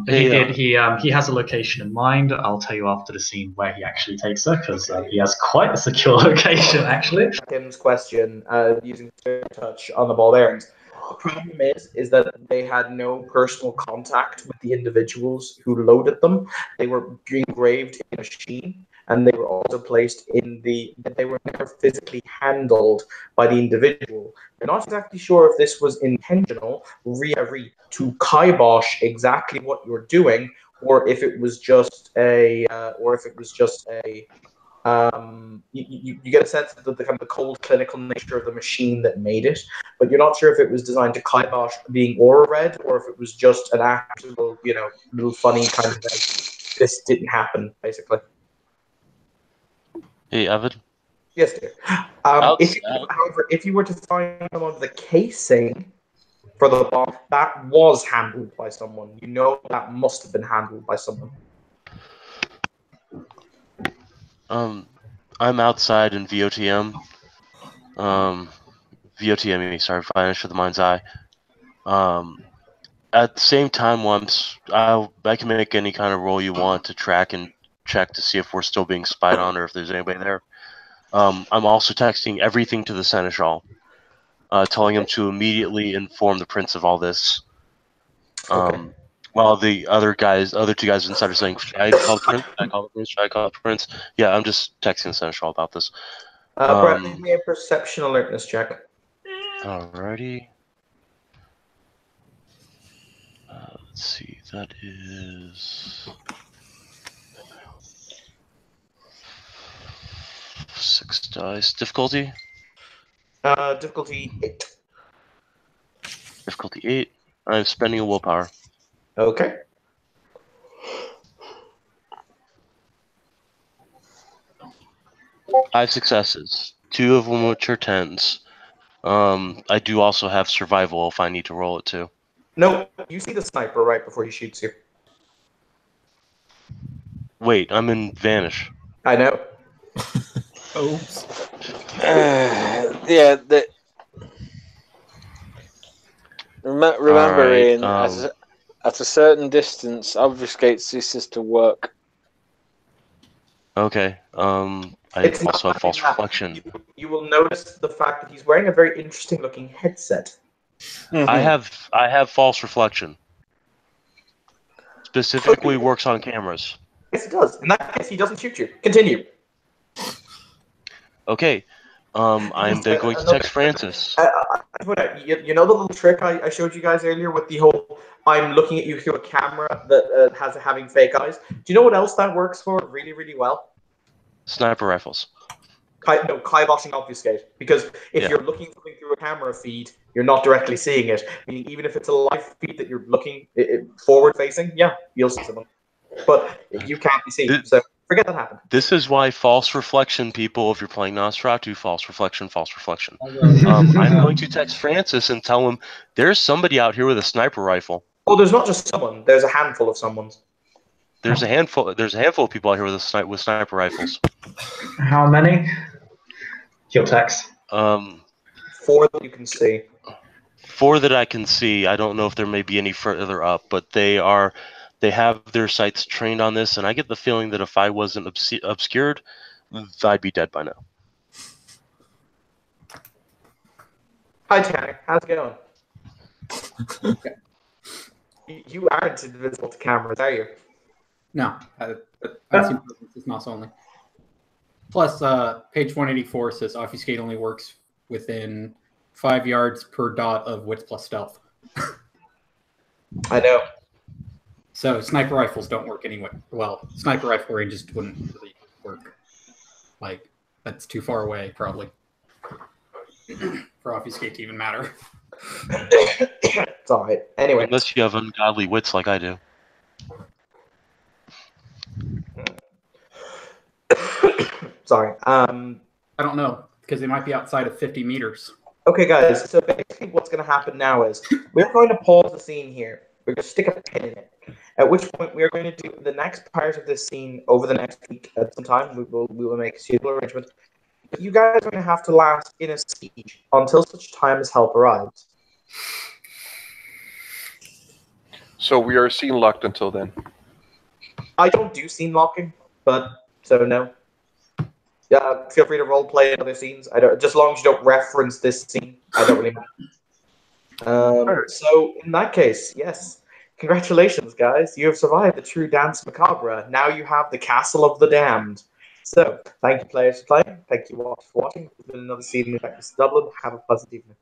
He has a location in mind. I'll tell you after the scene where he actually takes her, because he has quite a secure location, actually. Tim's question, using touch on the ball bearings. The problem is that they had no personal contact with the individuals who loaded them. They were engraved in a machine, and they were also placed they were never physically handled by the individual. They're not exactly sure if this was intentional, to kibosh exactly what you're doing, or if it was just you get a sense of the kind of the cold clinical nature of the machine that made it, but you're not sure if it was designed to kibosh being aura read or if it was just an actual, little funny kind of like, this didn't happen, basically. Hey, Evan. Yes, dear. If you were to find some of the casing for the bomb, that was handled by someone. That must have been handled by someone. I'm outside in VOTM. VOTME, sorry, Vanish of the Mind's Eye. At the same time, I can make any kind of roll you want to track and check to see if we're still being spied on or if there's anybody there. I'm also texting everything to the Seneschal, telling him to immediately inform the Prince of all this. While the other 2 guys inside are saying, "Should I call the Prince? Should I call the Prince? Should I call the Prince?" Yeah, I'm just texting the Seneschal about this. Brett, give me a perception alertness check. Alrighty. Let's see. That is 6 dice. Difficulty? Difficulty 8. Difficulty 8. I'm spending a willpower. Okay. Five successes. 2 of them which are 10s. I do also have survival if I need to roll it too. No, you see the sniper right before he shoots you. Wait, I'm in Vanish. I know. Oops. Yeah. Remembering right, at a certain distance obfuscate ceases to work. Okay. I also have false reflection. You will notice the fact that he's wearing a very interesting looking headset. Mm-hmm. I have false reflection. Specifically works on cameras. Yes, it does. In that case, he doesn't shoot you. Continue. Okay. I'm then going to text Francis. You know the little trick I showed you guys earlier with the whole I'm looking at you through a camera that has having fake eyes? Do you know what else that works for really, really well? Sniper rifles. Kiboshing obfuscate. Because if you're looking something through a camera feed, you're not directly seeing it. Meaning, even if it's a live feed that you're looking forward facing, you'll see someone. But you can't be seen. So forget that happened. This is why false reflection, people, if you're playing Nosferatu, false reflection, false reflection. I'm going to text Francis and tell him there's somebody out here with a sniper rifle. Oh, there's not just someone. There's a handful of someones. There's a handful of people out here with sniper rifles. How many? Your text. 4 that you can see. 4 that I can see. I don't know if there may be any further up, but they have their sights trained on this, and I get the feeling that if I wasn't obscured, I'd be dead by now. Hi, Tanner. How's it going? You aren't invisible to cameras, are you? No, I've seen it's not only. Plus, page 184 says obfuscate only works within 5 yards per dot of wits plus stealth. I know. So sniper rifles don't work anyway. Well, sniper rifle ranges wouldn't really work. Like, that's too far away, probably, for obfuscate to even matter. It's all right. Anyway. Unless you have ungodly wits like I do. Sorry. I don't know, because they might be outside of 50 meters. Okay, guys. So basically what's going to happen now is we're going to pause the scene here. We're going to stick a pin in it. At which point we are going to do the next part of this scene over the next week at some time. We will make a suitable arrangement. But you guys are going to have to last in a siege until such time as help arrives. So we are scene locked until then. I don't do scene locking, but so no. Yeah, feel free to role play other scenes. I don't, just as long as you don't reference this scene. I don't really mind. So in that case, yes, congratulations, guys. You have survived the true dance macabre. Now you have the castle of the damned. So thank you, players, for playing. Thank you all for watching. It's been another scene in Dublin. Have a pleasant evening.